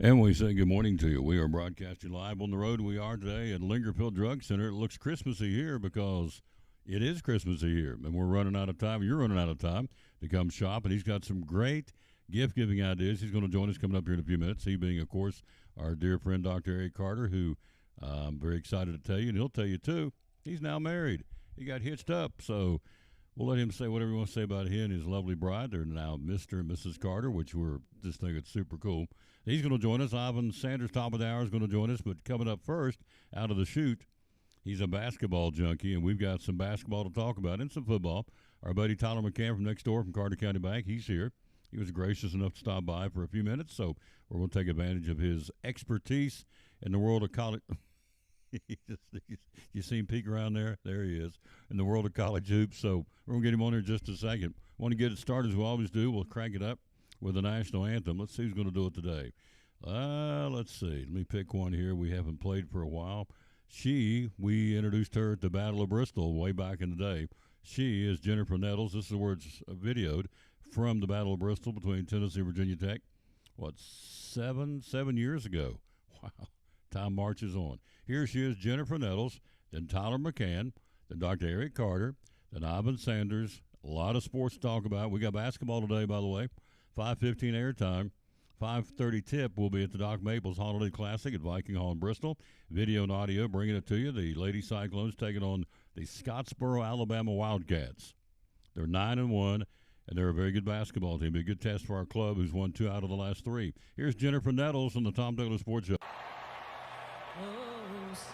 And we say good morning to you. We are broadcasting live on the road. We are today at Lingerfield Drug Center. It looks Christmassy here because it is Christmassy here. And we're running out of time. You're running out of time to come shop. And he's got some great gift giving ideas. He's going to join us coming up here in a few minutes. He being, of course, our dear friend, Dr. Eric Carter, who I'm very excited to tell you, and he'll tell you too, he's now married. He got hitched up. So we'll let him say whatever he wants to say about him and his lovely bride. They're now Mr. and Mrs. Carter, which we're just think it's super cool. He's going to join us. Ivan Sanders, top of the hour, is going to join us. But coming up first, out of the chute, he's a basketball junkie, and we've got some basketball to talk about and some football. Our buddy Tyler McCann from next door from Carter County Bank, he's here. He was gracious enough to stop by for a few minutes, so we're going to take advantage of his expertise in the world of college. You see him peek around there? There he is, in the world of college hoops. So we're going to get him on here in just a second. Want to get it started as we always do. We'll crank it up with the national anthem. Let's see who's going to do it today. Let's see. Let me pick one here we haven't played for a while. We introduced her at the Battle of Bristol way back in the day. She is Jennifer Nettles. This is where it's videoed from the Battle of Bristol between Tennessee and Virginia Tech. Seven years ago. Wow. Time marches on. Here she is, Jennifer Nettles, then Tyler McCann, then Dr. Eric Carter, then Ivan Sanders. A lot of sports to talk about. We got basketball today, by the way. 5:15 airtime. 5:30 tip will be at the Doc Maples Holiday Classic at Viking Hall in Bristol. Video and audio bringing it to you. The Lady Cyclones taking on the Scottsboro, Alabama Wildcats. They're 9-1, and they're a very good basketball team. Be a good test for our club, who's won 2 out of the last 3. Here's Jennifer Nettles on the Tom Douglas Sports Show. Oh, say,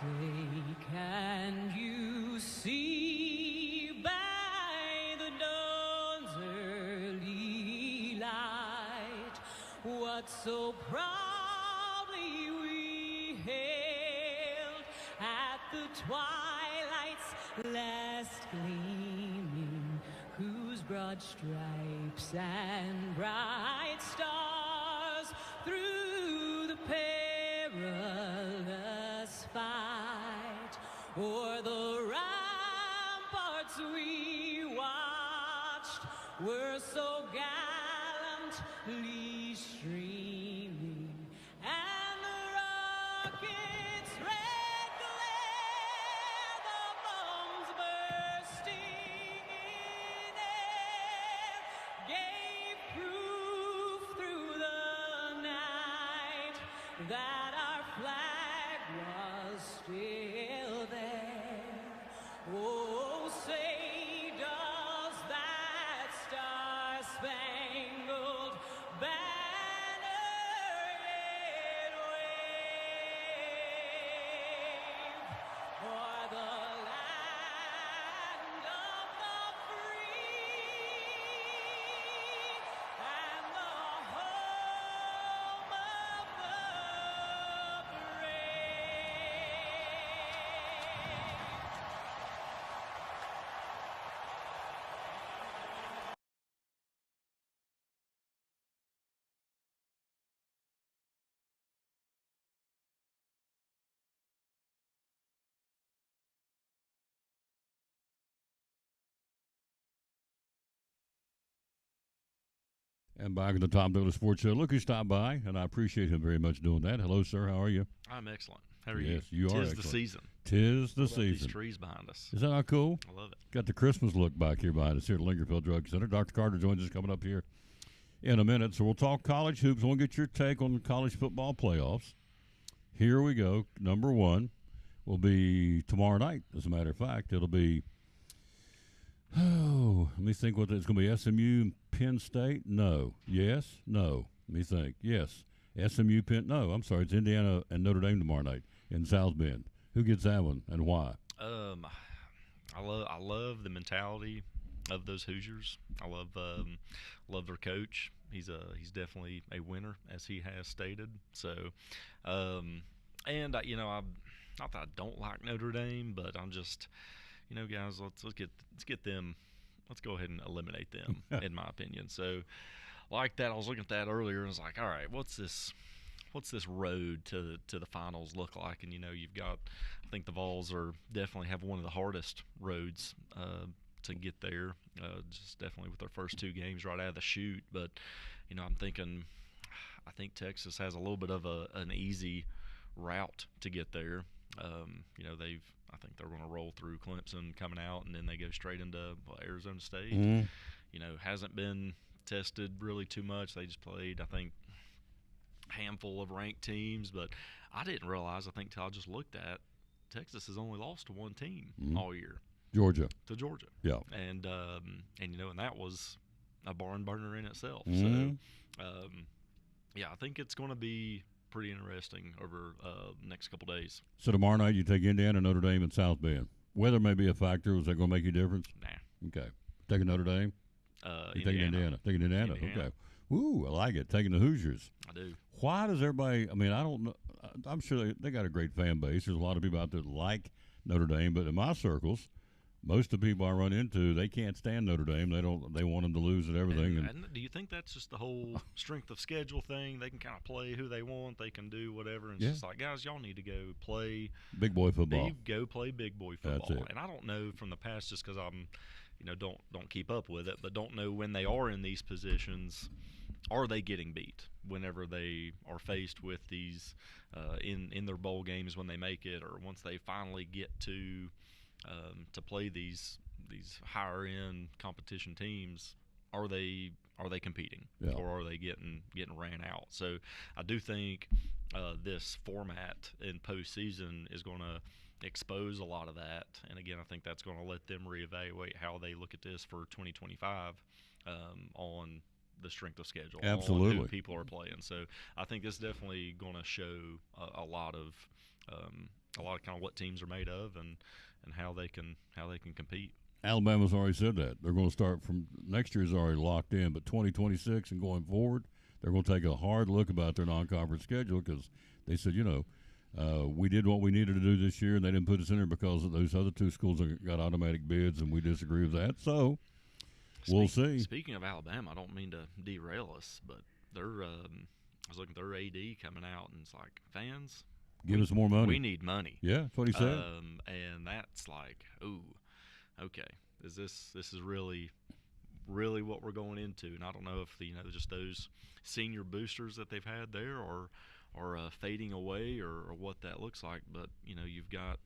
can you see by the dawn's early light what so proudly we hailed at the twilight's last gleaming, whose broad stripes and bright stars through the perilous fight o'er the ramparts we watched were so gallantly streaming, and the rocket's red glare, the bombs bursting in air, gave proof through the night that our flag was still there. Oh, say, does that star-spangled banner yet wave o'er the land of the free and the home of the And back at the Tom Douglas Sports Show. Look who stopped by, and I appreciate him very much doing that. Hello, sir. How are you? I'm excellent. How are you? Yes, you are Tis excellent. the season. Tis the What about season. These trees behind us. Is that not cool? I love it. Got the Christmas look back here behind us here at Lingerfield Drug Center. Dr. Carter joins us coming up here in a minute. So we'll talk college hoops. We'll get your take on the college football playoffs. Here we go. Number 1 will be tomorrow night, as a matter of fact. It'll be, let me think what it's going to be. SMU and Penn State? No. Yes? No. Let me think. Yes. SMU, Penn? No. I'm sorry. It's Indiana and Notre Dame tomorrow night in South Bend. Who gets that one and why? I love the mentality of those Hoosiers. I love their coach. He's definitely a winner, as he has stated. So, and not that I don't like Notre Dame, but I'm just, guys, let's get them. Let's go ahead and eliminate them, in my opinion. So, like that, I was looking at that earlier and was like, all right, what's this road to the finals look like? And you've got, I think the Vols definitely have one of the hardest roads to get there. Just definitely with their first 2 games right out of the chute. But I'm thinking, I think Texas has a little bit of an easy route to get there. I think they're going to roll through Clemson coming out, and then they go straight into Arizona State. Mhm. Hasn't been tested really too much. They just played, I think, a handful of ranked teams, but I didn't realize, I think, till I just looked at Texas has only lost to one team all year, Georgia. to Georgia. Yeah. And that was a barn burner in itself. Mhm. So, I think it's going to be pretty interesting over the next couple days. So tomorrow night you take Indiana, Notre Dame, and South Bend. Weather may be a factor. Is that going to make a difference? Nah. Okay. Taking Notre Dame? You're taking Indiana. Taking Indiana. Okay. Ooh, I like it. Taking the Hoosiers. I do. Why does everybody? I mean, I don't know. I'm sure they got a great fan base. There's a lot of people out there that like Notre Dame, but in my circles, most of the people I run into, they can't stand Notre Dame. They want them to lose and everything. And do you think that's just the whole strength of schedule thing? They can kind of play who they want. They can do whatever. And it's just like, guys, y'all need to go play big boy football. Go play big boy football. That's it. And I don't know from the past, just because I'm, don't keep up with it, but don't know when they are in these positions. Are they getting beat whenever they are faced with these in their bowl games when they make it, or once they finally get to play these higher end competition teams? Are they competing, or are they getting ran out? So I do think this format in postseason is going to expose a lot of that, and again, I think that's going to let them reevaluate how they look at this for 2025 on the strength of schedule, absolutely, on who people are playing. So I think it's definitely going to show a lot of kind of what teams are made of and how they can compete. Alabama's already said that they're going to start from next year's already locked in, but 2026 and going forward, they're going to take a hard look about their non-conference schedule, because they said, we did what we needed to do this year, and they didn't put us in there because of those other two schools that got automatic bids, and we disagree with that. So we'll see. Speaking of Alabama, I don't mean to derail us, but they're I was looking at their AD coming out, and it's like, fans, give us more money. We need money. Yeah, that's what he said. And that's like, ooh, okay, this is really what we're going into? And I don't know if just those senior boosters that they've had there are fading away, or what that looks like. But you've got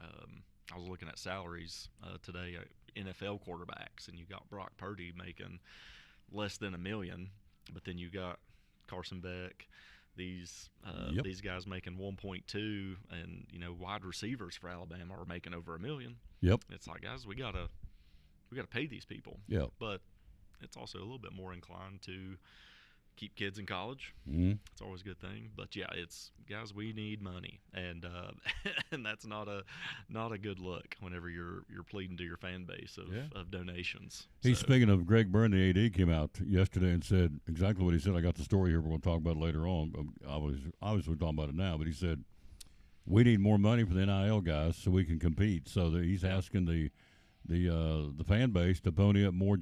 I was looking at salaries today, NFL quarterbacks, and you got Brock Purdy making less than $1 million, but then you got Carson Beck, these guys making 1.2, and wide receivers for Alabama are making over $1 million. Yep. It's like, guys, we gotta pay these people. Yep. But it's also a little bit more inclined to keep kids in college. Mm-hmm. It's always a good thing. But yeah, it's, guys, we need money, and and that's not a good look whenever you're pleading to your fan base of donations. He's speaking of Greg Byrne, the AD came out yesterday and said exactly what he said. I got the story here. We're going to talk about it later on. Obviously, we're talking about it now. But he said we need more money for the NIL guys so we can compete. So he's asking the fan base to pony up more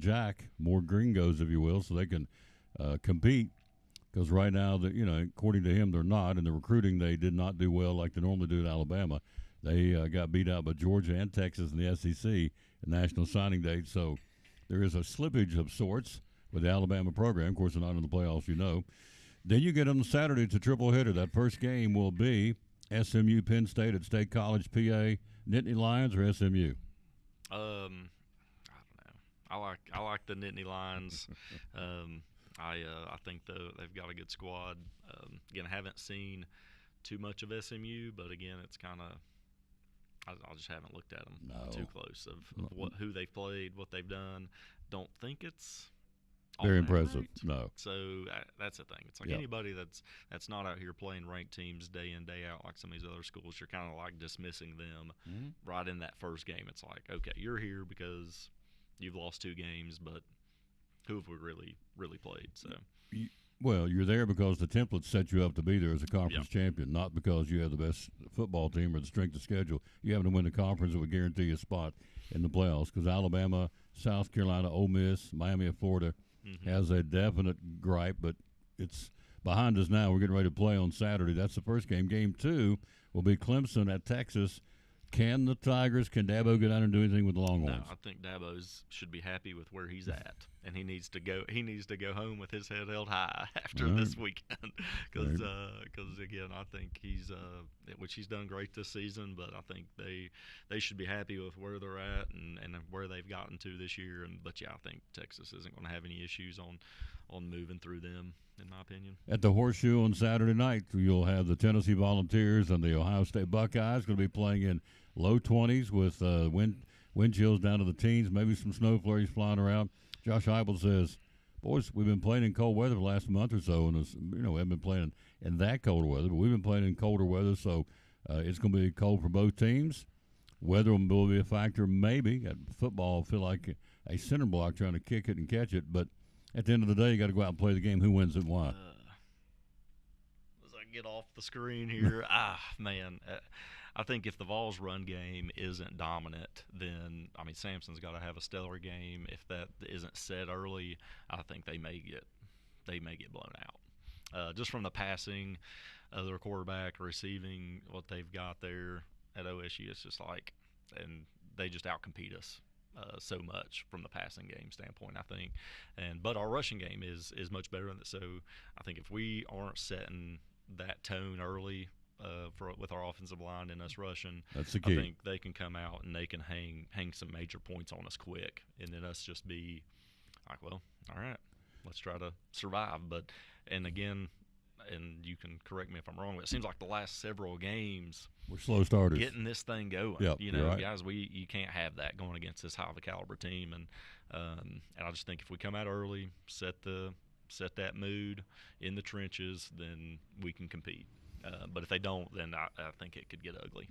more gringos, if you will, so they can compete. Because right now, according to him, they're not. In the recruiting, they did not do well like they normally do at Alabama. They got beat out by Georgia and Texas in the SEC in national signing date. So there is a slippage of sorts with the Alabama program. Of course, they're not in the playoffs, Then you get on Saturday, it's a triple hitter. That first game will be SMU Penn State at State College, PA. Nittany Lions or SMU? I don't know. I like the Nittany Lions. I think they've got a good squad. Again, I haven't seen too much of SMU, but again, it's kind of I just haven't looked at them too close of who they've played, what they've done. Don't think it's very impressive. Right. No. So that's the thing. It's like anybody that's not out here playing ranked teams day in, day out like some of these other schools, you're kind of like dismissing them right in that first game. It's like, okay, you're here because you've lost 2 games, but who have we really played? So, well, you're there because the template set you up to be there as a conference champion, not because you have the best football team or the strength of schedule. You happen to win the conference that would guarantee you a spot in the playoffs, because Alabama, South Carolina, Ole Miss, Miami of Florida has a definite gripe, but it's behind us now. We're getting ready to play on Saturday. That's the first game. Game 2 will be Clemson at Texas. Can the Tigers, can Dabo go down and do anything with the No, Longhorns? I think Dabo's should be happy with where he's at, and he needs to go. He needs to go home with his head held high after All right. this weekend, because Right. again, I think he's which he's done great this season, but I think they should be happy with where they're at and where they've gotten to this year. And but yeah, I think Texas isn't going to have any issues on moving through them, in my opinion. At the Horseshoe on Saturday night, you'll have the Tennessee Volunteers and the Ohio State Buckeyes going to be playing in low 20s with wind chills down to the teens, maybe some snow flurries flying around. Josh Heupel says, "Boys, we've been playing in cold weather the last month or so, and we haven't been playing in that cold weather, but we've been playing in colder weather, so it's going to be cold for both teams. Weather will be a factor, maybe. At football, I feel like a center block trying to kick it and catch it, but at the end of the day, you got to go out and play the game. Who wins it and why?" As I get off the screen here, man, I think if the Vols' run game isn't dominant, then I mean Samson's got to have a stellar game. If that isn't set early, I think they may get blown out. Just from the passing, their quarterback, receiving, what they've got there at OSU, it's just like, and they just outcompete us. So much from the passing game standpoint, I think, but our rushing game is much better than that. So I think if we aren't setting that tone early with our offensive line and us rushing, That's the key. I think they can come out and they can hang some major points on us quick, and then us just be like, well, all right, let's try to survive. And again, and you can correct me if I'm wrong, but it seems like the last several games We're slow starters. getting this thing going. Yep, you you're know, right. guys, you can't have that going against this high of a caliber team, and I just think if we come out early, set that mood in the trenches, then we can compete. But if they don't, then I think it could get ugly.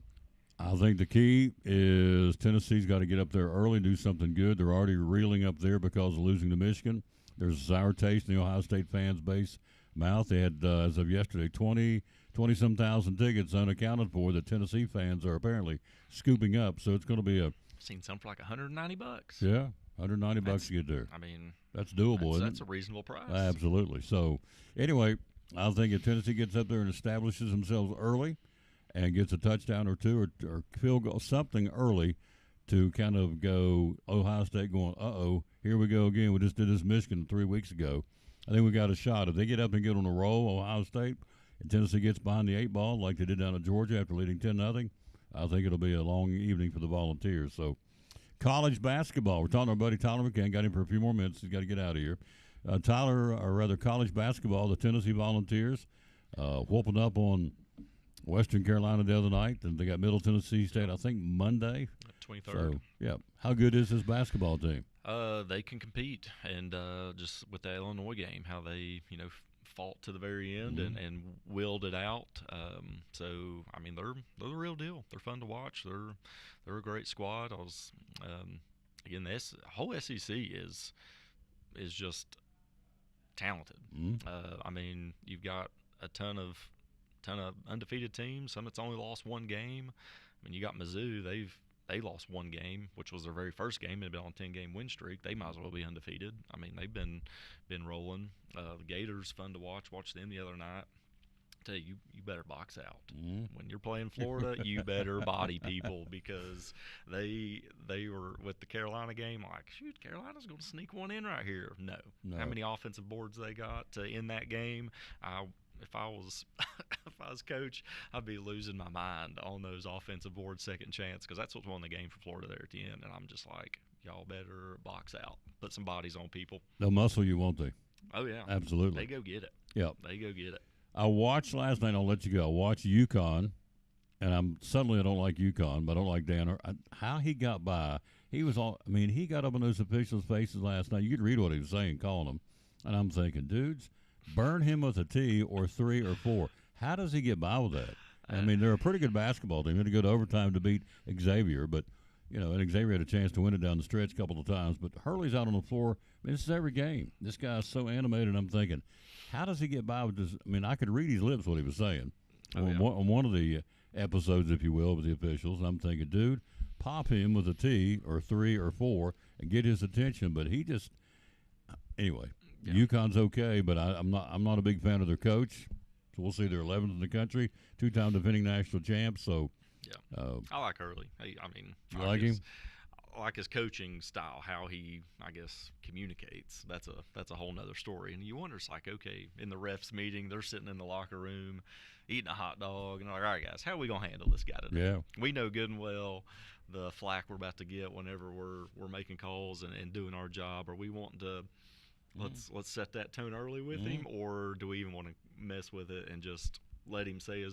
I think the key is Tennessee's got to get up there early and do something good. They're already reeling up there because of losing to Michigan. There's a sour taste in the Ohio State fans' base mouth. They had, as of yesterday, 20-some thousand tickets unaccounted for that Tennessee fans are apparently scooping up. So it's going to be I've seen some for like $190. $190 That's- to get there. I mean, That's doable, isn't that's it? a reasonable price. Absolutely. So, anyway, I think if Tennessee gets up there and establishes themselves early and gets a touchdown or two or field goal, something early to kind of go Ohio State going, here we go again. We just did this Michigan 3 weeks ago. I think we got a shot. If they get up and get on a roll, Ohio State, and Tennessee gets behind the 8 ball like they did down at Georgia after leading 10-0, I think it'll be a long evening for the Volunteers. So, college basketball. We're talking to our buddy Tyler McCann. Got him for a few more minutes. He's got to get out of here. College basketball, the Tennessee Volunteers whooping up on Western Carolina the other night, and they got Middle Tennessee State, I think, Monday. 23rd. So, yeah. How good is this basketball team? They can compete, and just with the Illinois game, how they fought to the very end and willed it out. So I mean they're the real deal. They're fun to watch. They're a great squad. Again, this whole SEC is just talented. I mean you've got a ton of undefeated teams. Some that's only lost one game. I mean you got Mizzou. They lost one game, which was their very first game. They've been on a 10-game win streak. They might as well be undefeated. I mean, they've been rolling. The Gators, fun to watch. Watched them the other night. Tell you, you better box out when you're playing Florida. You better body people because they were with the Carolina game. Like, shoot, Carolina's going to sneak one in right here. No. How many offensive boards they got in that game? If I was coach, I'd be losing my mind on those offensive boards, second chance, because that's what won the game for Florida there at the end. And I'm just like, y'all better box out, put some bodies on people. They'll muscle you, won't they? Oh yeah, Absolutely. They go get it. Yeah. They go get it. I watched last night. I'll let you go. I watched UConn, and I don't like UConn, but I don't like Danner. How he got by, he got up in those officials' faces last night. You could read what he was saying, calling them, and I'm thinking, dudes, burn him with a T or 3 or 4. How does he get by with that? I mean, they're a pretty good basketball team. They had to go to overtime to beat Xavier, but and Xavier had a chance to win it down the stretch a couple of times. But Hurley's out on the floor. I mean, this is every game. This guy's so animated. I'm thinking, how does he get by with this? I mean, I could read his lips what he was saying on one of the episodes, if you will, with the officials. And I'm thinking, dude, pop him with a T or 3 or 4 and get his attention. But he just anyway. Yeah. UConn's okay, but I'm not a big fan of their coach. So we'll see. They're 11th in the country, 2-time defending national champs. So Yeah. I like Early. I mean, You like him? I like his coaching style, how he, I guess, communicates. That's a whole nother story. And you wonder, it's like, okay, in the refs meeting, they're sitting in the locker room eating a hot dog, and they're like, all right, guys, how are we gonna handle this guy today? Yeah. We know good and well the flack we're about to get whenever we're making calls and doing our job. Are we wanting to let's set that tone early with him, or do we even want to mess with it and just let him say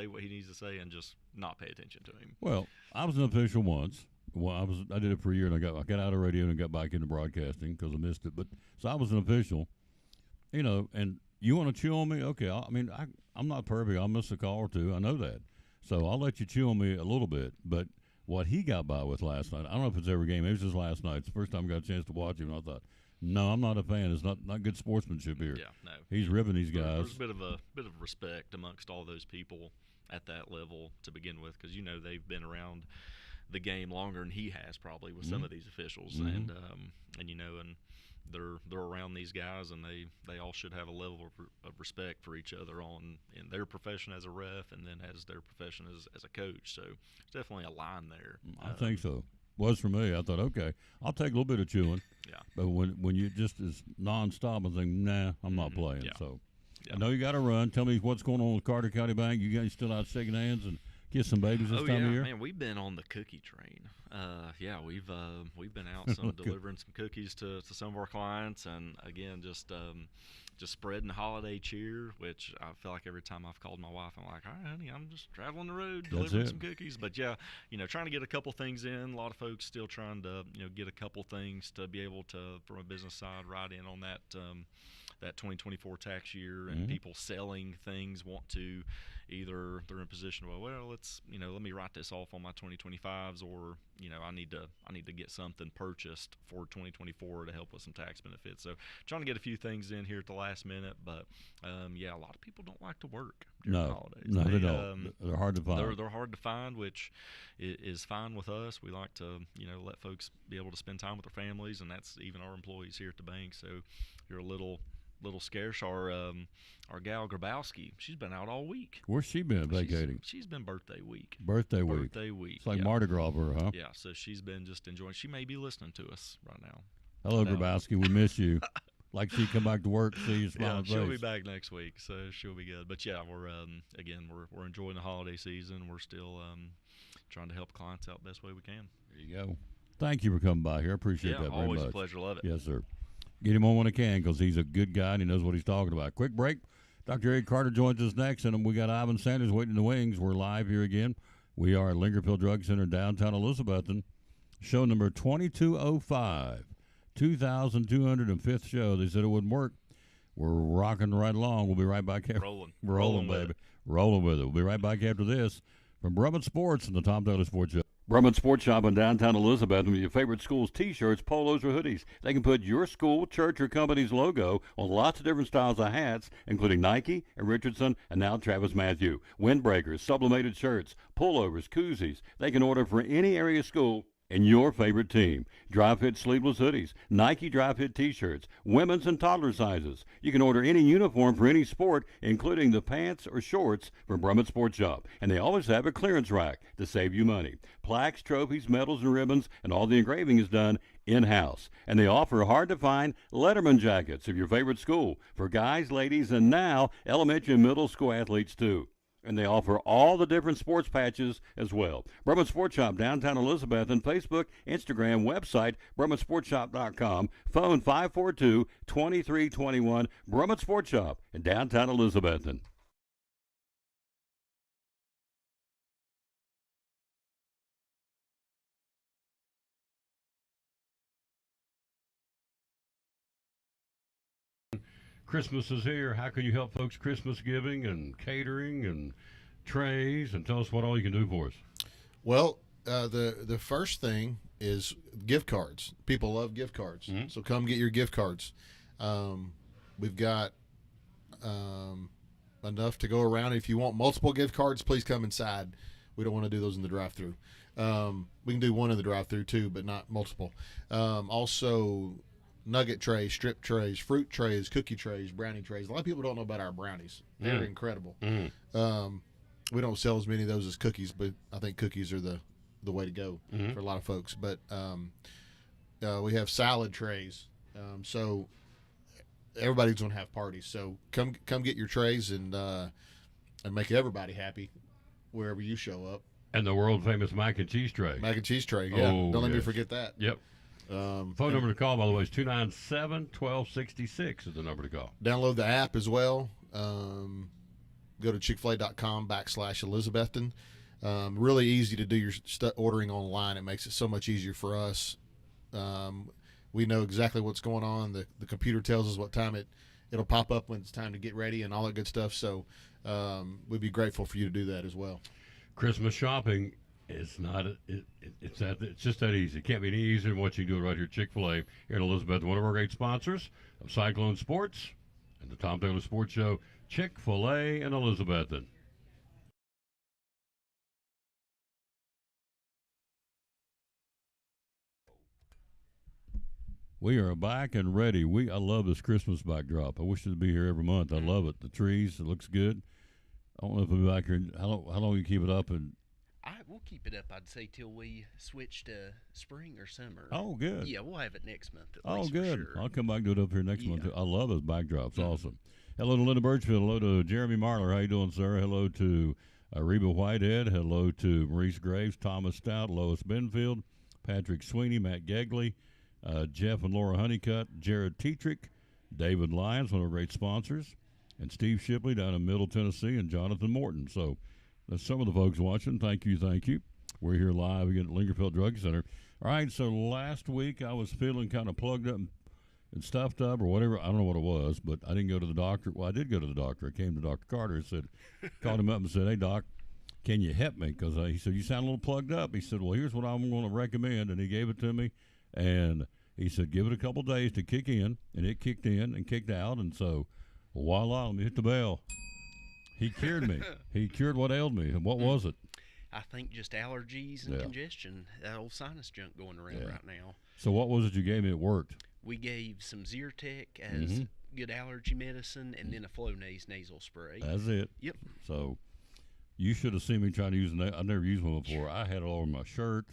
what he needs to say and just not pay attention to him? Well, I was an official once. Well, I did it for a year, and I got out of radio and got back into broadcasting because I missed it. But so I was an official, and you want to chew on me? Okay, I'm not perfect. I'll miss a call or two. I know that. So I'll let you chew on me a little bit. But what he got by with last night, I don't know if it's every game. It was just last night. It's the first time I got a chance to watch him, and I thought, no, I'm not a fan. It's not good sportsmanship here. Yeah, no. He's ripping these guys. There's a bit of respect amongst all those people at that level to begin with, because they've been around the game longer than he has probably with some of these officials, and they're around these guys, and they all should have a level of respect for each other in their profession as a ref, and then as their profession as a coach. So there's definitely a line there. I think so. Was for me. I thought, okay, I'll take a little bit of chewing. Yeah. But when you just is nonstop, I think, nah, I'm not playing. Yeah. So Yeah. I know you got to run. Tell me what's going on with Carter County Bank. You guys still out shaking hands and kiss some babies this time of year? Man, we've been on the cookie train. We've been out delivering some cookies to some of our clients, and again, just spreading holiday cheer. Which I feel like every time I've called my wife, I'm like, all right, honey, I'm just traveling the road delivering some cookies. But yeah, trying to get a couple things in. A lot of folks still trying to get a couple things to be able to, from a business side, ride in on that 2024 tax year, and people selling things want to either they're in a position of, well, let's let me write this off on my 2025s, or I need to get something purchased for 2024 to help with some tax benefits. So trying to get a few things in here at the last minute, but a lot of people don't like to work during the holidays. No, they don't. They're hard to find. They're hard to find, which is fine with us. We like to let folks be able to spend time with their families, and that's even our employees here at the bank. So you're a little scarce. Our gal Grabowski, she's been out all week. Where's she been vacating? She's been birthday week. Birthday week. It's like Mardi Gras for her, huh? Yeah, so she's been just enjoying. She may be listening to us right now. Hello, Grabowski. We miss you. Like she'd come back to work, see you smiling face. She'll be back next week, so she'll be good. But yeah, we're enjoying the holiday season. We're still trying to help clients out best way we can. There you go. Thank you for coming by here. I appreciate that very much. Always a pleasure. Love it. Yes, sir. Get him on when I can, because he's a good guy and he knows what he's talking about. Quick break. Dr. Eric Carter joins us next, and we got Ivan Sanders waiting in the wings. We're live here again. We are at Lingerfield Drug Center, downtown Elizabethton. Show number 2205, 2,205th show. They said it wouldn't work. We're rocking right along. We'll be right back. Rolling, baby. Rolling with it. We'll be right back after this from Brummett Sports and the Tom Taylor Sports Show. Brummett Sports Shop in downtown Elizabeth with your favorite school's T-shirts, polos, or hoodies. They can put your school, church, or company's logo on lots of different styles of hats, including Nike and Richardson and now Travis Matthew. Windbreakers, sublimated shirts, pullovers, koozies. They can order for any area school and your favorite team. Dry fit sleeveless hoodies, Nike dry fit T-shirts, women's and toddler sizes. You can order any uniform for any sport, including the pants or shorts from Brummett Sports Shop. And they always have a clearance rack to save you money. Plaques, trophies, medals, and ribbons, and all the engraving is done in-house. And they offer hard-to-find Letterman jackets of your favorite school for guys, ladies, and now elementary and middle school athletes too. And they offer all the different sports patches as well. Brummett Sports Shop, downtown Elizabeth, and Facebook, Instagram, website, BrummettSportsShop.com, phone 542-2321, Brummett Sports Shop in downtown Elizabethton. Christmas is here. How can you help folks Christmas giving and catering and trays, and tell us what all you can do for us? Well, the first thing is gift cards. People love gift cards, so come get your gift cards. We've got enough to go around. If you want multiple gift cards, please come inside. We don't want to do those in the drive-thru. We can do one in the drive-thru too, but not multiple. Also, nugget trays, strip trays, fruit trays, cookie trays, brownie trays. A lot of people don't know about our brownies. They're incredible. we don't sell as many of those as cookies, but I think cookies are the way to go for a lot of folks. But we have salad trays, so everybody's gonna have parties. So come get your trays and make everybody happy wherever you show up. And the world famous mac and cheese tray. Mac and cheese tray, yeah. Oh, Don't let me yes. forget that. Yep. Phone number to call, by the way, is 297-1266 is the number to call. Download the app as well. Go to chickfil-a.com/Elizabethton. Really easy to do your ordering online. It makes it so much easier for us. We know exactly what's going on. The computer tells us what time it'll pop up when it's time to get ready and all that good stuff. So we'd be grateful for you to do that as well. Christmas shopping is not it's just that easy. It can't be any easier than what you do right here at Chick-fil-A here in Elizabeth. One of our great sponsors of Cyclone Sports and the Tom Taylor Sports Show, Chick-fil-A in Elizabethton. We are back and ready. I love this Christmas backdrop. I wish it'd be here every month. I love it. The trees, it looks good. I don't know if we'll be back here. How long you keep it up? And We'll keep it up, I'd say, till we switch to spring or summer. oh, good. Yeah, we'll have it next month at Oh, least good. for sure. I'll come back and do it up here next Yeah. month. Too. I love those backdrops. Awesome. Hello to Linda Birchfield. Hello to Jeremy Marler. How you doing, sir? Hello to Reba Whitehead. Hello to Maurice Graves, Thomas Stout, Lois Benfield, Patrick Sweeney, Matt Gegley, Jeff and Laura Honeycutt, Jared Tetrick, David Lyons, one of our great sponsors, and Steve Shipley down in Middle Tennessee, and Jonathan Morton. So that's some of the folks watching. Thank you. We're here live again at Lingerfield Drug Center. All right, so last week I was feeling kind of plugged up and stuffed up or whatever. I don't know what it was, but I didn't go to the doctor. Well, I did go to the doctor. I came to Dr. Carter and called him up and said, hey, Doc, can you help me? Because he said, you sound a little plugged up. He said, well, here's what I'm going to recommend. And he gave it to me. And he said, give it a couple days to kick in. And it kicked in and kicked out. And so, voila, let me hit the bell. He cured me. He cured what ailed me. And what was it? I think just allergies and Yeah. congestion, that old sinus junk going around Yeah. right now. So what was it you gave me? It worked. We gave some Zyrtec as good allergy medicine and then a Flonase nasal spray. That's it. Yep. So you should have seen me trying to use it. I've never used one before. I had it all over my shirt.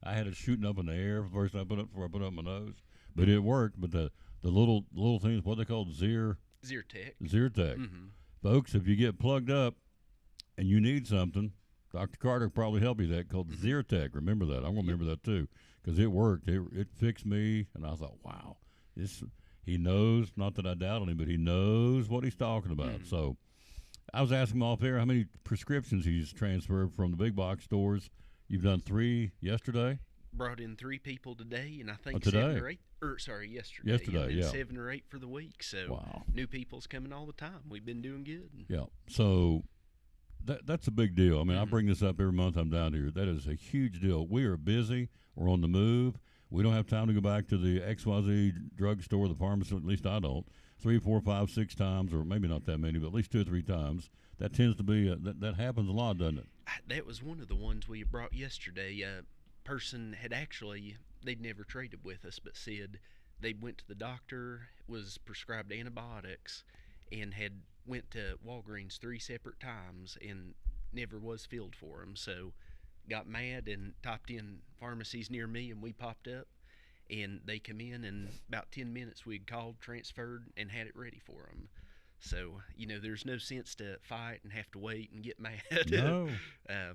I had it shooting up in the air first I put it before I put it up my nose. But it worked. But the little things, what they called Zyrtec. Zyrtec. Folks, if you get plugged up and you need something, Dr. Carter will probably help you with that, called Zyrtec. Remember that. I'm going to remember that too, because it worked. It fixed me, and I thought, wow, he knows, not that I doubt on him, but he knows what he's talking about. So I was asking him off air how many prescriptions he's transferred from the big box stores. You've done 3 yesterday? Brought in 3 people today, and I think today. 7 or 8. Yesterday. Yesterday, and then yeah. 7 or 8 for the week. So Wow. new people's coming all the time. We've been doing good. Yeah. So that's a big deal. I mean, I bring this up every month I'm down here. That is a huge deal. We are busy. We're on the move. We don't have time to go back to the XYZ drugstore, the pharmacy, at least I don't, 3, 4, 5, 6 times, or maybe not that many, but at least 2 or 3 times. That tends to be, that happens a lot, doesn't it? That was one of the ones we brought yesterday. A person had actually, they'd never traded with us, but said they went to the doctor, was prescribed antibiotics, and had went to Walgreens 3 separate times and never was filled for them. So got mad and typed in pharmacies near me, and we popped up, and they come in, and about 10 minutes we'd called, transferred, and had it ready for them. So, there's no sense to fight and have to wait and get mad. No.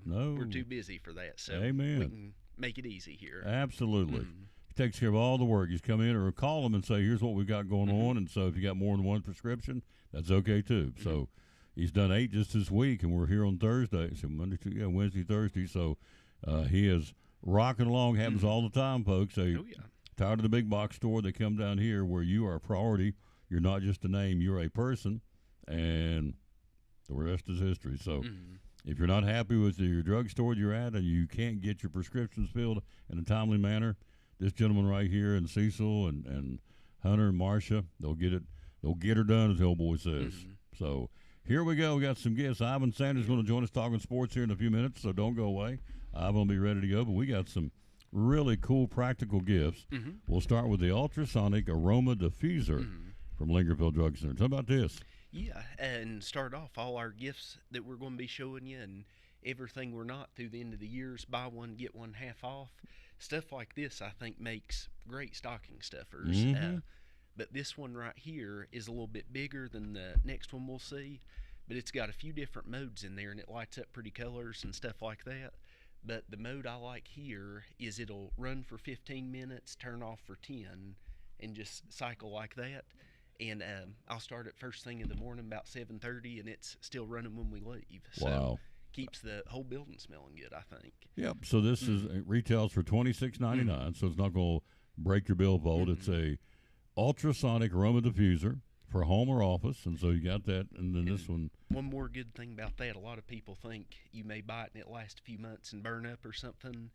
No. We're too busy for that. So Amen. we can make it easy here. Absolutely. He takes care of all the work. He's come in or call him and say, here's what we got going on. And so if you got more than one prescription, that's okay too. So he's done 8 just this week, and we're here on Thursday. So Wednesday, Thursday. So he is rocking along. Happens all the time, folks. They tired of the big box store. They come down here where you are a priority. You're not just a name. You're a person. And the rest is history. So if you're not happy with your drugstore you're at and you can't get your prescriptions filled in a timely manner, this gentleman right here and Cecil and Hunter and Marcia, they'll get her done, as the old boy says. So here we go. We got some guests. Ivan Sanders is going to join us talking sports here in a few minutes, so don't go away. Ivan will be ready to go, but we got some really cool practical gifts. We'll start with the ultrasonic aroma diffuser from Lingerfield Drug Center. Tell me about this. Yeah, and start off all our gifts that we're going to be showing you and everything we're not through the end of the years. Buy one, get one half off. Stuff like this, I think, makes great stocking stuffers. But this one right here is a little bit bigger than the next one we'll see. But it's got a few different modes in there and it lights up pretty colors and stuff like that. But the mode I like here is it'll run for 15 minutes, turn off for 10, and just cycle like that. And I'll start it first thing in the morning about 7:30, and it's still running when we leave. So Wow. keeps the whole building smelling good, I think. Yep. So this is it retails for $26.99. So it's not going to break your billfold. It's a ultrasonic aroma diffuser for home or office, and so you got that. And then this one, One more good thing about that, a lot of people think you may buy it and it lasts a few months and burn up or something,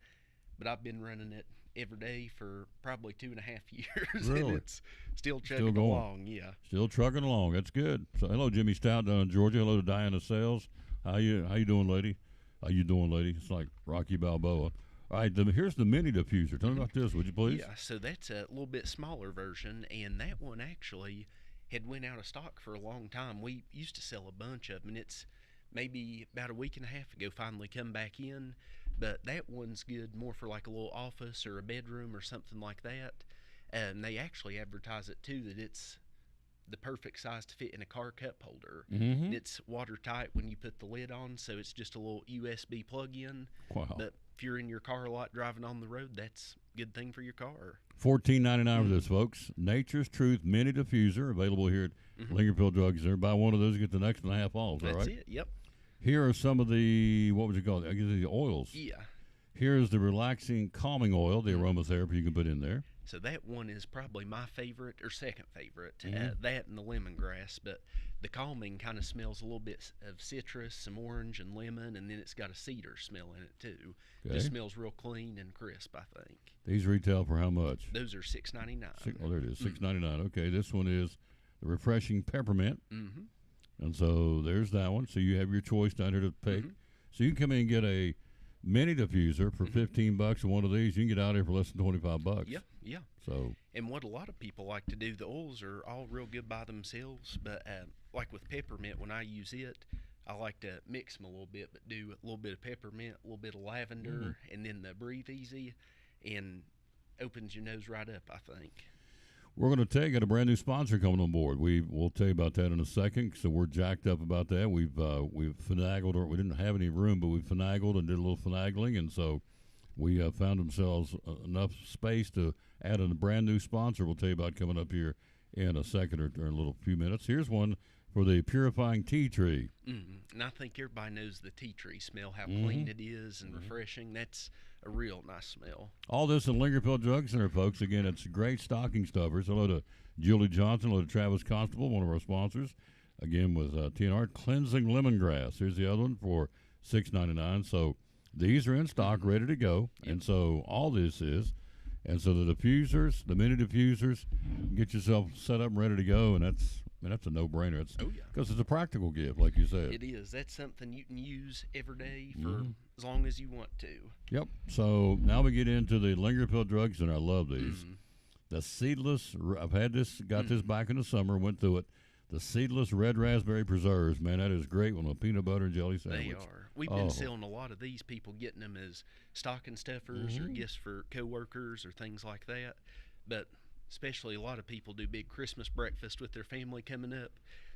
but I've been running it every day for probably 2.5 years, Really? and it's still chugging going. along. Yeah. still trucking along. That's good. So hello, Jimmy Stout down in Georgia. Hello to Diana Sales. How you doing, lady? How you doing, lady? It's like Rocky Balboa. All right, here's the mini diffuser. Tell me about this, would you please? Yeah, so that's a little bit smaller version, and that one actually had went out of stock for a long time. We used to sell a bunch of them, and it's maybe about a week and a half ago finally come back in. But that one's good more for like a little office or a bedroom or something like that. And they actually advertise it too that it's the perfect size to fit in a car cup holder. Mm-hmm. It's watertight when you put the lid on, so it's just a little USB plug-in. Wow. But if you're in your car a lot driving on the road, that's a good thing for your car. $14.99 for this, folks. Nature's Truth mini diffuser available here at Lingerfield Drug Center. Buy one of those, get the next one half off. All That's right. it. Yep. Here are some of the what would you call it? I guess the oils. Yeah. Here is the relaxing, calming oil, the aromatherapy you can put in there. So that one is probably my favorite or second favorite. Mhm. That and the lemongrass, but the calming kind of smells a little bit of citrus, some orange and lemon, and then it's got a cedar smell in it too. Okay. Just smells real clean and crisp, I think. These retail for how much? Those are $6.99. Oh, there it is, $6.99. Okay, this one is the refreshing peppermint, Mm-hmm. and so there's that one. So you have your choice down here to pick. So you can come in and get a mini diffuser for $15, and one of these you can get out here for less than $25. Yeah, yeah. So And what a lot of people like to do, the oils are all real good by themselves, but like with peppermint, when I use it, I like to mix them a little bit, but do a little bit of peppermint, a little bit of lavender, and then the Breathe Easy, and opens your nose right up, I think. we're going to take it a brand new sponsor coming on board. We'll tell you about that in a second. So we're jacked up about that. We've finagled, or we didn't have any room, but we finagled and did a little finagling, and so we found themselves enough space to add a brand new sponsor. We'll tell you about coming up here in a second or in a little few minutes. Here's one for the purifying tea tree. And I think everybody knows the tea tree smell, how clean it is and refreshing. That's a real nice smell. All this in Lingerfield Drug Center, folks. Again, it's great stocking stuffers. Hello to Julie Johnson. Hello to Travis Constable, one of our sponsors. Again, with TNR Cleansing Lemongrass. Here's the other one for $6.99. So these are in stock, ready to go. And so all this is. And so the diffusers, the mini diffusers, get yourself set up and ready to go. And that's a no-brainer. It's Oh, yeah. because it's a practical gift, like you said. It is. That's something you can use every day for as long as you want to. Yep. So now we get into the Lingerfield Drug Center. I love these. The seedless. I've had this. Got this back in the summer. Went through it. The seedless red raspberry preserves. Man, that is great on a peanut butter and jelly sandwich. They are. We've Oh. been selling a lot of these, people getting them as stocking stuffers or gifts for coworkers or things like that. But especially a lot of people do big Christmas breakfast with their family coming up.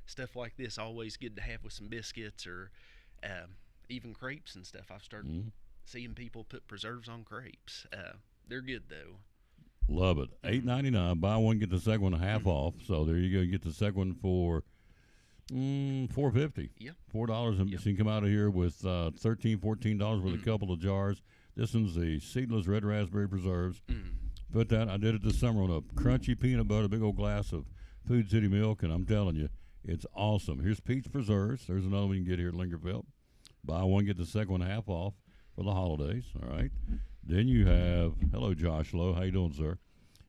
Stuff like this always good to have with some biscuits or even crepes and stuff. I've started seeing people put preserves on crepes. They're good though. Love it. $8.99. Buy one, get the second one half off. So there you go. You get the second one for $4.50. Yeah. $4, and so you can come out of here with $13, $14 with a couple of jars. This one's the seedless red raspberry preserves. Put that. I did it this summer on a crunchy peanut butter, big old glass of Food City milk, and I'm telling you, it's awesome. Here's peach preserves. There's another one you can get here at Lingerfield. Buy one, get the second one half off for the holidays. All right. Then you have, hello, Josh Lowe. How you doing, sir?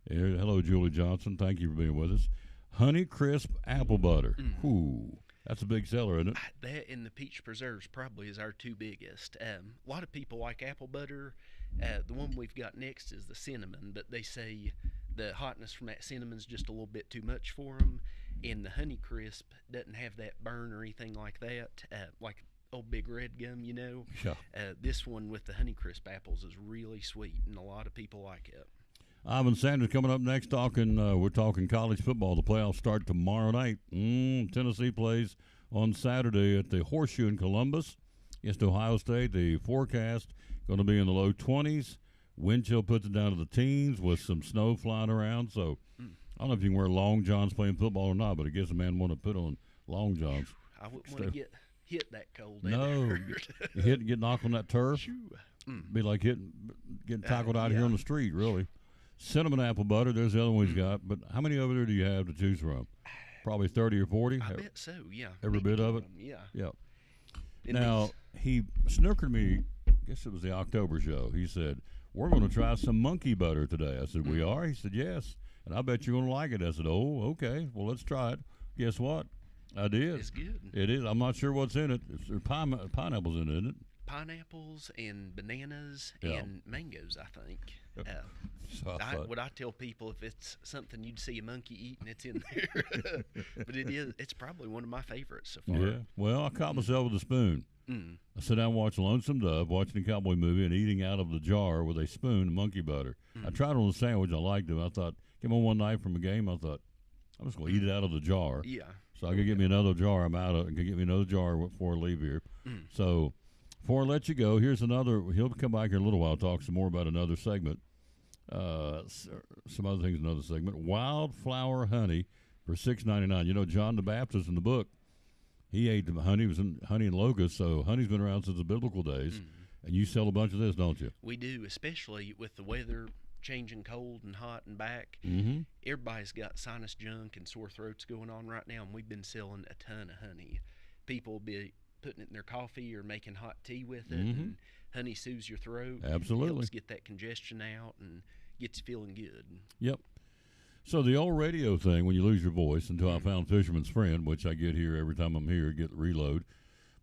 Hello, Julie Johnson. Thank you for being with us. Honey Crisp Apple Butter. Ooh, that's a big seller, isn't it? That and the peach preserves probably is our two biggest. A lot of people like apple butter. The one we've got next is the cinnamon, but they say the hotness from that cinnamon's just a little bit too much for them. and the Honey Crisp doesn't have that burn or anything like that, like old Big Red gum, you know. Yeah. This one with the Honey Crisp apples is really sweet, and a lot of people like it. Ivan Sanders coming up next. We're talking college football. The playoffs start tomorrow night. Tennessee plays on Saturday at the Horseshoe in Columbus against Ohio State. The forecast going to be in the low 20s. Wind chill puts it down to the teens with some snow flying around. So I don't know if you can wear long johns playing football or not, but it gives a man want to put on long johns. I wouldn't want to get hit that cold. No, get knocked on that turf. Be like getting tackled out here on the street, really. Cinnamon apple butter, there's the other one he's got. But how many over there do you have to choose from? Probably 30 or 40? I bet so, yeah. Every bit of it? Yeah. Yep. And Now, he snookered me, I guess it was the October show. He said, we're going to try some monkey butter today. I said, we are? He said, yes. And I bet you're going to like it. I said, oh, okay. Well, let's try it. Guess what? I did. It's good. It is. I'm not sure what's in it. There's pineapples in it, isn't it? Pineapples and bananas Yeah. and mangoes, I think. So I thought, What I tell people, if it's something you'd see a monkey eating, it's in there. But it's probably one of my favorites so far. yeah. Well, I caught myself with a spoon. I sit down and watch Lonesome Dove, watching a cowboy movie, and eating out of the jar with a spoon of monkey butter. I tried it on a sandwich. I liked it. I thought, came on one night from a game. I thought, I'm just going to eat it out of the jar. Yeah. So I could get me another jar. I'm out of. I could get me another jar before I leave here. So before I let you go, here's another. He'll come back here in a little while, talk some more about another segment. Some other things, another segment. Wildflower honey for $6.99. You know, John the Baptist in the book, he ate the honey. It was in honey and locusts. So honey's been around since the biblical days. And you sell a bunch of this, don't you? We do, especially with the weather changing cold and hot and back. Mm-hmm. Everybody's got sinus junk and sore throats going on right now, and we've been selling a ton of honey. People will be putting it in their coffee or making hot tea with it, and honey soothes your throat. Absolutely. Helps get that congestion out and gets you feeling good. Yep. So the old radio thing, when you lose your voice, until I found Fisherman's Friend, which I get here every time I'm here, get reload.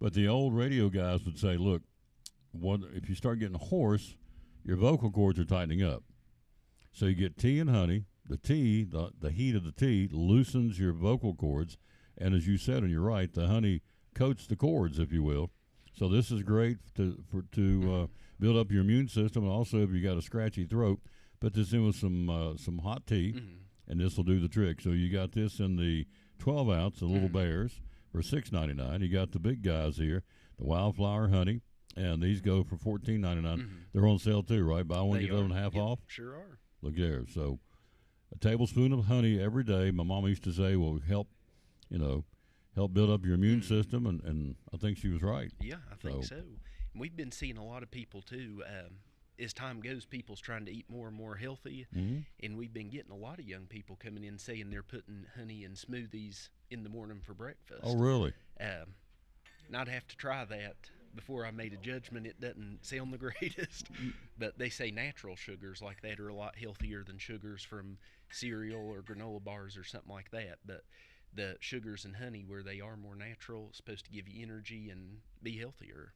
But the old radio guys would say, look, if you start getting hoarse, your vocal cords are tightening up. So you get tea and honey. The tea, the heat of the tea loosens your vocal cords. And as you said, and you're right, the honey coats the cords, if you will. So this is great to build up your immune system. And also, if you got a scratchy throat, put this in with some hot tea, and this will do the trick. So you got this in the 12-ounce, the Little Bears, for $6.99. You got the big guys here, the Wildflower Honey, and these go for $14.99. They're on sale too, right? Buy one, They get the other one are. half Yep, off. Sure are. Look there. So a tablespoon of honey every day. My mama used to say will help build up your immune system, and I think she was right. Yeah, I think So- so. And we've been seeing a lot of people too. As time goes, people's trying to eat more and more healthy, and we've been getting a lot of young people coming in saying they're putting honey in smoothies in the morning for breakfast. Oh, really? And I'd have to try that before I made a judgment. It doesn't sound the greatest, but they say natural sugars like that are a lot healthier than sugars from cereal or granola bars or something like that. But the sugars in honey, where they are more natural, is supposed to give you energy and be healthier.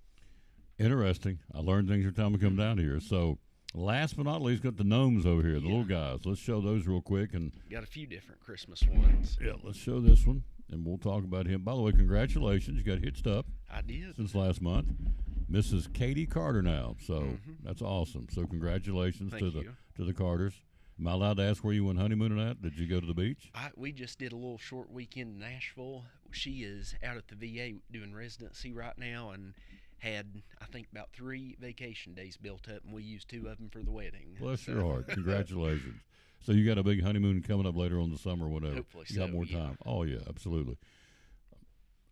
Interesting. I learned things every time we come down here. So last but not least, got the gnomes over here, the little guys. Let's show those real quick. And Got a few different Christmas ones. yeah, let's show this one, and we'll talk about him. By the way, congratulations. You got hitched up I did. since last month. Mrs. Katie Carter now. So that's awesome. So congratulations Thank to you. the Carters. Am I allowed to ask where you went honeymooning at? Did you go to the beach? We just did a little short weekend in Nashville. She is out at the VA doing residency right now and had, I think, about 3 vacation days built up, and we used 2 of them for the wedding. Bless your heart. Congratulations. So you got a big honeymoon coming up later on the summer or whatever. Hopefully You got so, more yeah. time. Oh, yeah, absolutely.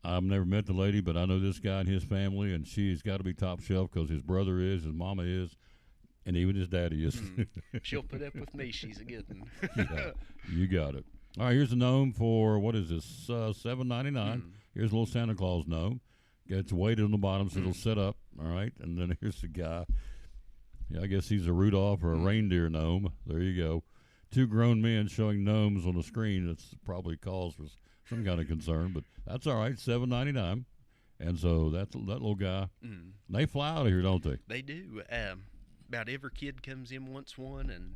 I've never met the lady, but I know this guy and his family, and she's got to be top shelf because his brother is, his mama is, and even his daddy is. She'll put up with me. She's a good one. Yeah, you got it. All right, here's a gnome for, what is this, $7.99. Here's a little Santa Claus gnome. Gets weighted on the bottom so it'll sit up, all right? And then here's the guy. Yeah, I guess he's a Rudolph or a reindeer gnome. There you go. 2 grown men showing gnomes on the screen. That's probably cause for some kind of concern, but that's all right, $7.99. And so that little guy, they fly out of here, don't they? They do. About every kid comes in wants one, and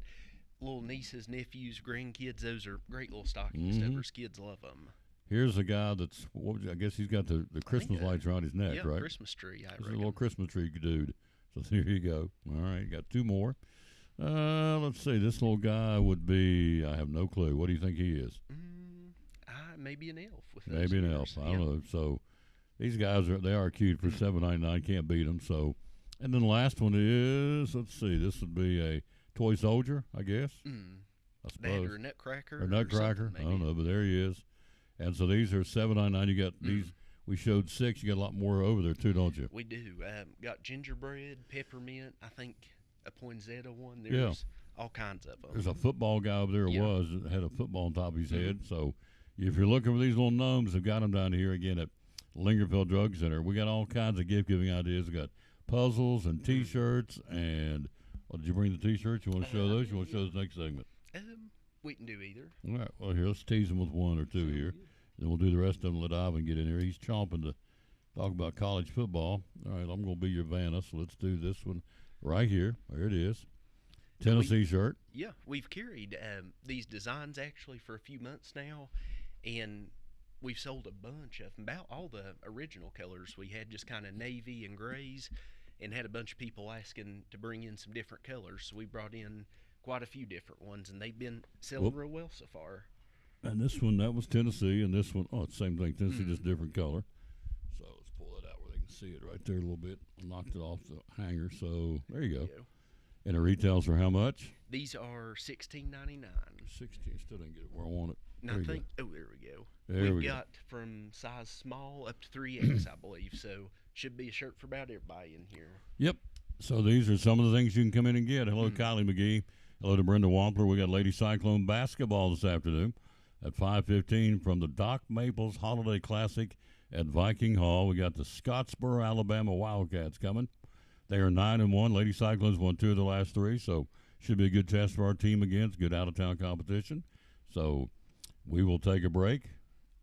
little nieces, nephews, grandkids, those are great little stocking stuffers. Kids love them. Here's a guy that's, I guess he's got the Christmas lights around his neck, Yeah, right? Christmas tree. I He's a reckon. little Christmas tree dude. So there you go. All right, got two more. Let's see. This little guy would be, I have no clue. What do you think he is? Maybe an elf. With those Maybe an ears. elf. I don't know. So these guys they are cute for $7.99. Can't beat them. So, and then the last one is, let's see. This would be a toy soldier, I guess. I That suppose. or a nutcracker. Or Nutcracker. something, I don't maybe. know, but there he is. And so these are $7.99. You got these. We showed 6. You got a lot more over there too, don't you? We do. Got gingerbread, peppermint. I think a poinsettia one. Yeah. There's all kinds of them. There's a football guy over there. Yeah. Was that had a football on top of his head. So if you're looking for these little gnomes, they've got them down here again at Lingerfield Drug Center. We got all kinds of gift giving ideas. We got puzzles and T-shirts. And did you bring the T-shirts? You want to show those? You want to show this next segment? We can do either. All right. Well, here, let's tease him with one or two here. Then we'll do the rest of them. Let Ivan get in here. He's chomping to talk about college football. All right, I'm going to be your Vanna, so let's do this one right here. There it is. Tennessee shirt. Yeah, we've carried these designs actually for a few months now, and we've sold a bunch of them. About all the original colors we had, just kind of navy and grays, and had a bunch of people asking to bring in some different colors. So we brought in quite a few different ones, and they've been selling real well so far. And this one, that was Tennessee, and this one, it's the same thing. Tennessee, just different color. So let's pull it out where they can see it right there a little bit. Knocked it off the hanger. So there you go. And it retails for how much? These are $16.99. 16. Still didn't get it where I want it. And I think, there we go. There We've we go. got from size small up to 3X, I believe. So should be a shirt for about everybody in here. Yep. So these are some of the things you can come in and get. Hello, Kylie McGee. Hello to Brenda Wampler. We got Lady Cyclone basketball this afternoon at 5:15 from the Doc Maples Holiday Classic at Viking Hall. We got the Scottsboro, Alabama Wildcats coming. They are 9-1. Lady Cyclones won 2 of the last 3, so should be a good test for our team again. It's good out-of-town competition. So we will take a break.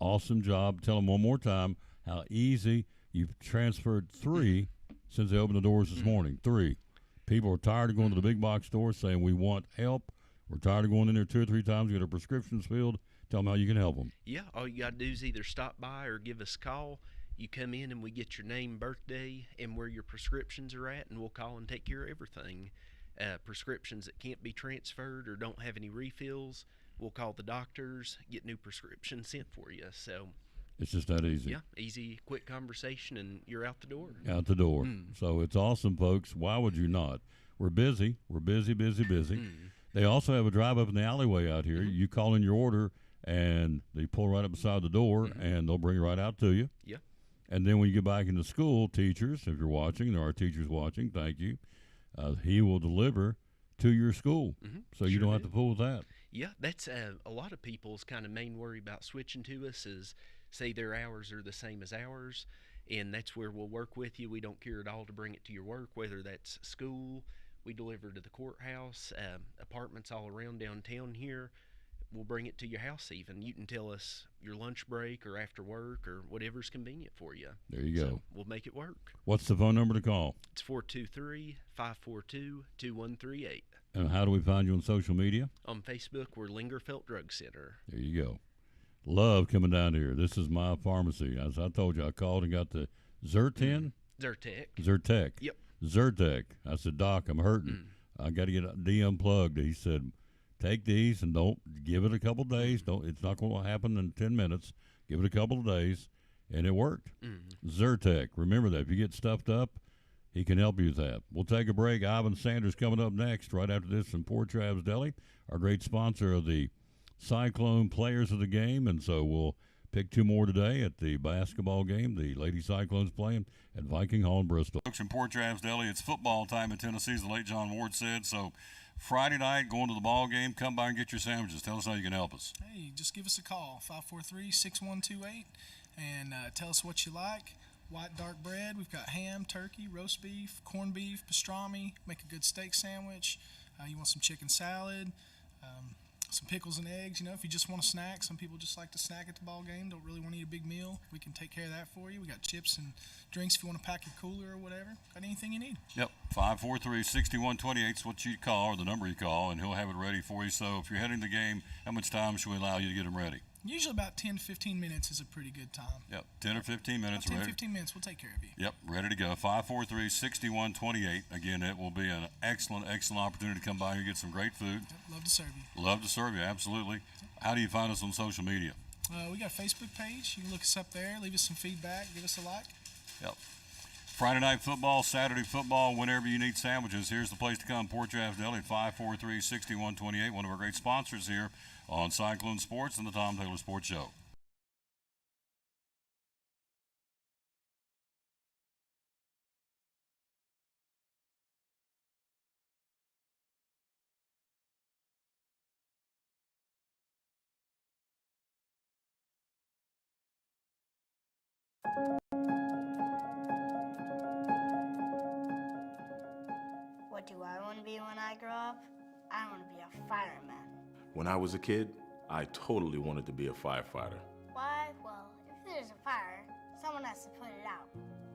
Awesome job. Tell them one more time how easy you've transferred 3 since they opened the doors this morning. 3. People are tired of going to the big box store saying we want help. We're tired of going in there 2 or 3 times to get our prescriptions filled. Tell them how you can help them. Yeah, all you got to do is either stop by or give us a call. You come in and we get your name, birthday, and where your prescriptions are at, and we'll call and take care of everything. Prescriptions that can't be transferred or don't have any refills, we'll call the doctors, get new prescriptions sent for you. So It's just that easy. yeah, easy, quick conversation, and you're out the door. Out the door. So it's awesome, folks. Why would you not? We're busy. We're busy. They also have a drive up in the alleyway out here. You call in your order, and they pull right up beside the door, and they'll bring it right out to you. Yeah. And then when you get back into school, teachers, if you're watching, there are teachers watching, thank you, he will deliver to your school. So you Sure don't have do. to fool with that. Yeah, that's a lot of people's kind of main worry about switching to us is say their hours are the same as ours, and that's where we'll work with you. We don't care at all to bring it to your work, whether that's school, we deliver to the courthouse, apartments all around downtown here. We'll bring it to your house even. You can tell us your lunch break or after work or whatever's convenient for you. There you go. So we'll make it work. What's the phone number to call? It's 423-542-2138. And how do we find you on social media? On Facebook, we're Lingerfelt Drug Center. There you go. Love coming down here. This is my pharmacy. As I told you, I called and got the Zyrtec. Zyrtec. Yep. Zyrtec. I said, Doc, I'm hurting. I got to get de-unplugged. He said, take these and don't give it a couple days. It's not going to happen in 10 minutes. Give it a couple of days, and it worked. Zyrtec. Remember that. If you get stuffed up, he can help you with that. We'll take a break. Ivan Sanders coming up next right after this from Port Travis Deli, our great sponsor of the Cyclone Players of the Game. And so we'll pick 2 more today at the basketball game. The Lady Cyclones playing at Viking Hall in Bristol. Folks, from Port Travis Deli, it's football time in Tennessee, as the late John Ward said. So Friday night, going to the ball game, come by and get your sandwiches. Tell us how you can help us. Hey, just give us a call, 543-6128, and tell us what you like. White dark bread, we've got ham, turkey, roast beef, corned beef, pastrami, make a good steak sandwich. You want some chicken salad, some pickles and eggs. You know, if you just want a snack, some people just like to snack at the ball game, don't really want to eat a big meal. We can take care of that for you. We got chips and drinks if you want to pack your cooler or whatever. Got anything you need. Yep, 543-6128 is what you call, or the number you call, and he'll have it ready for you. So if you're heading to the game, how much time should we allow you to get them ready? Usually about 10 to 15 minutes is a pretty good time. Yep, 10 or 15 minutes. About 10 ready. 15 minutes, we'll take care of you. Yep, ready to go. 543-6128. Again, it will be an excellent opportunity to come by here and get some great food. Yep, love to serve you. Love to serve you, absolutely. How do you find us on social media? We got a Facebook page. You can look us up there, leave us some feedback, give us a like. Yep. Friday night football, Saturday football, whenever you need sandwiches, here's the place to come. Port Travis Deli at 543-6128, one of our great sponsors here on Cyclone Sports and the Tom Taylor Sports Show. What do I want to be when I grow up? I want to be a fireman. When I was a kid, I totally wanted to be a firefighter. Why? Well, if there's a fire, someone has to put it out.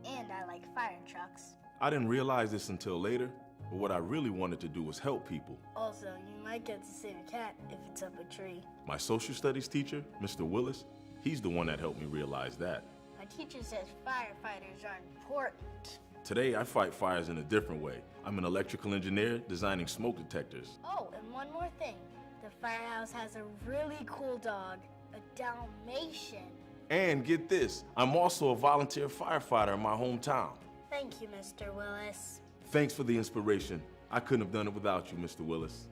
And I like fire trucks. I didn't realize this until later, but what I really wanted to do was help people. Also, you might get to save a cat if it's up a tree. My social studies teacher, Mr. Willis, he's the one that helped me realize that. My teacher says firefighters are important. Today, I fight fires in a different way. I'm an electrical engineer designing smoke detectors. Oh, and one more thing. The firehouse has a really cool dog, a Dalmatian. And get this, I'm also a volunteer firefighter in my hometown. Thank you, Mr. Willis. Thanks for the inspiration. I couldn't have done it without you, Mr. Willis.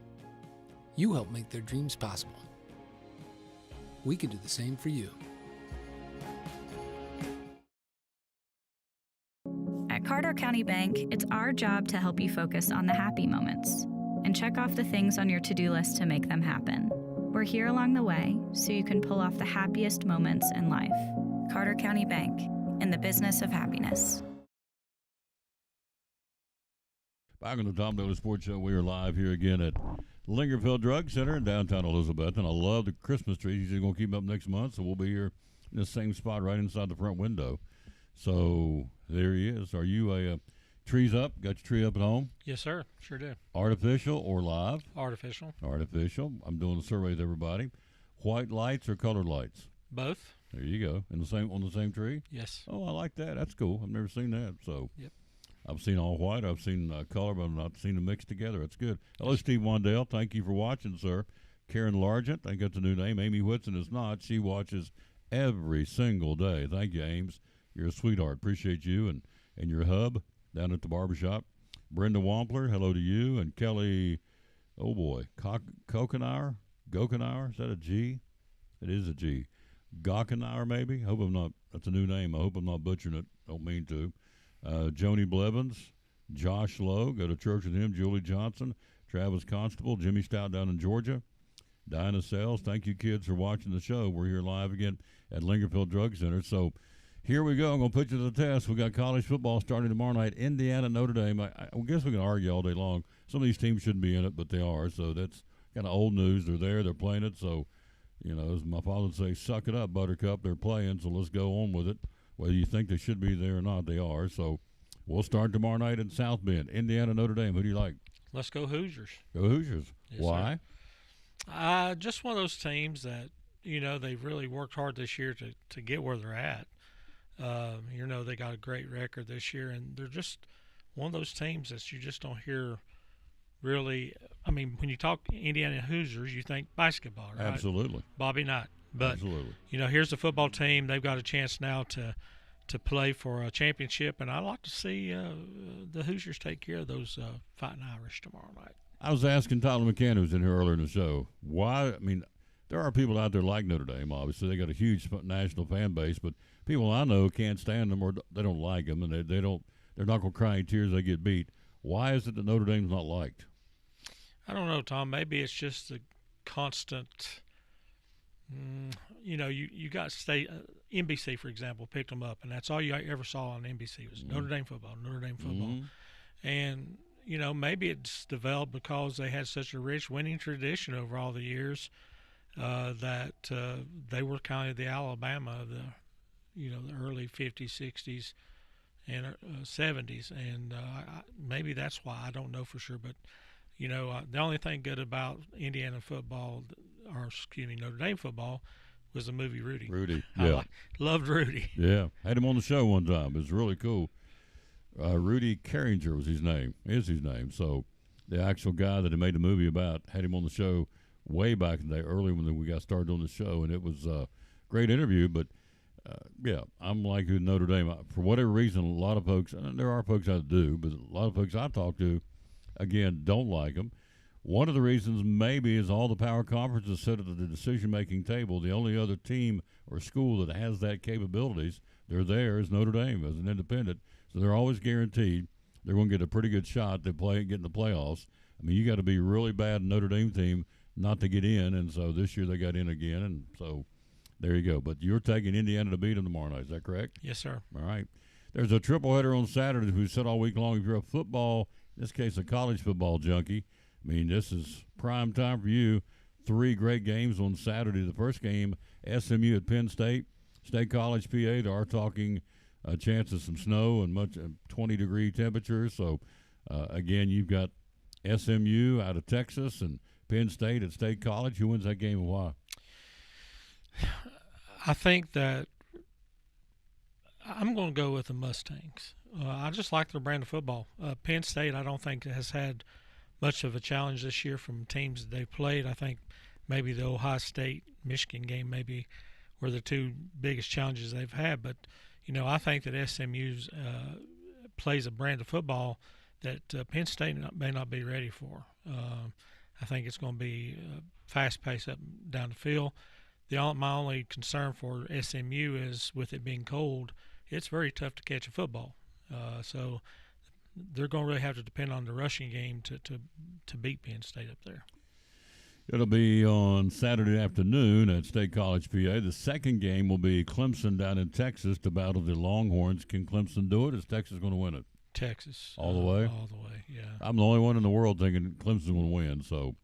You help make their dreams possible. We could do the same for you. At Carter County Bank, it's our job to help you focus on the happy moments and check off the things on your to-do list to make them happen. We're here along the way so you can pull off the happiest moments in life. Carter County Bank, in the business of happiness. Back on the Tom Taylor Sports Show, we are live here again at Lingerfield Drug Center in downtown Elizabeth, and I love the Christmas trees. He's going to keep them up next month, so we'll be here in the same spot right inside the front window. So there he is. Are you a trees up? Got your tree up at home? Yes, sir. Sure do. Artificial or live? Artificial. Artificial. I'm doing a survey with everybody. White lights or colored lights? Both. There you go. In the same on the same tree? Yes. Oh, I like that. That's cool. I've never seen that. So Yep. I've seen all white. I've seen color, but I've not seen them mixed together. That's good. Hello, Steve Wandale. Thank you for watching, sir. Karen Largent. I think that's a new name. Amy Whitson is not. She watches every single day. Thank you, Ames. You're a sweetheart. Appreciate you and your hub down at the barbershop. Brenda Wampler, hello to you. And Kelly, oh boy, Kokenauer? Gokenauer? Is that a G? It is a G. Gockenauer, maybe? Hope I'm not. That's a new name. I hope I'm not butchering it. Don't mean to. Joni Blevins, Josh Lowe, go to church with him. Julie Johnson, Travis Constable, Jimmy Stout down in Georgia. Dinah Sells, thank you kids for watching the show. We're here live again at Lingerfield Drug Center. So here we go. I'm going to put you to the test. We got college football starting tomorrow night. Indiana, Notre Dame. I guess we can argue all day long. Some of these teams shouldn't be in it, but they are. So that's kind of old news. They're there. They're playing it. So, you know, as my father would say, suck it up, Buttercup. They're playing, so let's go on with it. Whether you think they should be there or not, they are. So we'll start tomorrow night in South Bend. Indiana, Notre Dame. Who do you like? Let's go Hoosiers. Go Hoosiers. Yes, Why? Just one of those teams that, you know, they've really worked hard this year to get where they're at. You know, they got a great record this year, and they're just one of those teams that you just don't hear really. I mean, when you talk Indiana Hoosiers, you think basketball, right? Absolutely. Bobby Knight. But, absolutely. You know, here's the football team. They've got a chance now to play for a championship, and I'd like to see the Hoosiers take care of those Fighting Irish tomorrow night. I was asking Tyler McCann, who was in here earlier in the show, why. I mean, there are people out there like Notre Dame, obviously. They got a huge national fan base, but people I know can't stand them or they don't like them, and they're not going to cry any tears they get beat. Why is it that Notre Dame's not liked? I don't know, Tom. Maybe it's just the constant – you know, you got NBC, for example, picked them up, and that's all you ever saw on NBC was Notre Dame football. And, you know, maybe it's developed because they had such a rich winning tradition over all the years that they were kind of the Alabama of the, you know, the early 50s, 60s, and 70s. And maybe that's why. I don't know for sure. But, you know, the only thing good about Indiana football, or excuse me, Notre Dame football, was the movie Rudy. Rudy, I yeah. Loved Rudy. Yeah, had him on the show one time. It was really cool. Rudy Carringer was his name, is his name. So the actual guy that he made the movie about had him on the show way back in the day, early when we got started on the show, and it was a great interview. But, yeah, I'm like Notre Dame. For whatever reason, a lot of folks, and there are folks I do, but a lot of folks I talk to, again, don't like them. One of the reasons maybe is all the power conferences sit at the decision-making table. The only other team or school that has that capabilities, they're there, is Notre Dame as an independent. So they're always guaranteed they're going to get a pretty good shot to get in the playoffs. I mean, you got to be really bad Notre Dame team not to get in, and so this year they got in again, and so there you go. But you're taking Indiana to beat them tomorrow night. Is that correct? Yes, sir. All right. There's a triple-header on Saturday who said all week long, if you're a football, in this case a college football junkie, I mean, this is prime time for you. 3 great games on Saturday. The first game, SMU at Penn State. State College, PA, they are talking a chance of some snow and much 20-degree temperatures. So, again, you've got SMU out of Texas and Penn State at State College. Who wins that game and why? I think that I'm going to go with the Mustangs. I just like their brand of football. Penn State, I don't think has had much of a challenge this year from teams that they've played. I think maybe the Ohio State-Michigan game maybe were the 2 biggest challenges they've had. But, you know, I think that SMU plays a brand of football that Penn State may not be ready for. I think it's going to be fast-paced up and down the field. My only concern for SMU is with it being cold, it's very tough to catch a football. So they're going to really have to depend on the rushing game to beat Penn State up there. It'll be on Saturday afternoon at State College, PA. The second game will be Clemson down in Texas to battle the Longhorns. Can Clemson do it? Is Texas going to win it? Texas. All the way? All the way, yeah. I'm the only one in the world thinking Clemson's going to win. So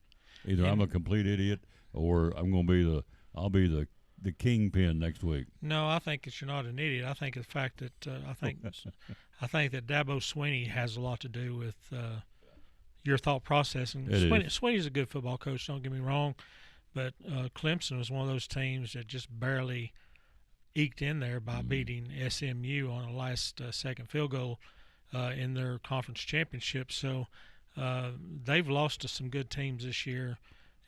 either I'm a complete idiot or I'll be the kingpin next week. No, I think that you're not an idiot. I think the fact that I think that Dabo Swinney has a lot to do with your thought process. And Swinney's a good football coach. Don't get me wrong, but Clemson was one of those teams that just barely eked in there by beating SMU on a last second field goal in their conference championship. So they've lost to some good teams this year.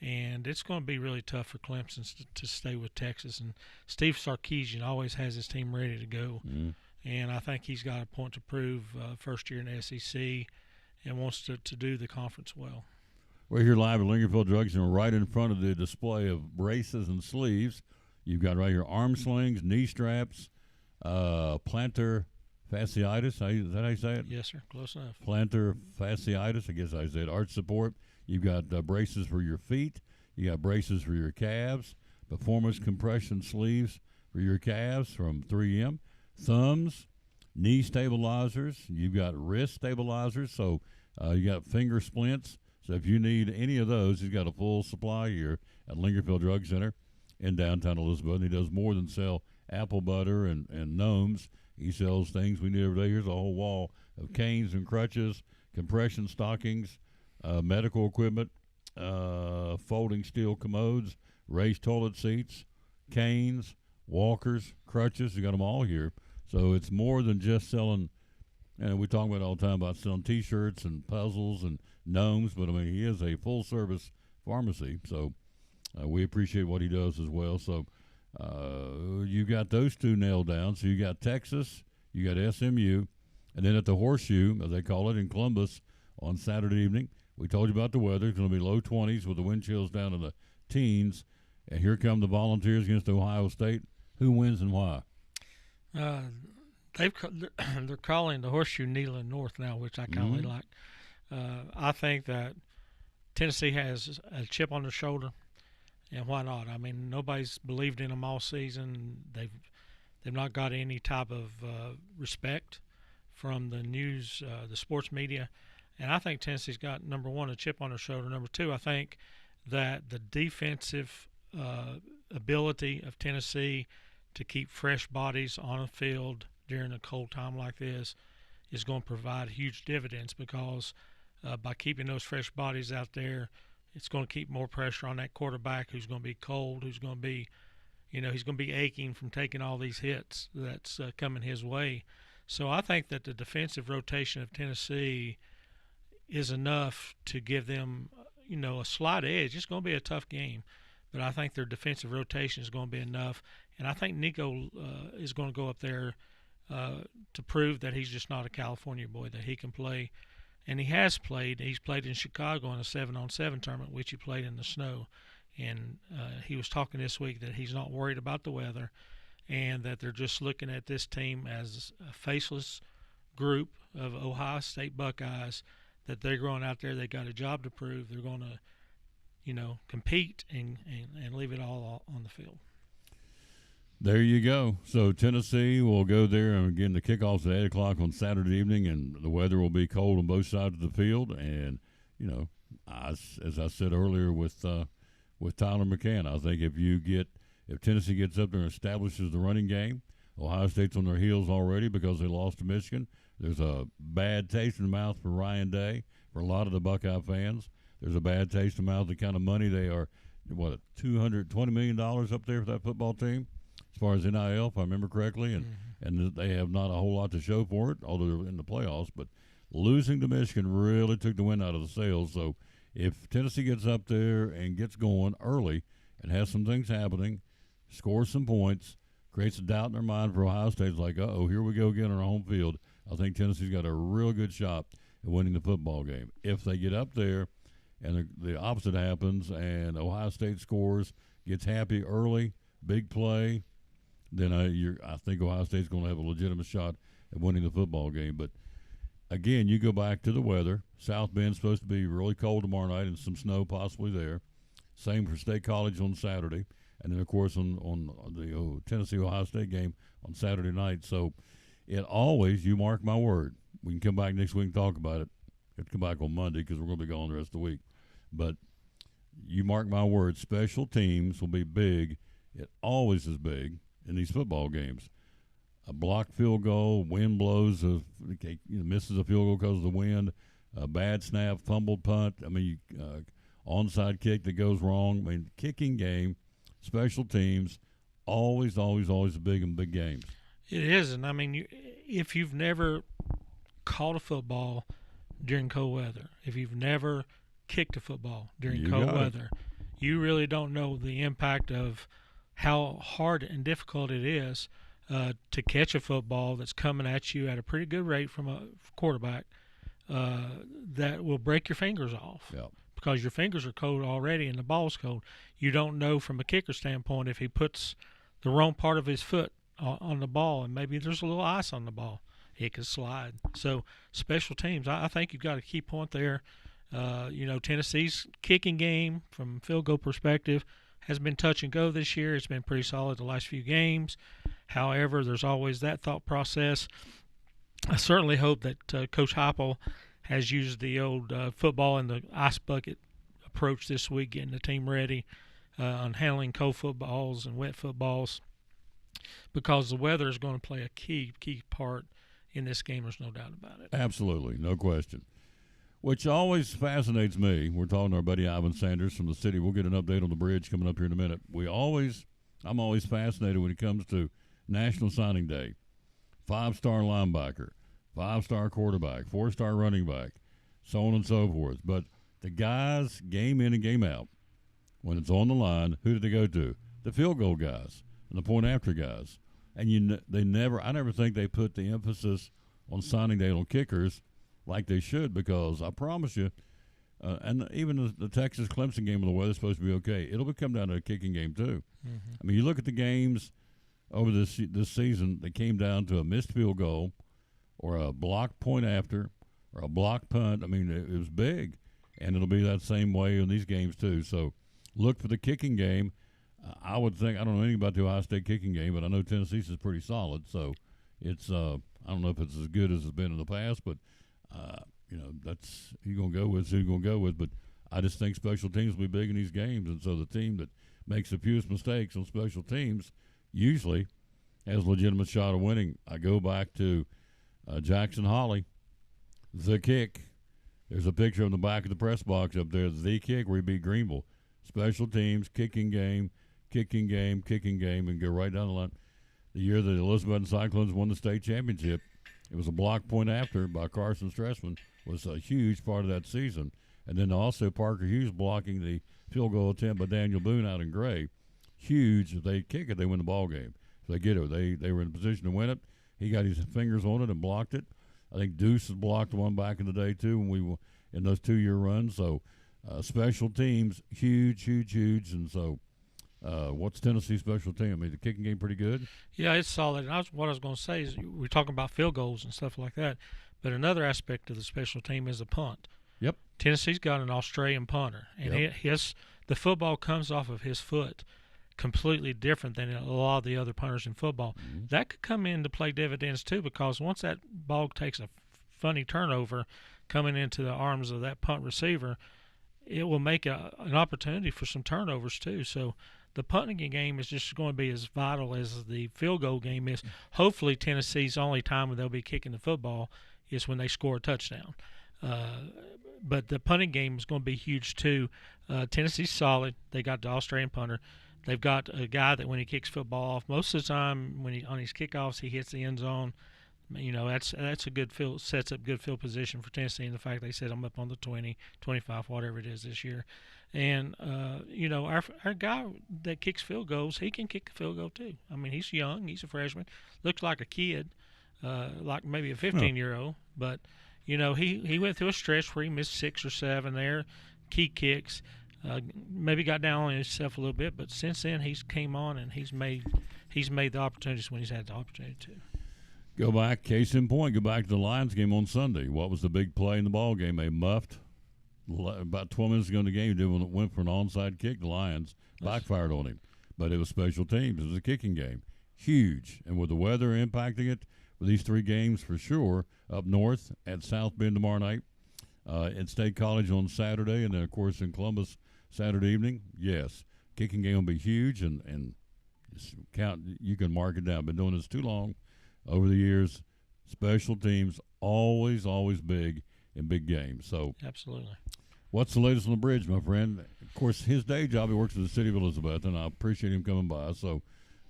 And it's going to be really tough for Clemson to stay with Texas. And Steve Sarkisian always has his team ready to go. And I think he's got a point to prove first year in the SEC and wants to do the conference well. We're here live at Lingerfield Drug Center, right in front of the display of braces and sleeves. You've got right here arm slings, knee straps, plantar fasciitis. Is that how you say it? Yes, sir. Close enough. Plantar fasciitis, I guess I said. Arch support. You've got braces for your feet. You got braces for your calves. Performance compression sleeves for your calves from 3M. Thumbs, knee stabilizers. You've got wrist stabilizers. So you got finger splints. So if you need any of those, he's got a full supply here at Lingerfield Drug Center in downtown Elizabeth. And he does more than sell apple butter and gnomes. He sells things we need every day. Here's a whole wall of canes and crutches, compression stockings, medical equipment, folding steel commodes, raised toilet seats, canes, walkers, crutches. You got them all here. So it's more than just selling, and we talk about it all the time about selling T-shirts and puzzles and gnomes, but, I mean, he is a full-service pharmacy. So we appreciate what he does as well. So you got those 2 nailed down. So you got Texas, you got SMU, and then at the Horseshoe, as they call it, in Columbus on Saturday evening, we told you about the weather. It's going to be low 20s with the wind chills down in the teens. And here come the Volunteers against Ohio State. Who wins and why? They're calling the Horseshoe Neyland North now, which I kind of really like. I think that Tennessee has a chip on their shoulder, and why not? I mean, nobody's believed in them all season. They've not got any type of respect from the news, the sports media. And I think Tennessee's got, number one, a chip on their shoulder. Number two, I think that the defensive ability of Tennessee to keep fresh bodies on a field during a cold time like this is going to provide huge dividends because by keeping those fresh bodies out there, it's going to keep more pressure on that quarterback who's going to be cold, who's going to be he's going to be aching from taking all these hits that's coming his way. So I think that the defensive rotation of Tennessee is enough to give them, a slight edge. It's going to be a tough game, but I think their defensive rotation is going to be enough. And I think Nico is going to go up there to prove that he's just not a California boy, that he can play. And he has played. He's played in Chicago in a 7-on-7 tournament, which he played in the snow. And he was talking this week that he's not worried about the weather and that they're just looking at this team as a faceless group of Ohio State Buckeyes, that they're going out there, they got a job to prove. They're going to, compete and leave it all on the field. There you go. So Tennessee will go there, and again, the kickoff's at 8 o'clock on Saturday evening, and the weather will be cold on both sides of the field. And, as I said earlier with Tyler McCann, I think if Tennessee gets up there and establishes the running game, Ohio State's on their heels already because they lost to Michigan. There's a bad taste in the mouth for Ryan Day, for a lot of the Buckeye fans. There's a bad taste in the mouth of the kind of money they are, $220 million up there for that football team, as far as NIL, if I remember correctly, and they have not a whole lot to show for it, although they're in the playoffs. But losing to Michigan really took the wind out of the sails. So if Tennessee gets up there and gets going early and has some things happening, scores some points, creates a doubt in their mind for Ohio State, it's like, here we go again on our home field. I think Tennessee's got a real good shot at winning the football game. If they get up there and the opposite happens and Ohio State scores, gets happy early, big play, then I think Ohio State's going to have a legitimate shot at winning the football game. But, again, you go back to the weather. South Bend's supposed to be really cold tomorrow night and some snow possibly there. Same for State College on Saturday. And then, of course, on the Tennessee-Ohio State game on Saturday night. So it always, you mark my word, we can come back next week and talk about it. We have to come back on Monday because we're going to be gone the rest of the week. But you mark my word, special teams will be big. It always is big in these football games. A blocked field goal, wind blows, misses a field goal because of the wind, a bad snap, fumbled punt. Onside kick that goes wrong. Kicking game, special teams, always big in big games. It is, and if you've never caught a football during cold weather, if you've never kicked a football during cold weather, you really don't know the impact of how hard and difficult it is to catch a football that's coming at you at a pretty good rate from a quarterback that will break your fingers off. Yep. Because your fingers are cold already and the ball's cold. You don't know from a kicker standpoint if he puts the wrong part of his foot on the ball and maybe there's a little ice on the ball. It could slide. So special teams, I think you've got a key point there. Tennessee's kicking game from field goal perspective has been touch and go this year. It's been pretty solid the last few games. However, there's always that thought process. I certainly hope that Coach Heupel has used the old football in the ice bucket approach this week, getting the team ready on handling cold footballs and wet footballs, because the weather is going to play a key part in this game. There's no doubt about it. Absolutely, no question. Which always fascinates me. We're talking to our buddy Ivan Sanders from the city. We'll get an update on the bridge coming up here in a minute. I'm always fascinated when it comes to National Signing Day. 5-star linebacker, 5-star quarterback, 4-star running back, so on and so forth. But the guys, game in and game out, when it's on the line, who did they go to? The field goal guys and the point after guys. And I never think they put the emphasis on signing day on kickers like they should, because I promise you, and even the Texas Clemson game, when the weather's supposed to be okay, it'll come down to a kicking game too. Mm-hmm. You look at the games over this season, they came down to a missed field goal or a blocked point after or a blocked punt. It was big, and it'll be that same way in these games too. So look for the kicking game. I would think, I don't know anything about the Ohio State kicking game, but I know Tennessee's is pretty solid. So it's I don't know if it's as good as it's been in the past, but that's who you're going to go with, who you're going to go with. But I just think special teams will be big in these games, and so the team that makes the fewest mistakes on special teams usually has a legitimate shot of winning. I go back to Jackson Holly, the kick. There's a picture on the back of the press box up there, the kick where he beat Greenville. Special teams, kicking game, kicking game, and go right down the line. The year the Elizabethton Cyclones won the state championship, it was a block point after by Carson Stressman, was a huge part of that season. And then also Parker Hughes blocking the field goal attempt by Daniel Boone out in Gray. Huge. If they kick it, they win the ball game. If they get it, they were in a position to win it. He got his fingers on it and blocked it. I think Deuce has blocked one back in the day too when we were in those 2-year runs. So special teams, huge. And so what's Tennessee's special team? I mean, the kicking game pretty good? Yeah, it's solid. And what I was going to say is we're talking about field goals and stuff like that, but another aspect of the special team is a punt. Yep. Tennessee's got an Australian punter, and the football comes off of his foot completely different than a lot of the other punters in football. Mm-hmm. That could come in to play dividends too, because once that ball takes a funny turnover coming into the arms of that punt receiver, it will make an opportunity for some turnovers too. So the punting game is just going to be as vital as the field goal game is. Hopefully Tennessee's only time when they'll be kicking the football is when they score a touchdown. But the punting game is going to be huge too. Tennessee's solid. They got the Australian punter. They've got a guy that when he kicks football off, most of the time when he on his kickoffs he hits the end zone. You know, that's a good field, sets up good field position for Tennessee, and the fact they set them up on the 20, 25, whatever it is this year. And you know, our guy that kicks field goals, he can kick a field goal too. I mean, he's young, he's a freshman, looks like a kid, like maybe a 15-year-old, but you know, he went through a stretch where he missed 6 or 7 there, key kicks. Maybe got down on himself a little bit, but since then he's came on and he's made the opportunities when he's had the opportunity to. Go back, case in point, go back to the Lions game on Sunday. What was the big play in the ball game? They muffed about 12 minutes ago in the game. They went for an onside kick. The Lions backfired on him, but it was special teams. It was a kicking game, huge. And with the weather impacting it for these 3 games for sure, up north at South Bend tomorrow night, at State College on Saturday, and then of course in Columbus Saturday evening. Yes, kicking game will be huge, and count. You can mark it down. Been doing this too long. Over the years, special teams always big in big games. So absolutely. What's the latest on the bridge, my friend? Of course, his day job, he works for the city of Elizabeth, and I appreciate him coming by. So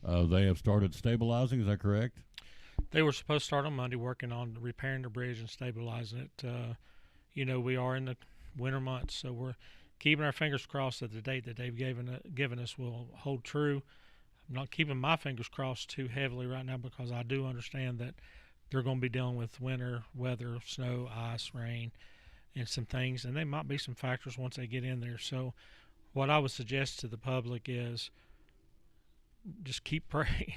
they have started stabilizing. Is that correct? They were supposed to start on Monday working on repairing the bridge and stabilizing it. You know, we are in the winter months, so we're keeping our fingers crossed that the date that they've given us will hold true. I'm not keeping my fingers crossed too heavily right now because I do understand that they're going to be dealing with winter weather, snow, ice, rain, and some things, and there might be some factors once they get in there. So what I would suggest to the public is just keep praying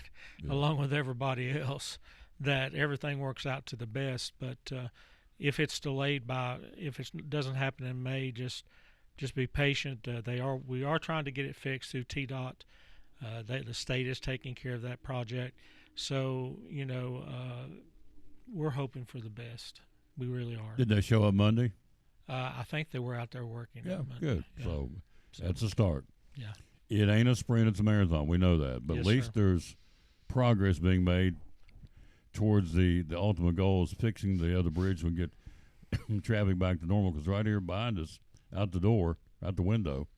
along with everybody else that everything works out to the best. But if it's delayed if it doesn't happen in May, just be patient. We are trying to get it fixed through TDOT. The state is taking care of that project. So, you know, we're hoping for the best. We really are. Did they show up Monday? I think they were out there working. Yeah, on Monday. good. Yeah. So that's a start. Yeah. It ain't a sprint, it's a marathon. We know that. But Yes, at least there's progress being made towards the ultimate goal is fixing the other bridge and get traffic back to normal. Because right here behind us, out the window,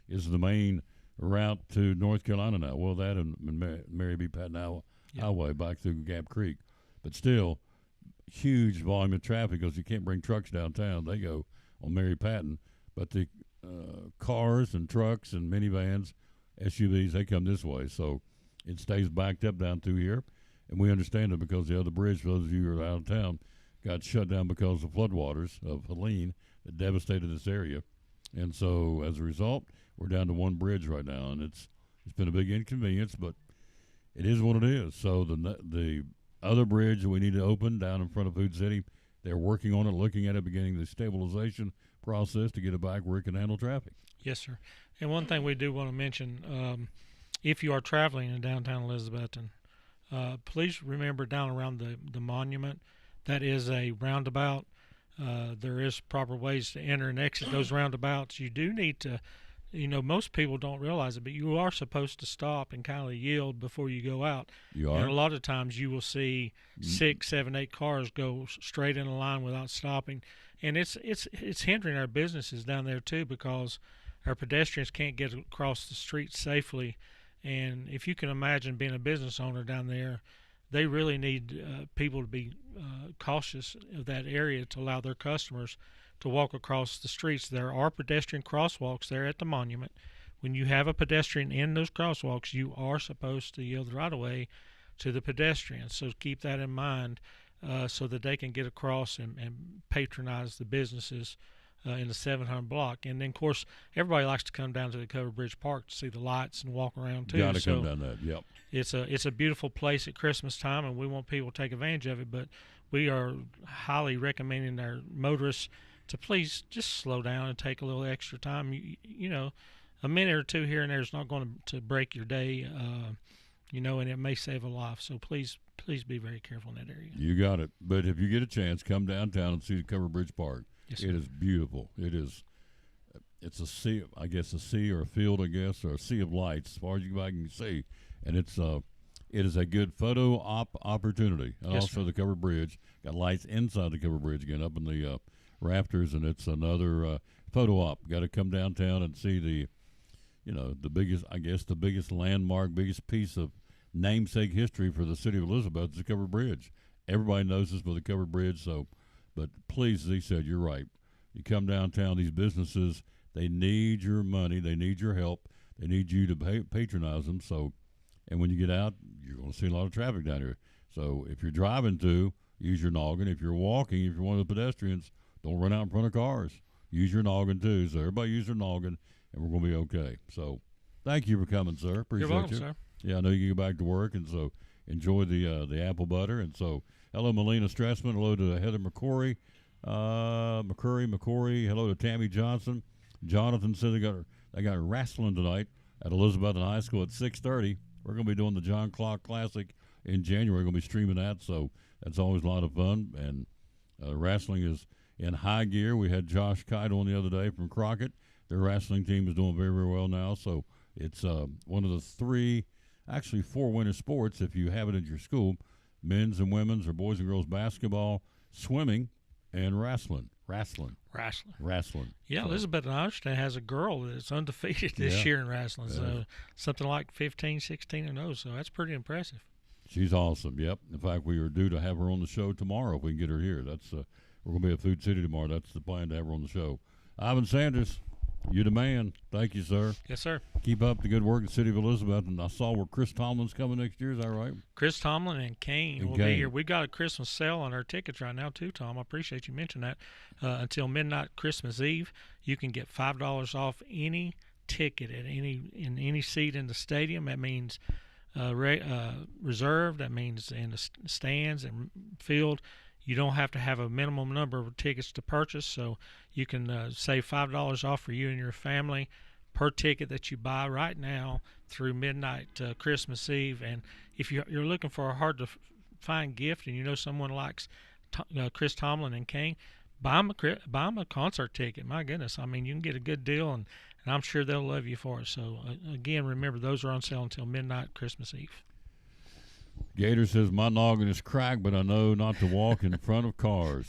is the main route to North Carolina now. Well, that and Mary B. Patton Highway back through Gap Creek. But still, huge volume of traffic because you can't bring trucks downtown. They go on Mary Patton. But the cars and trucks and minivans, SUVs, they come this way. So it stays backed up down through here. And we understand it because the other bridge, for those of you who are out of town, got shut down because of floodwaters of Helene that devastated this area. And so as a result, we're down to one bridge right now, and it's been a big inconvenience, but it is what it is. So the other bridge that we need to open down in front of Food City, they're working on it, looking at it, beginning the stabilization process to get it back where it can handle traffic. Yes, sir. And one thing we do want to mention, if you are traveling in downtown Elizabethton, please remember down around the monument, that is a roundabout. There is proper ways to enter and exit those roundabouts. You do need to, you know, most people don't realize it, but you are supposed to stop and kind of yield before you go out. You are? And a lot of times you will see 6, 7, 8 cars go straight in a line without stopping. And it's hindering our businesses down there too because our pedestrians can't get across the street safely. And if you can imagine being a business owner down there, they really need people to be cautious of that area to allow their customers to walk across the streets. There are pedestrian crosswalks there at the monument. When you have a pedestrian in those crosswalks, you are supposed to yield the right of way to the pedestrians. So keep that in mind so that they can get across and patronize the businesses in the 700 block. And then, of course, everybody likes to come down to the Covered Bridge Park to see the lights and walk around too. Got to come down that. Yep. It's a beautiful place at Christmas time, and we want people to take advantage of it. But we are highly recommending our motorists to please just slow down and take a little extra time. You know, a minute or two here and there is not going to break your day, you know, and it may save a life. So please be very careful in that area. You got it. But if you get a chance, come downtown and see the Covered Bridge Park. Yes, it is beautiful. It's a sea, I guess, a sea or a field, I guess, or a sea of lights as far as you can see. And it is a good photo opportunity. And Yes, also sir. the Covered Bridge got lights inside the Covered Bridge again up in the rafters, and it's another photo op. Got to come downtown and see the biggest landmark, biggest piece of namesake history for the city of Elizabeth is the Covered Bridge. Everybody knows this for the Covered Bridge, so. But please, as he said, you're right. You come downtown, these businesses, they need your money. They need your help. They need you to patronize them. So, and when you get out, you're going to see a lot of traffic down here. So if you're driving use your noggin. If you're walking, if you're one of the pedestrians, don't run out in front of cars. Use your noggin too. So everybody use their noggin, and we're going to be okay. So thank you for coming, sir. Appreciate You're welcome, you. sir. Yeah, I know you can go back to work, and so enjoy the apple butter. And so hello, Melina Strassman. Hello to Heather McCory. McCory. Hello to Tammy Johnson. Jonathan said they got wrestling tonight at Elizabeth High School at 6:30. We're going to be doing the John Clark Classic in January. We're going to be streaming that, so that's always a lot of fun. And wrestling is in high gear. We had Josh Keitel on the other day from Crockett. Their wrestling team is doing very, very well now. So it's one of the four winter sports if you have it at your school: men's and women's, or boys and girls basketball, swimming, and wrestling. Yeah, So, Elizabeth, I understand, has a girl that's undefeated this Yeah. year in wrestling. So something like 15, 16-0. So that's pretty impressive. she's awesome. Yep. In fact, we are due to have her on the show tomorrow if we can get her here. That's we're going to be at Food City tomorrow. That's the plan, to have her on the show. Ivan Sanders, you the man. Thank you, sir. Yes, sir. Keep up the good work in the city of Elizabeth. And I saw where Chris Tomlin's coming next year. Is that right? Chris Tomlin and Kane And will Kane. be here. We've got a Christmas sale on our tickets right now, too, Tom. I appreciate you mentioning that. Until midnight Christmas Eve, you can get $5 off any ticket at any seat in the stadium. That means reserved. That means in the stands and field. You don't have to have a minimum number of tickets to purchase, so you can save $5 off for you and your family per ticket that you buy right now through midnight Christmas Eve. And if you're looking for a hard-to-find gift and you know someone likes Chris Tomlin and Kane, buy them a concert ticket. My goodness, I mean, you can get a good deal, and I'm sure they'll love you for it. So, again, remember, those are on sale until midnight Christmas Eve. Gator says, my noggin is cracked, but I know not to walk in front of cars.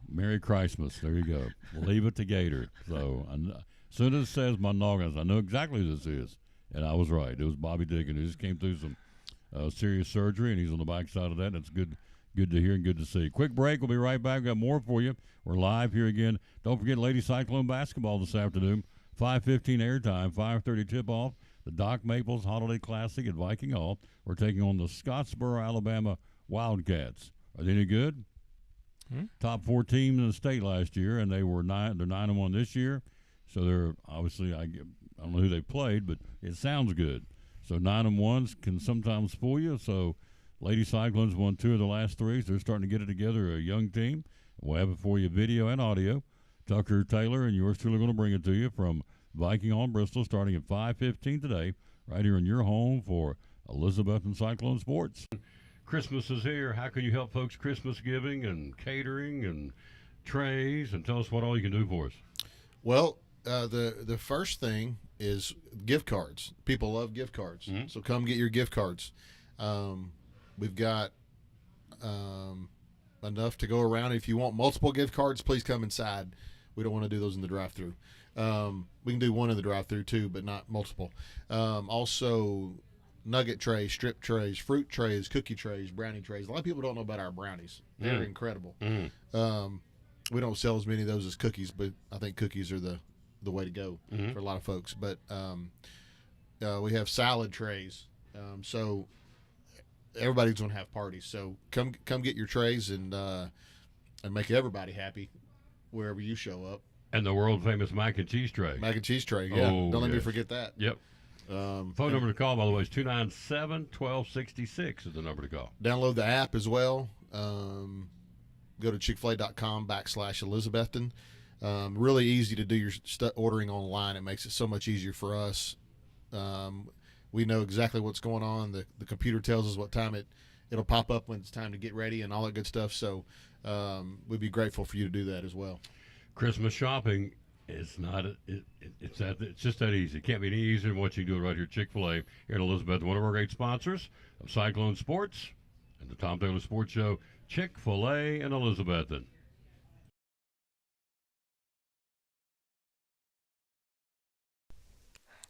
Merry Christmas. There you go. We'll leave it to Gator. So as soon as it says my noggin, I know exactly who this is. And I was right. It was Bobby Dickens. He just came through some serious surgery, and he's on the backside of that. That's good to hear and good to see. Quick break. We'll be right back. We've got more for you. We're live here again. Don't forget Lady Cyclone basketball this afternoon. 5:15 airtime, 5:30 tip-off. The Doc Maples Holiday Classic at Viking Hall. We're taking on the Scottsboro, Alabama Wildcats. Are they any good? Top 4 team in the state last year, and they're 9-1 this year. So they're obviously, I don't know who they played, but it sounds good. So 9-1 can sometimes fool you. So Lady Cyclones won 2 of the last 3. So they're starting to get it together, a young team. We'll have it for you, video and audio. Tucker Taylor and yours truly going to bring it to you from Viking Hall, Bristol, starting at 5:15 today, right here in your home for Elizabeth and Cyclone Sports. Christmas is here. How can you help folks Christmas giving and catering and trays? And tell us what all you can do for us. Well, the first thing is gift cards. People love gift cards, so come get your gift cards. We've got enough to go around. If you want multiple gift cards, please come inside. We don't want to do those in the drive-through. We can do one in the drive-through too, but not multiple. Also, nugget trays, strip trays, fruit trays, cookie trays, brownie trays. A lot of people don't know about our brownies. They're incredible. We don't sell as many of those as cookies, but I think cookies are the way to go for a lot of folks. But we have salad trays. So everybody's going to have parties. So come get your trays and make everybody happy wherever you show up. And the world famous mac and cheese tray. Mac and cheese tray, yeah. Oh, don't let me yes. forget that. Yep. Phone number to call, by the way, is 297-1266 is the number to call. Download the app as well. Go to chickfil-a.com/Elizabethton. Really easy to do your ordering online. It makes it so much easier for us. We know exactly what's going on. The computer tells us what time it'll pop up when it's time to get ready and all that good stuff. So we'd be grateful for you to do that as well. Christmas shopping is not it's just that easy. It can't be any easier than what you do right here at Chick-fil-A here in Elizabeth. One of our great sponsors of Cyclone Sports and the Tom Taylor Sports Show, Chick-fil-A in Elizabethton.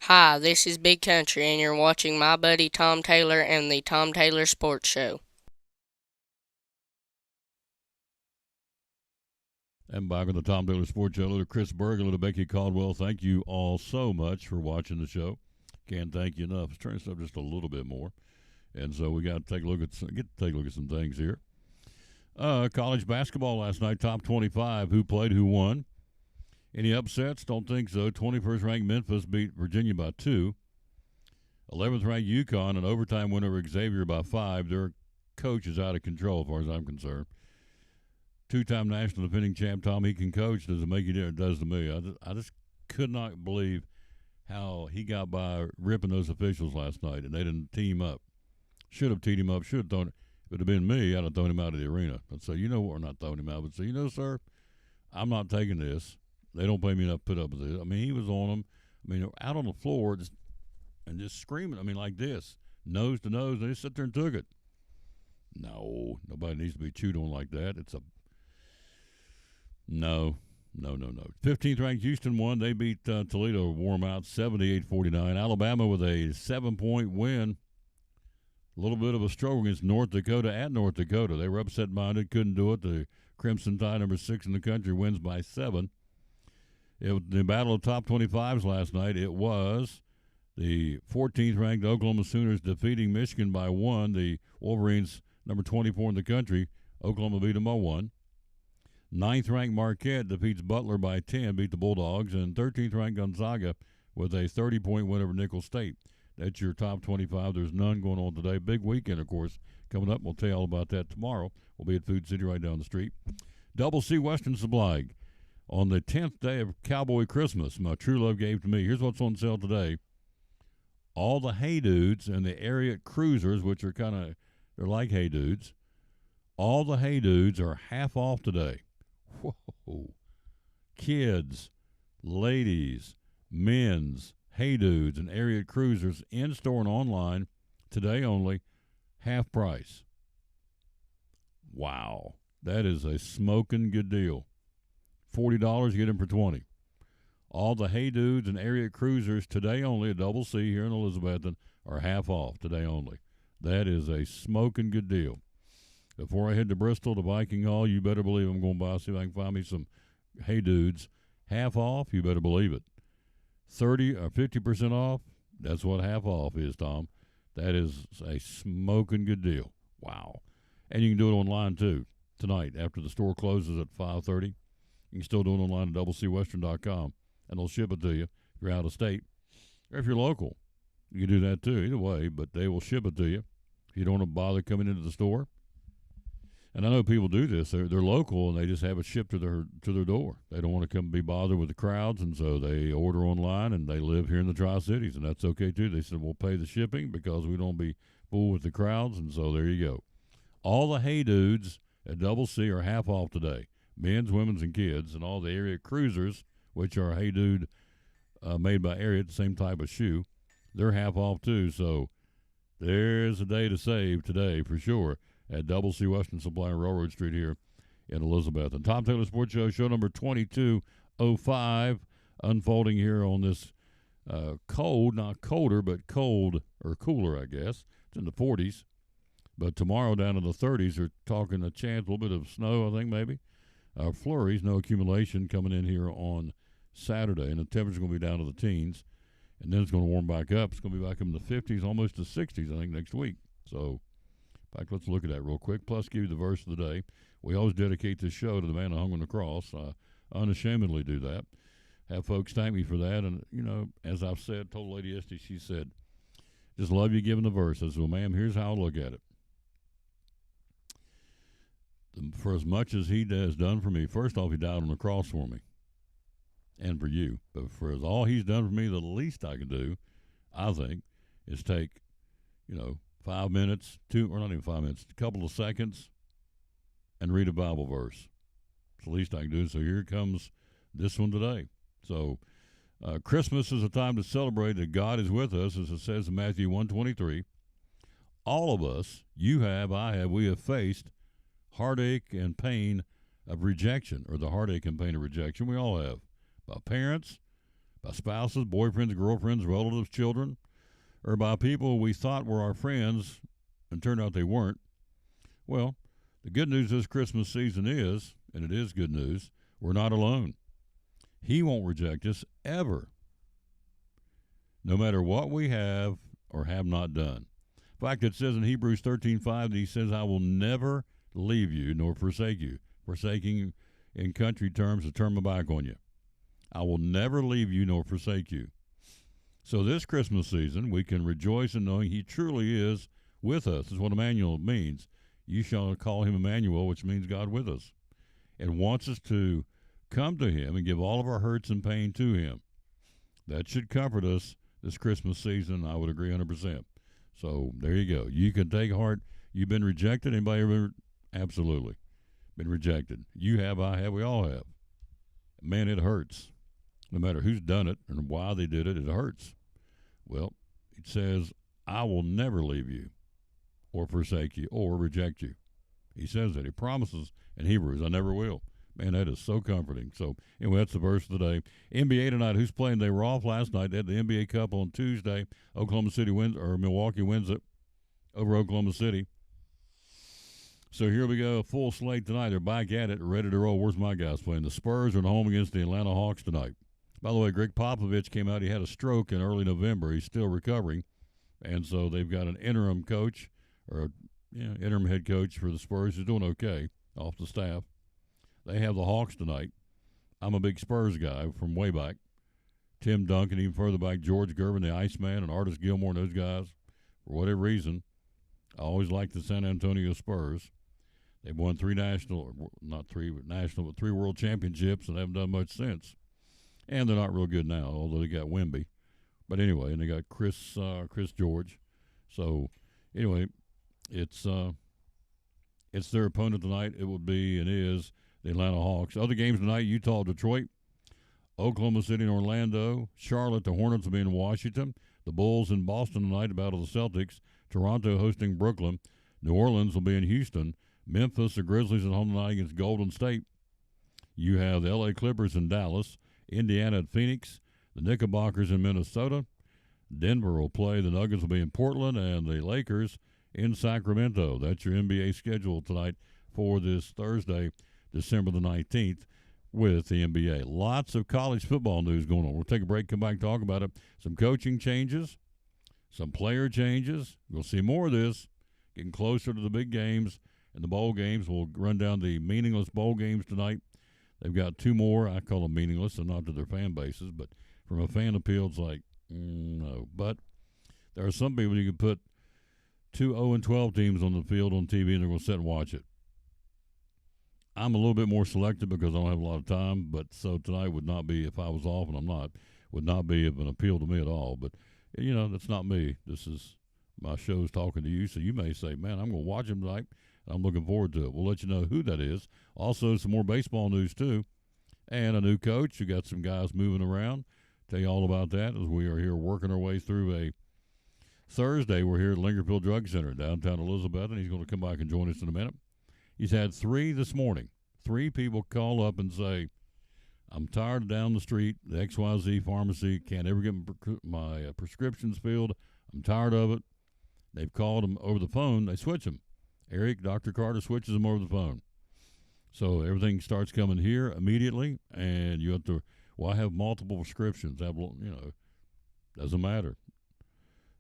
Hi, this is Big Country, and you're watching my buddy Tom Taylor and the Tom Taylor Sports Show. And back on the Tom Taylor Sports Show, little Chris Berg, little Becky Caldwell, thank you all so much for watching the show. Can't thank you enough. Let's turn this up just a little bit more. And so we got to take a look at some things here. College basketball last night, top 25. Who played, who won? Any upsets? Don't think so. 21st ranked Memphis beat Virginia by 2. 11th ranked UConn, an overtime win over Xavier by 5. Their coach is out of control as far as I'm concerned. Two-time national defending champ Tom, he can coach. Does it make you different? It does to me. I just could not believe how he got by ripping those officials last night, and they didn't team up. Should have teed him up. Should have thrown. If it would have been me, I'd have thrown him out of the arena. I'd say, we're not throwing him out. But say, sir, I'm not taking this. They don't pay me enough to put up with this. I mean, he was on them. I mean, out on the floor just screaming. I mean, like this, nose to nose. They just sit there and took it. No, nobody needs to be chewed on like that. No. 15th ranked Houston won. They beat Toledo, warm out, 78-49. Alabama with a 7-point win. A little bit of a struggle against North Dakota at North Dakota. They were upset-minded, couldn't do it. The Crimson Tide, number 6 in the country, wins by 7. The battle of top 25s last night, it was the 14th ranked Oklahoma Sooners defeating Michigan by 1. The Wolverines, number 24 in the country, Oklahoma beat them by 1. 9th ranked Marquette defeats Butler by 10, beat the Bulldogs, and 13th ranked Gonzaga with a 30-point win over Nicholls State. That's your top 25. There's none going on today. Big weekend, of course, coming up. We'll tell you all about that tomorrow. We'll be at Food City right down the street. Double C Western Supply. On the 10th day of Cowboy Christmas, my true love gave to me. Here's what's on sale today. All the Hey Dudes and the Ariat Cruisers, which are they're like Hey Dudes. All the Hey Dudes are half off today. Whoa. Kids, ladies, men's, Hey Dudes, and Ariat Cruisers in-store and online today only, half price. Wow. That is a smoking good deal. $40, you get them for $20. All the Hey Dudes and Ariat Cruisers today only, a double C here in Elizabethton, are half off today only. That is a smoking good deal. Before I head to Bristol to Viking Hall, you better believe I'm going to see if I can find me some Hey Dudes. Half off, you better believe it. 30 or 50% off, that's what half off is, Tom. That is a smoking good deal. Wow. And you can do it online, too, tonight after the store closes at 5:30. You can still do it online at doublecwestern.com, and they'll ship it to you if you're out of state. Or if you're local, you can do that, too, either way, but they will ship it to you if you don't want to bother coming into the store. And I know people do this. They're local, and they just have it shipped to their door. They don't want to come be bothered with the crowds, and so they order online, and they live here in the Tri-Cities, and that's okay, too. They said, we'll pay the shipping because we don't be fooled with the crowds, and so there you go. All the Hey Dudes at Double C are half off today. Men's, women's, and kids, and all the Ariat Cruisers, which are Hey Dude made by Ariat, the same type of shoe, they're half off, too. So there's a day to save today for sure at Double C Western Supply on Railroad Street here in Elizabeth. And Tom Taylor Sports Show, show number 2205, unfolding here on this cold, not colder, but cold or cooler, I guess. It's in the 40s. But tomorrow down in the 30s, they're talking a chance, a little bit of snow, I think maybe. Flurries, no accumulation coming in here on Saturday, and the temperature's going to be down to the teens. And then it's going to warm back up. It's going to be back in the 50s, almost the 60s, I think, next week. So, in fact, let's look at that real quick. Plus, give you the verse of the day. We always dedicate this show to the man who hung on the cross. I unashamedly do that. Have folks thank me for that. And, you know, as I've said, told a lady yesterday, she said, just love you giving the verse. I said, well, ma'am, here's how I look at it. For as much as he has done for me, first off, he died on the cross for me and for you. But for as all he's done for me, the least I can do, I think, is take, 5 minutes, or not even 5 minutes, a couple of seconds, and read a Bible verse. It's the least I can do. So here comes this one today. So Christmas is a time to celebrate that God is with us, as it says in Matthew 1:23. All of us, you have, I have, we have faced heartache and pain of rejection, or the heartache and pain of rejection. We all have. By parents, by spouses, boyfriends, girlfriends, relatives, children, or by people we thought were our friends and turned out they weren't. Well, the good news this Christmas season is, and it is good news, we're not alone. He won't reject us ever, no matter what we have or have not done. In fact, it says in Hebrews 13:5 that he says, I will never leave you nor forsake you. Forsaking in country terms, to turn my back on you. I will never leave you nor forsake you. So this Christmas season, we can rejoice in knowing he truly is with us. That's what Emmanuel means. You shall call him Emmanuel, which means God with us, and wants us to come to him and give all of our hurts and pain to him. That should comfort us this Christmas season. I would agree 100%. So there you go. You can take heart. You've been rejected. Anybody ever? Absolutely. Been rejected. You have, I have, we all have. Man, it hurts. No matter who's done it and why they did it, it hurts. Well, it says, I will never leave you or forsake you or reject you. He says that. He promises in Hebrews, I never will. Man, that is so comforting. So, anyway, that's the verse of the day. NBA tonight, who's playing? They were off last night. They had the NBA Cup on Tuesday. Milwaukee wins it over Oklahoma City. So here we go, a full slate tonight. They're back at it, ready to roll. Where's my guys playing? The Spurs are at home against the Atlanta Hawks tonight. By the way, Greg Popovich came out. He had a stroke in early November. He's still recovering. And so they've got an interim coach, or interim head coach for the Spurs. He's doing okay off the staff. They have the Hawks tonight. I'm a big Spurs guy from way back. Tim Duncan, even further back, George Gervin, the Iceman, and Artis Gilmore, and those guys. For whatever reason, I always liked the San Antonio Spurs. They've won three world championships and haven't done much since. And they're not real good now, although they got Wemby. But anyway, and they got Chris George. So anyway, it's their opponent tonight. It will be and is the Atlanta Hawks. Other games tonight: Utah, Detroit, Oklahoma City, and Orlando. Charlotte, the Hornets will be in Washington. The Bulls in Boston tonight, a battle of the Celtics. Toronto hosting Brooklyn. New Orleans will be in Houston. Memphis, the Grizzlies at home tonight against Golden State. You have the L.A. Clippers in Dallas, Indiana at Phoenix, the Knickerbockers in Minnesota. Denver will play. The Nuggets will be in Portland, and the Lakers in Sacramento. That's your NBA schedule tonight for this Thursday, December the 19th, with the NBA. Lots of college football news going on. We'll take a break, come back and talk about it. Some coaching changes, some player changes. We'll see more of this, getting closer to the big games. And the bowl games, we'll run down the meaningless bowl games tonight. They've got two more. I call them meaningless, and not to their fan bases, but from a fan appeal, it's like, no. But there are some people you can put 2 0-12 teams on the field on TV, and they're going to sit and watch it. I'm a little bit more selective because I don't have a lot of time, but so tonight would not be, if I was off, and I'm not, would not be of an appeal to me at all. But, that's not me. This is my show's talking to you, so you may say, man, I'm going to watch them tonight. I'm looking forward to it. We'll let you know who that is. Also, some more baseball news, too. And a new coach. You got some guys moving around. Tell you all about that as we are here working our way through a Thursday. We're here at Lingerfield Drug Center, downtown Elizabeth, and he's going to come back and join us in a minute. He's had 3 this morning. 3 people call up and say, I'm tired down the street, the XYZ pharmacy, can't ever get my prescriptions filled. I'm tired of it. They've called them over the phone. They switch them. Eric, Dr. Carter switches them over the phone. So everything starts coming here immediately, and you have to, well, I have multiple prescriptions. Doesn't matter.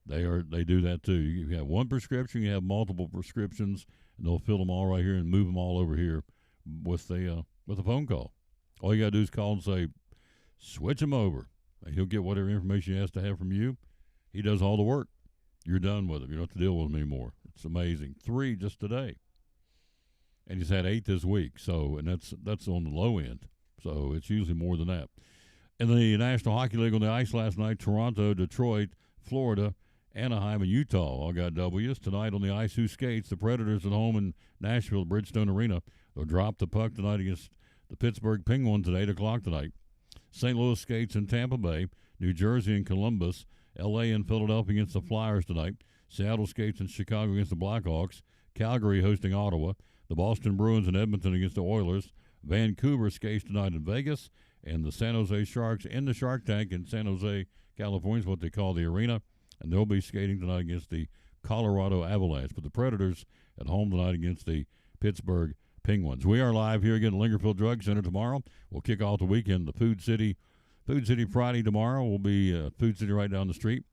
They do that too. You have one prescription, you have multiple prescriptions, and they'll fill them all right here and move them all over here with a phone call. All you got to do is call and say, switch them over. And he'll get whatever information he has to have from you. He does all the work. You're done with him. You don't have to deal with him anymore. It's amazing. 3 just today. And he's had 8 this week. So, and that's on the low end. So it's usually more than that. In the National Hockey League on the ice last night, Toronto, Detroit, Florida, Anaheim, and Utah all got W's. Tonight on the ice, who skates? The Predators at home in Nashville, Bridgestone Arena. They'll drop the puck tonight against the Pittsburgh Penguins at 8 o'clock tonight. St. Louis skates in Tampa Bay, New Jersey and Columbus, L.A. and Philadelphia against the Flyers tonight. Seattle skates in Chicago against the Blackhawks. Calgary hosting Ottawa. The Boston Bruins in Edmonton against the Oilers. Vancouver skates tonight in Vegas. And the San Jose Sharks in the Shark Tank in San Jose, California is what they call the arena. And they'll be skating tonight against the Colorado Avalanche. But the Predators at home tonight against the Pittsburgh Penguins. We are live here again at Lingerfield Drug Center tomorrow. We'll kick off the weekend. The Food City Friday tomorrow will be Food City right down the street.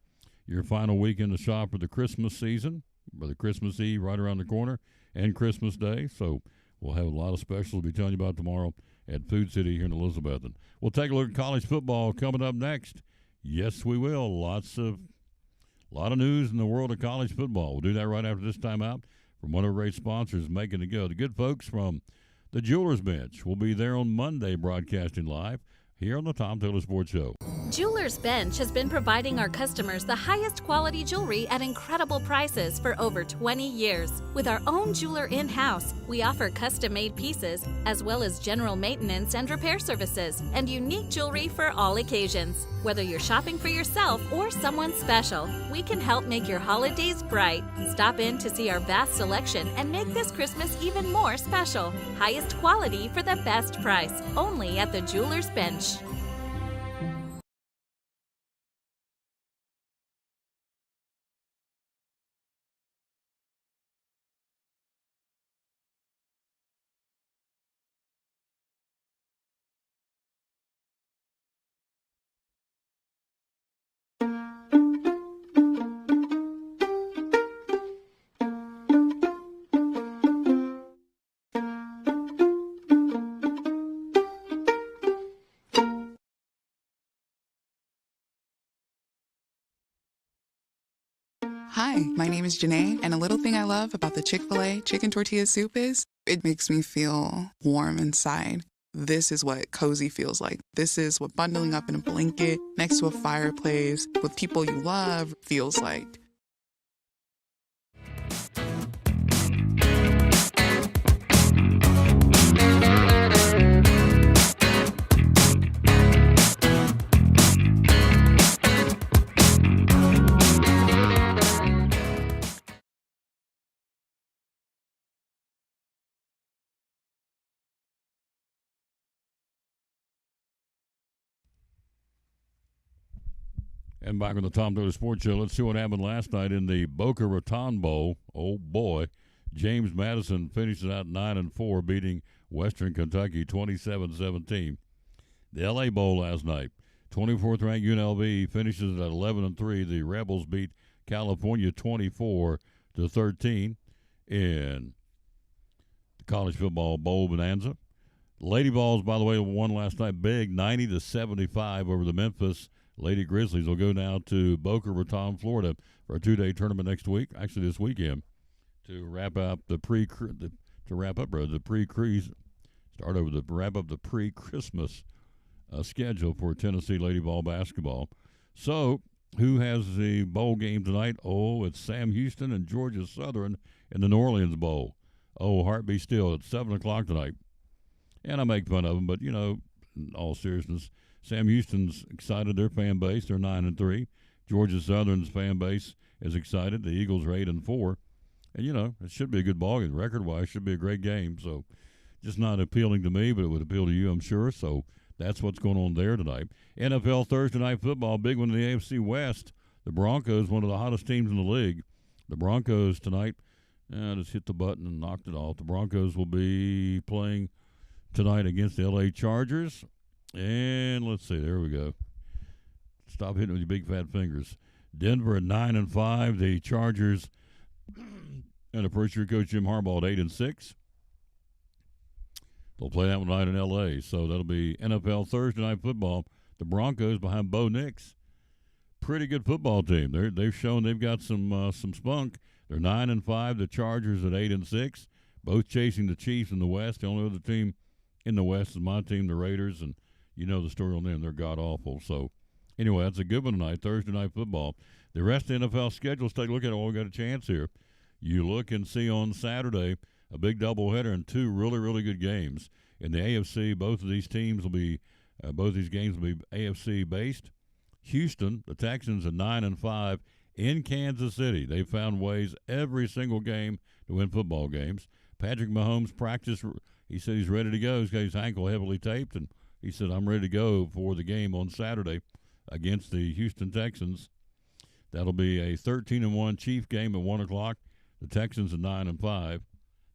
Your final weekend to shop for the Christmas season, for the Christmas Eve right around the corner, and Christmas Day. So we'll have a lot of specials to be telling you about tomorrow at Food City here in Elizabethton. We'll take a look at college football coming up next. Yes, we will. A lot of news in the world of college football. We'll do that right after this time out from one of our great sponsors making it go. The good folks from the Jewelers Bench will be there on Monday broadcasting live here on the Tom Taylor Sports Show. Jewelers Bench has been providing our customers the highest quality jewelry at incredible prices for over 20 years. With our own jeweler in-house, we offer custom-made pieces as well as general maintenance and repair services and unique jewelry for all occasions. Whether you're shopping for yourself or someone special, we can help make your holidays bright. Stop in to see our vast selection and make this Christmas even more special. Highest quality for the best price, only at the Jewelers Bench. Hi, my name is Janae, and a little thing I love about the Chick-fil-A chicken tortilla soup is it makes me feel warm inside. This is what cozy feels like. This is what bundling up in a blanket next to a fireplace with people you love feels like. And back on the Tom Taylor Sports Show, let's see what happened last night in the Boca Raton Bowl. Oh, boy. James Madison finishes out 9-4, beating Western Kentucky 27-17. The L.A. Bowl last night, 24th-ranked UNLV finishes at 11-3. The Rebels beat California 24-13 in the College Football Bowl Bonanza. Lady Vols, by the way, won last night big, 90-75 over the Memphis Lady Grizzlies. Will go now to Boca Raton, Florida, for a 2-day tournament next week, actually this weekend, to wrap up the pre-Christmas schedule for Tennessee Lady Vol basketball. So, who has the bowl game tonight? Oh, it's Sam Houston and Georgia Southern in the New Orleans Bowl. Oh, heart be still. It's 7 o'clock tonight. And I make fun of them, but, you know, in all seriousness, Sam Houston's excited, their fan base. They're 9-3. Georgia Southern's fan base is excited. The Eagles are 8-4. And, you know, it should be a good ball game. Record-wise, should be a great game. So, just not appealing to me, but it would appeal to you, I'm sure. So, that's what's going on there tonight. NFL Thursday Night Football, big one in the AFC West. The Broncos, one of the hottest teams in the league. The Broncos tonight, just hit the button and knocked it off. The Broncos will be playing tonight against the L.A. Chargers. And let's see, there we go. Stop hitting with your big fat fingers. Denver at 9-5. The Chargers and the first-year coach Jim Harbaugh at 8-6. They'll play that one tonight in L.A. So that'll be NFL Thursday Night Football. The Broncos behind Bo Nix. Pretty good football team. They've shown they've got some spunk. They're 9-5. The Chargers at 8-6. Both chasing the Chiefs in the West. The only other team in the West is my team, the Raiders, and you know the story on them. They're god-awful. So, anyway, that's a good one tonight, Thursday Night Football. The rest of the NFL schedule, let's take a look at it while we got a chance here. You look and see on Saturday a big doubleheader and two really, really good games. In the AFC, both of these games will be AFC-based. Houston, the Texans, at 9-5 in Kansas City. They've found ways every single game to win football games. Patrick Mahomes practiced. He said he's ready to go. He's got his ankle heavily taped, and he said, I'm ready to go for the game on Saturday against the Houston Texans. That'll be a 13-1 Chief game at 1 o'clock. The Texans at 9-5.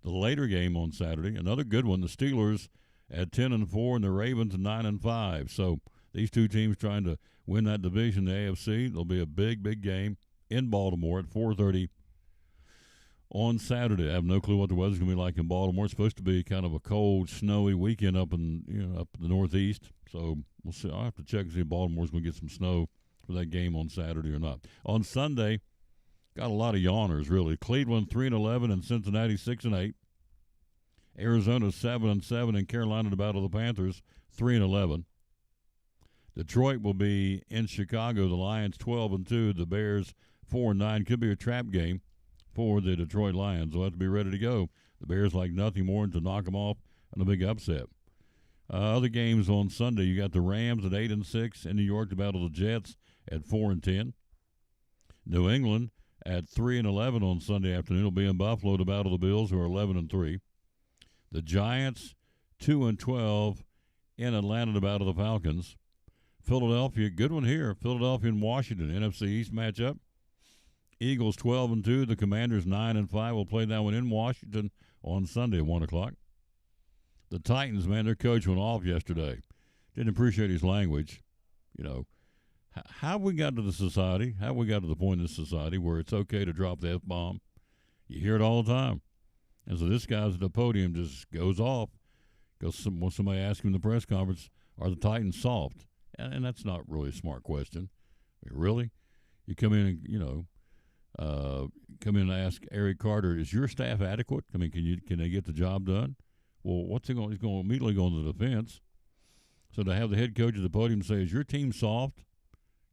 The later game on Saturday, another good one, the Steelers at 10-4 and the Ravens at 9-5. So these two teams trying to win that division, the AFC. There'll be a big, big game in Baltimore at 4:30 on Saturday. I have no clue what the weather's going to be like in Baltimore. It's supposed to be kind of a cold, snowy weekend up in the Northeast. So we'll see. I'll have to check and see if Baltimore's going to get some snow for that game on Saturday or not. On Sunday, got a lot of yawners, really. Cleveland 3-11 and Cincinnati 6-8. Arizona 7-7 and Carolina to battle the Panthers 3-11. Detroit will be in Chicago. The Lions 12-2. The Bears 4-9. Could be a trap game for the Detroit Lions. They'll have to be ready to go. The Bears like nothing more than to knock them off on a big upset. Other games on Sunday, you got the Rams at 8-6 in New York to battle the Jets at 4-10. New England at 3-11 on Sunday afternoon will be in Buffalo to battle the Bills, who are 11-3. The Giants 2-12 in Atlanta to battle the Falcons. Philadelphia, good one here. Philadelphia and Washington, NFC East matchup. Eagles 12-2. The Commanders 9-5. Will play that one in Washington on Sunday at 1 o'clock. The Titans, man, their coach went off yesterday. Didn't appreciate his language. You know, how have we got to the society? How have we got to the point in this society where it's okay to drop the F-bomb? You hear it all the time. And so this guy's at the podium just goes off because somebody asked him in the press conference, are the Titans soft? And that's not really a smart question. I mean, really? You come in and, come in and ask Eric Carter, is your staff adequate? I mean, can they get the job done? Well, what's he going? He's going to immediately go into the defense. So to have the head coach at the podium say, is your team soft?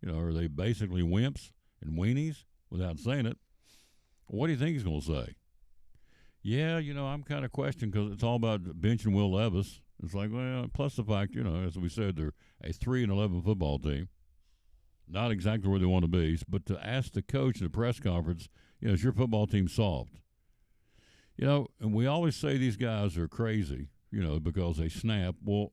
Are they basically wimps and weenies without saying it? What do you think he's going to say? Yeah, I'm kind of questioning because it's all about benching Will Levis. It's like, well, plus the fact, as we said, they're a 3-11 football team. Not exactly where they want to be, but to ask the coach at the press conference, is your football team soft? And we always say these guys are crazy, because they snap. Well,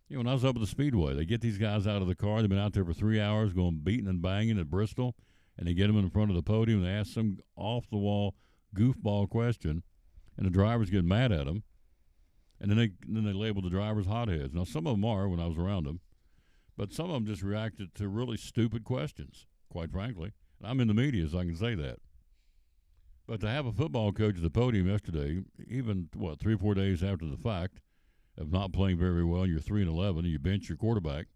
when I was up at the Speedway, they get these guys out of the car. They've been out there for 3 hours going beating and banging at Bristol, and they get them in front of the podium. And they ask some off-the-wall goofball question, and the drivers get mad at them. And then they label the drivers hotheads. Now, some of them are when I was around them, but some of them just reacted to really stupid questions, quite frankly. And I'm in the media, so I can say that. But to have a football coach at the podium yesterday, even, 3 or 4 days after the fact of not playing very well, you're 3-11, and you bench your quarterback,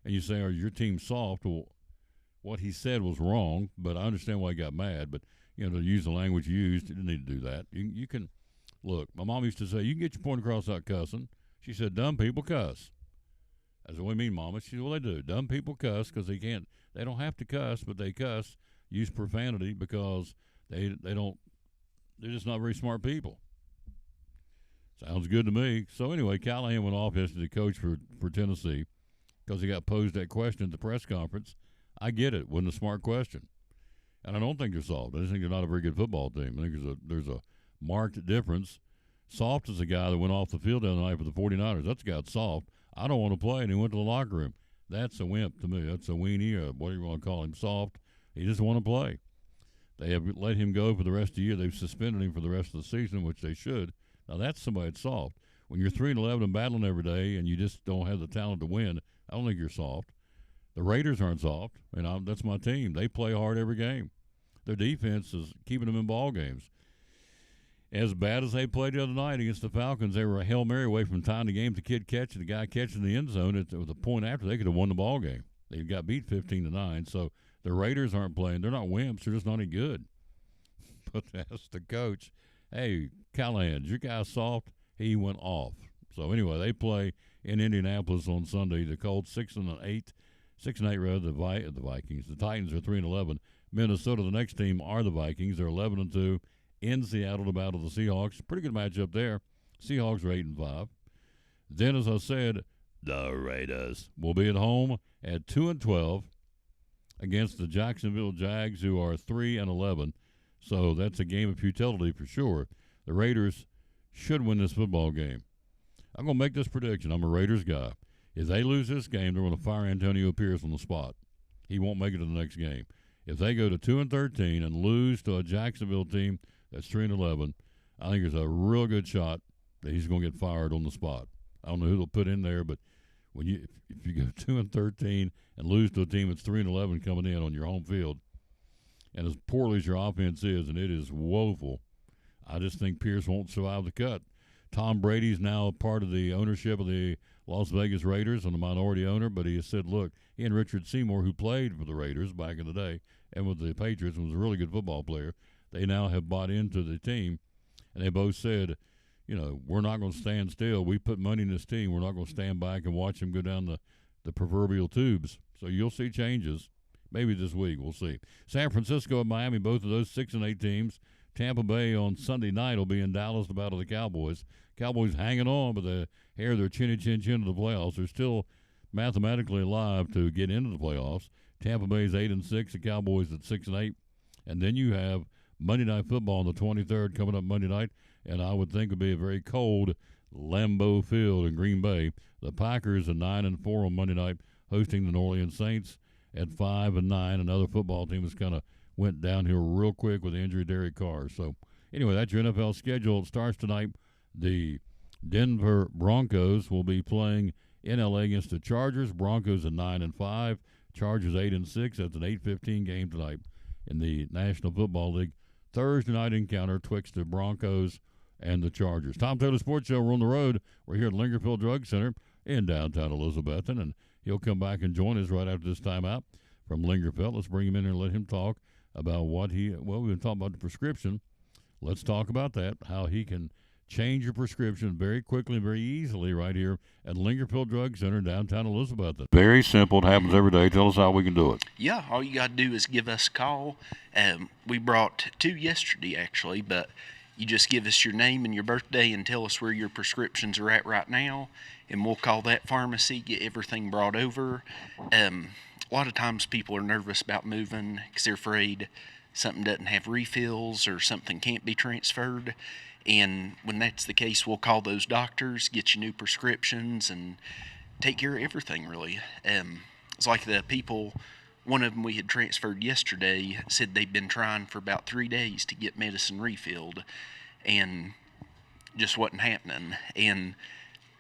and you say, are your team soft? Well, what he said was wrong, but I understand why he got mad. But, to use the language you used, you didn't need to do that. You can, look, my mom used to say, you can get your point across without cussing. She said, dumb people cuss. I said, what do you mean, Mama? She said, well, they do. Dumb people cuss because they don't have to cuss, but they cuss, use profanity because they're just not very smart people. Sounds good to me. So anyway, Callahan went off yesterday, coach for Tennessee, because he got posed that question at the press conference. I get it. Wasn't a smart question. And I don't think they're soft. I just think they're not a very good football team. I think there's a marked difference Soft is the guy that went off the field the other night for the 49ers. That's the guy that's soft. I don't want to play, and he went to the locker room. That's a wimp to me. That's a weenie, or whatever you want to call him, soft. He doesn't want to play. They have let him go for the rest of the year. They've suspended him for the rest of the season, which they should. Now, that's somebody that's soft. When you're 3-11 and battling every day and you just don't have the talent to win, I don't think you're soft. The Raiders aren't soft, and that's my team. They play hard every game. Their defense is keeping them in ball games. As bad as they played the other night against the Falcons, they were a Hail Mary away from tying the game. The kid catching, the guy catching the end zone. It was a point after they could have won the ball game. They got beat 15-9. So the Raiders aren't playing. They're not wimps. They're just not any good. But that's the coach. Hey, Callahan, your guy soft? He went off. So anyway, they play in Indianapolis on Sunday. The Colts 6-8 rather. The Vikings. The Titans are 3-11. Minnesota, the next team, are the Vikings. They're 11-2. In Seattle to battle the Seahawks. Pretty good matchup there. Seahawks are 8-5. Then, as I said, the Raiders will be at home at 2-12 against the Jacksonville Jags, who are 3-11. So that's a game of futility for sure. The Raiders should win this football game. I'm going to make this prediction. I'm a Raiders guy. If they lose this game, they're going to fire Antonio Pierce on the spot. He won't make it to the next game. If they go to 2-13 and lose to a Jacksonville team that's 3-11, I think there's a real good shot that he's going to get fired on the spot. I don't know who they'll put in there, but when if you go 2-13 and lose to a team that's 3-11 coming in on your home field, and as poorly as your offense is, and it is woeful, I just think Pierce won't survive the cut. Tom Brady's now a part of the ownership of the Las Vegas Raiders and a minority owner, but he has said, look, he and Richard Seymour, who played for the Raiders back in the day and with the Patriots and was a really good football player, they now have bought into the team, and they both said, we're not going to stand still. We put money in this team. We're not going to stand back and watch them go down the proverbial tubes. So you'll see changes. Maybe this week. We'll see. San Francisco and Miami, both of those 6-8 teams. Tampa Bay on Sunday night will be in Dallas to battle the Cowboys. Cowboys hanging on by the hair of their chin to the playoffs. They're still mathematically alive to get into the playoffs. Tampa Bay's 8-6, the Cowboys at 6-8. And then you have Monday Night Football on the 23rd coming up Monday night, and I would think it would be a very cold Lambeau Field in Green Bay. The Packers are 9-4 on Monday night, hosting the New Orleans Saints at 5-9. Another football team that's kind of went downhill real quick with the injury of Derek Carr. So anyway, that's your NFL schedule. It starts tonight. The Denver Broncos will be playing in LA against the Chargers. Broncos at 9-5. Chargers 8-6. That's an 8:15 game tonight in the National Football League. Thursday night encounter twixt the Broncos and the Chargers. Tom Taylor Sports Show. We're on the road. We're here at Lingerfield Drug Center in downtown Elizabethton, and he'll come back and join us right after this timeout from Lingerfield. Let's bring him in here and let him talk about we've been talking about the prescription. Let's talk about that, how he can change your prescription very quickly and very easily right here at Lingerfield Drug Center, downtown Elizabethton. Very simple. It happens every day. Tell us how we can do it. Yeah, all you got to do is give us a call. We brought 2 yesterday, actually, but you just give us your name and your birthday and tell us where your prescriptions are at right now, and we'll call that pharmacy, get everything brought over. A lot of times people are nervous about moving because they're afraid something doesn't have refills or something can't be transferred. And when that's the case, we'll call those doctors, get you new prescriptions, and take care of everything, really. It's like the people, one of them we had transferred yesterday, said they'd been trying for about 3 days to get medicine refilled, and just wasn't happening, and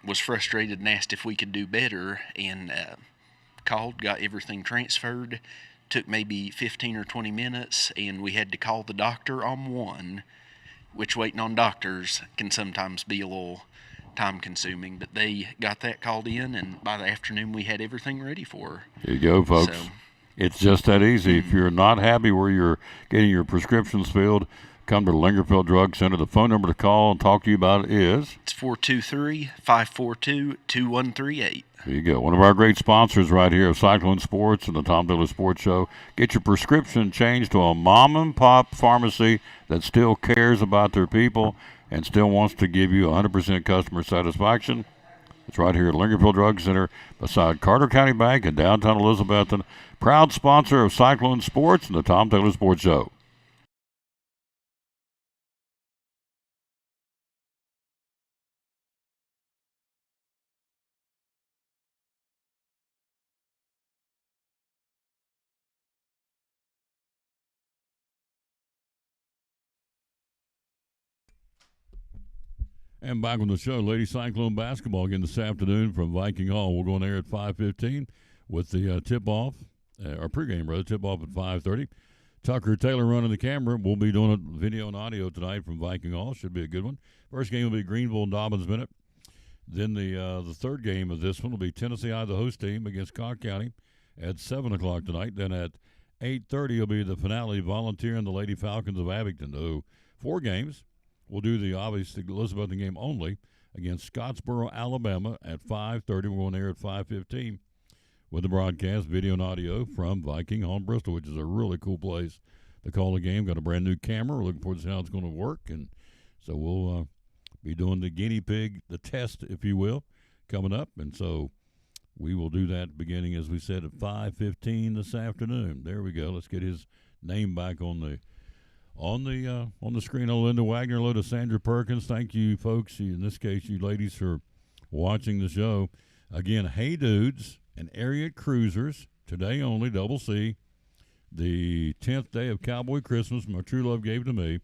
was frustrated and asked if we could do better, and called, got everything transferred. Took maybe 15 or 20 minutes, and we had to call the doctor on one, which waiting on doctors can sometimes be a little time-consuming. But they got that called in, and by the afternoon we had everything ready for her. There you go, folks. So, it's just that easy. If you're not happy where you're getting your prescriptions filled, come to the Lingerfield Drug Center. The phone number to call and talk to you about it is? It's 423-542-2138. There you go. One of our great sponsors right here of Cyclone Sports and the Tom Taylor Sports Show. Get your prescription changed to a mom-and-pop pharmacy that still cares about their people and still wants to give you 100% customer satisfaction. It's right here at Lingerfield Drug Center beside Carter County Bank in downtown Elizabethton. Proud sponsor of Cyclone Sports and the Tom Taylor Sports Show. And back on the show, Lady Cyclone basketball again this afternoon from Viking Hall. We'll go on air at 5:15 with the tip-off, or pregame, rather, tip-off at 5:30. Tucker Taylor running the camera. We'll be doing a video and audio tonight from Viking Hall. Should be a good one. First game will be Greenville and Dobbins Minute. Then the third game of this one will be Tennessee High, the host team, against Cobb County at 7 o'clock tonight. Then at 8:30 will be the finale, Volunteer and the Lady Falcons of Abington. So 4 games. We'll do the obvious Elizabethan game only against Scottsboro, Alabama at 5:30. We're going there at 5:15 with the broadcast, video and audio from Viking Hall in Bristol, which is a really cool place to call the game. Got a brand new camera. We're looking forward to see how it's going to work. And so we'll be doing the guinea pig, the test, if you will, coming up. And so we will do that beginning, as we said, at 5:15 this afternoon. There we go. Let's get his name back on the screen. Hello, Linda Wagner. Hello to Sandra Perkins. Thank you, folks. In this case, you ladies, for watching the show. Again, Hey Dudes and Ariat Cruisers today only. Double C. The 10th day of Cowboy Christmas. My true love gave to me.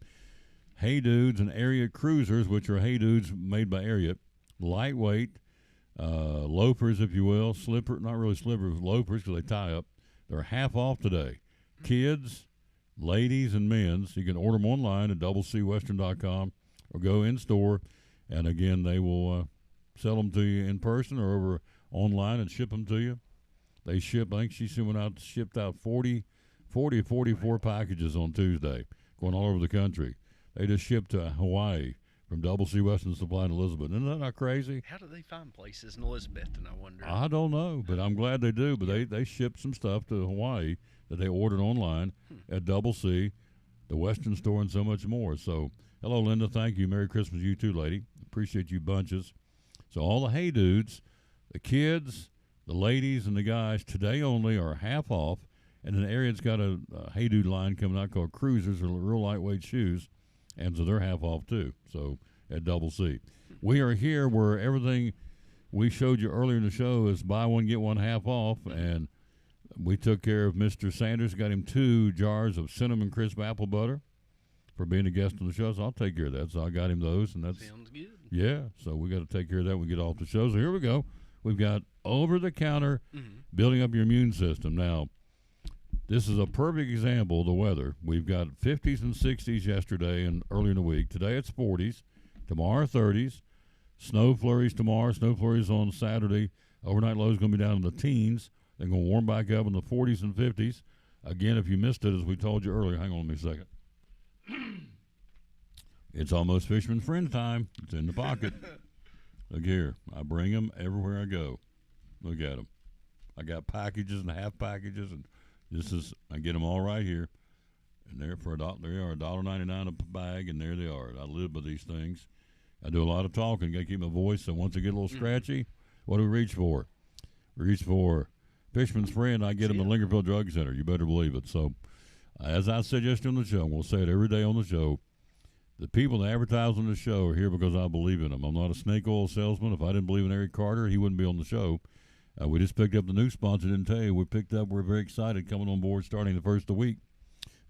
Hey Dudes and Ariat Cruisers, which are Hey Dudes made by Ariat. Lightweight loafers, if you will. Slipper, not really slippers, loafers because they tie up. They're half off today. Kids, ladies, and men's. You can order them online at doublecwestern.com or go in store. And again, they will sell them to you in person or over online and ship them to you. They ship, I think she shipped out 40 or 44 packages on Tuesday, going all over the country. They just shipped to Hawaii from Double C Western Supply in Elizabeth. Isn't that not crazy? How do they find places in Elizabethton, I wonder? I don't know, but I'm glad they do. But they shipped some stuff to Hawaii that they ordered online at Double C, the Western store, and so much more. So, hello, Linda. Thank you. Merry Christmas to you too, lady. Appreciate you bunches. So all the Hey Dudes, the kids, the ladies, and the guys, today only are half off. And then Ariat's got a Hey Dude line coming out called Cruisers, or real lightweight shoes. And so they're half off too. So at Double C. We are here where everything we showed you earlier in the show is buy one, get one half off. And we took care of Mr. Sanders, got him 2 jars of cinnamon crisp apple butter for being a guest on the show. So I'll take care of that. So I got him those. And that's sounds good. Yeah. So we got to take care of that when we get off the show. So here we go. We've got over-the-counter building up your immune system. Now, this is a perfect example of the weather. We've got 50s and 60s yesterday and earlier in the week. Today it's 40s. Tomorrow 30s. Snow flurries tomorrow. Snow flurries on Saturday. Overnight low is going to be down in the teens. They're going to warm back up in the 40s and 50s. Again, if you missed it, as we told you earlier, hang on a second. It's almost Fisherman's Friend time. It's in the pocket. Look here. I bring them everywhere I go. Look at them. I got packages and half packages, and I get them all right here. And they're for $1. They are $1.99 a bag, and there they are. I live by these things. I do a lot of talking. Got to keep my voice. So once I get a little scratchy, what do we reach for? We reach for Fisherman's Friend. I get them at Lingerfield Drug Center. You better believe it. So, as I said yesterday on the show, and we'll say it every day on the show, the people that advertise on the show are here because I believe in them. I'm not a snake oil salesman. If I didn't believe in Eric Carter, he wouldn't be on the show. We just picked up the new sponsor, didn't tell you. We're very excited coming on board starting the first of the week,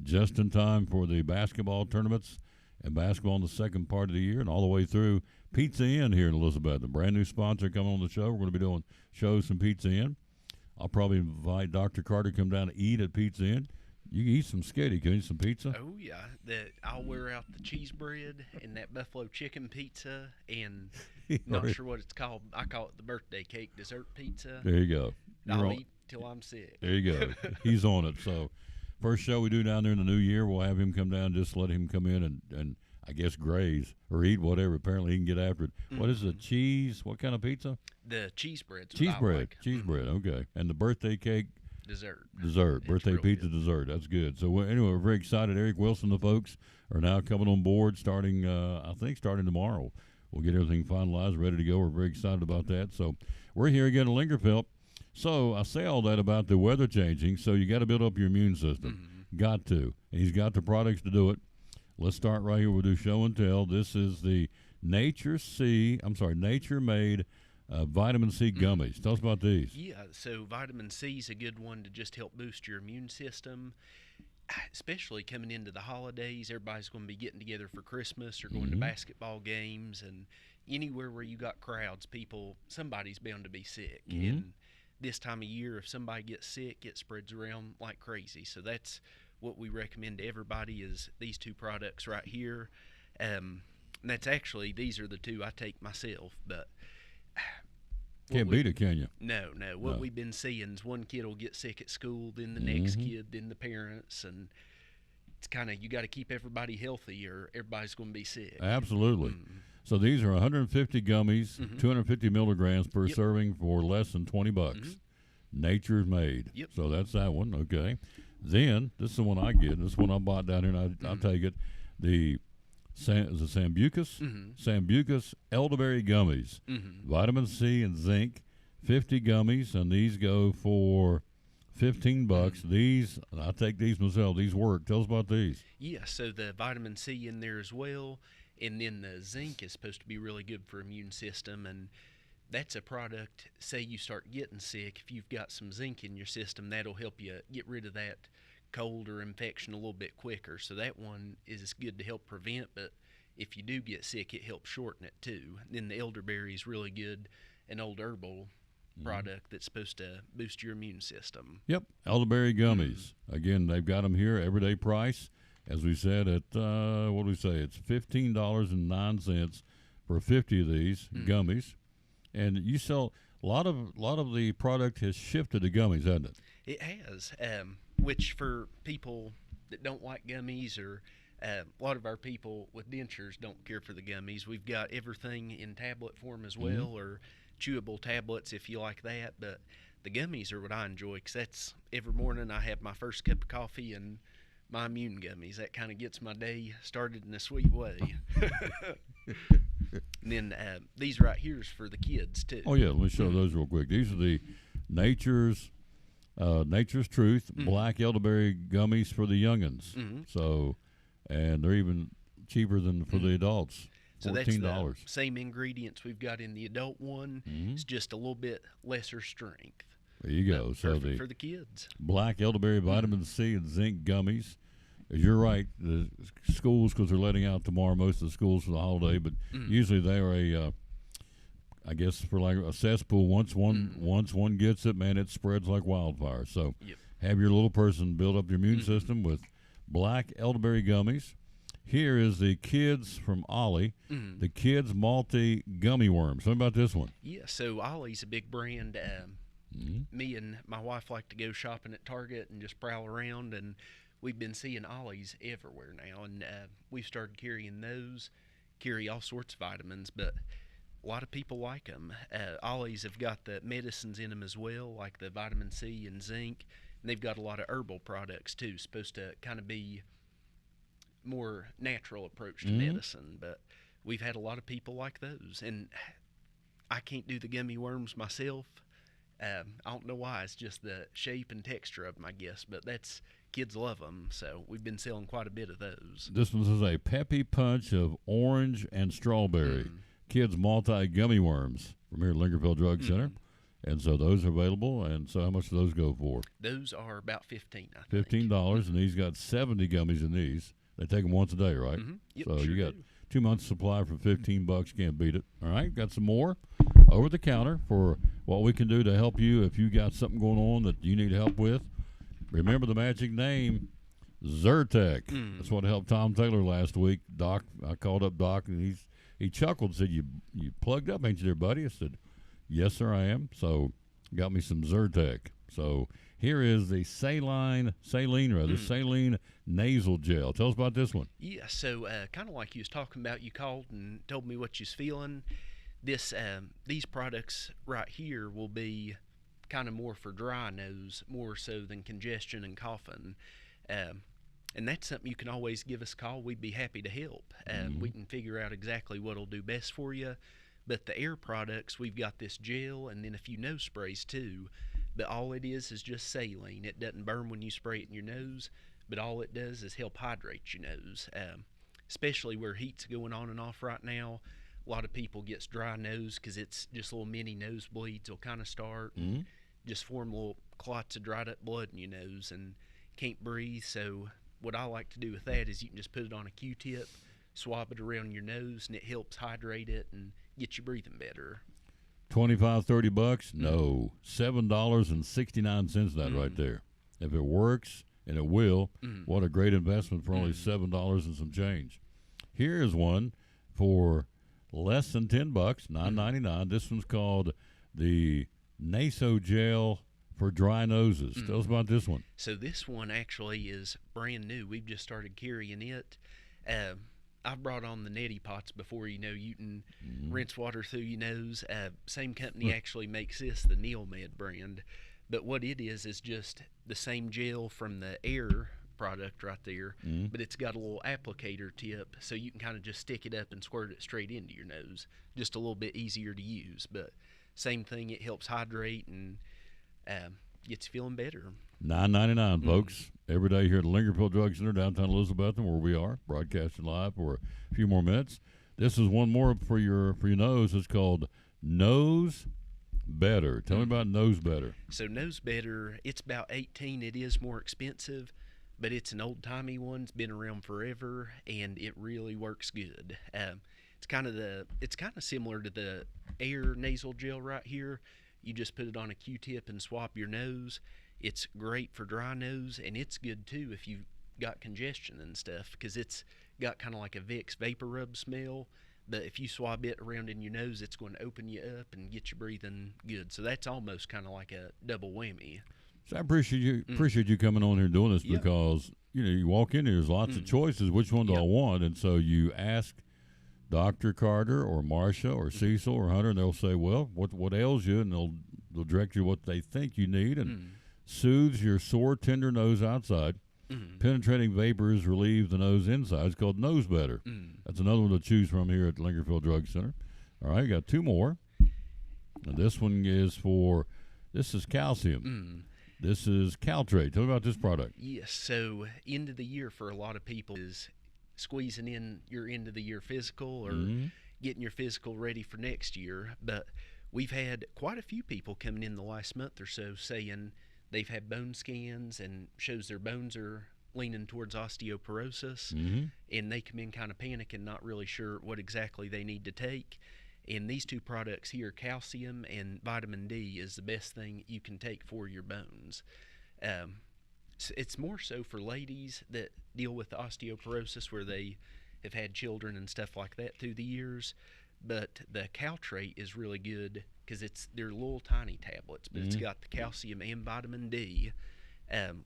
just in time for the basketball tournaments and basketball in the second part of the year and all the way through. Pizza Inn here in Elizabeth, a brand new sponsor coming on the show. We're going to be doing shows from Pizza Inn. I'll probably invite Dr. Carter to come down to eat at Pizza Inn. You can eat some skitty. Can you eat some pizza? Oh, yeah. I'll wear out the cheese bread and that buffalo chicken pizza and not sure what it's called. I call it the birthday cake dessert pizza. There you go. I'll eat till I'm sick. There you go. He's on it. So first show we do down there in the new year, we'll have him come down, just let him come in and I guess graze or eat whatever. Apparently he can get after it. What is the cheese? What kind of pizza? The cheese bread's cheese what I bread. like. Cheese bread. Okay. And the birthday cake. Dessert. Birthday pizza good. dessert. That's good. So anyway, we're very excited. Eric Wilson, the folks, are now coming on board starting tomorrow. We'll get everything finalized, ready to go. We're very excited about that. So we're here again in Lingerfield. So I say all that about the weather changing. So you got to build up your immune system. Got to. And he's got the products to do it. Let's start right here. We'll do show and tell. This is the Nature Made vitamin C gummies. Tell us about these. Yeah, so vitamin C is a good one to just help boost your immune system, especially coming into the holidays. Everybody's going to be getting together for Christmas or going to basketball games, and anywhere where you got crowds, somebody's bound to be sick. Mhm. And this time of year, if somebody gets sick, it spreads around like crazy. So that's what we recommend to everybody is these two products right here. And that's actually, these are the two I take myself, but Can't beat it, can you? No. What No. we've been seeing is one kid will get sick at school, then the next Mhm. kid, then the parents, and it's kind of, you got to keep everybody healthy or everybody's going to be sick. Absolutely. So these are 150 gummies, Mhm. 250 milligrams per Yep. serving for less than $20. Mhm. Nature's Made. Yep. So that's that one. Okay. Then this is the one I get. This one I bought down here, and I'll take it. The is it Sambucus? Mhm. Sambucus elderberry gummies, Mhm. vitamin C and zinc, 50 gummies, and these go for $15. These, I take these myself. These work. Tell us about these. Yeah, so the vitamin C in there as well, and then the zinc is supposed to be really good for immune system, and that's a product, say you start getting sick, if you've got some zinc in your system, that'll help you get rid of that cold or infection a little bit quicker. So that one is good to help prevent, but if you do get sick, it helps shorten it too. And then the elderberry is really good, an old herbal product that's supposed to boost your immune system. Yep, elderberry gummies. Again, they've got them here, everyday price. As we said, at what do we say? It's $15.09 for 50 of these gummies, and you sell a lot of the product has shifted to gummies, hasn't it? It has, which for people that don't like gummies or a lot of our people with dentures don't care for the gummies. We've got everything in tablet form as well, or chewable tablets if you like that. But the gummies are what I enjoy because that's every morning I have my first cup of coffee and my immune gummies. That kind of gets my day started in a sweet way. And then these right here is for the kids too. Oh yeah, let me show those real quick. These are the Nature's Truth black elderberry gummies for the youngins. So, and they're even cheaper than for the adults. So $14. that's the same ingredients we've got in the adult one. It's just a little bit lesser strength. There you go. But So perfect for the kids. black elderberry vitamin C and zinc gummies. You're right. The schools, because they're letting out tomorrow, most of the schools for the holiday, but usually they are I guess for like a cesspool. Once one gets it, man, it spreads like wildfire. So have your little person build up your immune system with black elderberry gummies. Here is the Kids from Ollie, the Kids Multi Gummy Worms. What about this one? Yeah, so Ollie's a big brand. Me and my wife like to go shopping at Target and just prowl around, and we've been seeing Ollie's everywhere now, and we've started carrying those, carry all sorts of vitamins, but a lot of people like them. Ollie's have got the medicines in them as well, like the vitamin C and zinc, and they've got a lot of herbal products too, supposed to kind of be more natural approach to medicine, but we've had a lot of people like those, and I can't do the gummy worms myself. I don't know why. It's just the shape and texture of them, I guess, but kids love them, so we've been selling quite a bit of those. This one is a peppy punch of orange and strawberry. Kids Multi Gummy Worms from here at Lingerfield Drug Center. And so those are available. And so how much do those go for? Those are about $15, I think. $15, and he's got 70 gummies in these. They take them once a day, right? Yep, so sure you got do. 2 months supply for $15. Can't beat it. All right, got some more over the counter for what we can do to help you if you got something going on that you need help with. Remember the magic name, Zyrtec. That's what helped Tom Taylor last week. Doc, I called up Doc, and he chuckled and said, you plugged up, ain't you there, buddy? I said, yes, sir, I am. So got me some Zyrtec. So here is the saline nasal gel. Tell us about this one. Yeah, so kind of like you was talking about, you called and told me what you was feeling. These products right here will be kind of more for dry nose, more so than congestion and coughing. And that's something you can always give us a call. We'd be happy to help. We can figure out exactly what'll do best for you. But the air products, we've got this gel and then a few nose sprays too. But all it is just saline. It doesn't burn when you spray it in your nose, but all it does is help hydrate your nose. Especially where heat's going on and off right now. A lot of people gets dry nose because it's just little mini nosebleeds will kind of start. Just form little clots of dried up blood in your nose and can't breathe. So what I like to do with that is you can just put it on a Q-tip, swab it around your nose, and it helps hydrate it and get you breathing better. 25, 30 bucks? No. $7.69 that right there. If it works, and it will, what a great investment for only $7 and some change. Here is one for less than $10, $9.99. This one's called the Naso Gel for dry noses. Tell us about this one. So this one actually is brand new. We've just started carrying it. I've brought on the neti pots before, you can rinse water through your nose. Same company actually makes this, the Neomed brand. But what it is just the same gel from the Air product right there, but it's got a little applicator tip, so you can kind of just stick it up and squirt it straight into your nose. Just a little bit easier to use, but same thing, it helps hydrate and gets you feeling better. $9.99, folks. Every day here at the Lingerfield Drug Center, downtown Elizabethton, where we are, broadcasting live for a few more minutes. This is one more for your nose. It's called Nose Better. Tell me about Nose Better. So Nose Better, it's about $18. It is more expensive, but it's an old-timey one. It's been around forever, and it really works good. It's kind of similar to the Air nasal gel right here. You just put it on a Q-tip and swap your nose. It's great for dry nose, and it's good too if you've got congestion and stuff, because it's got kind of like a Vicks Vapor Rub smell. But if you swab it around in your nose, it's going to open you up and get you breathing good. So that's almost kind of like a double whammy. So I appreciate you coming on here and doing this because you walk in here, there's lots of choices. Which one do I want? And so you ask Dr. Carter or Marsha or Cecil or Hunter, and they'll say, well, what ails you? And they'll direct you what they think you need and soothes your sore, tender nose outside. Penetrating vapors relieve the nose inside. It's called Nose Better. That's another one to choose from here at the Lingerfield Drug Center. All right, you got two more. And this one is this is calcium. This is Caltrate. Tell me about this product. Yes, so end of the year for a lot of people is squeezing in your end of the year physical or getting your physical ready for next year. But we've had quite a few people coming in the last month or so saying they've had bone scans and shows their bones are leaning towards osteoporosis, and they come in kind of panicking, not really sure what exactly they need to take. And these two products here, calcium and vitamin D, is the best thing you can take for your bones. It's more so for ladies that deal with osteoporosis where they have had children and stuff like that through the years. But the Caltrate is really good because they're little tiny tablets, but it's got the calcium and vitamin D.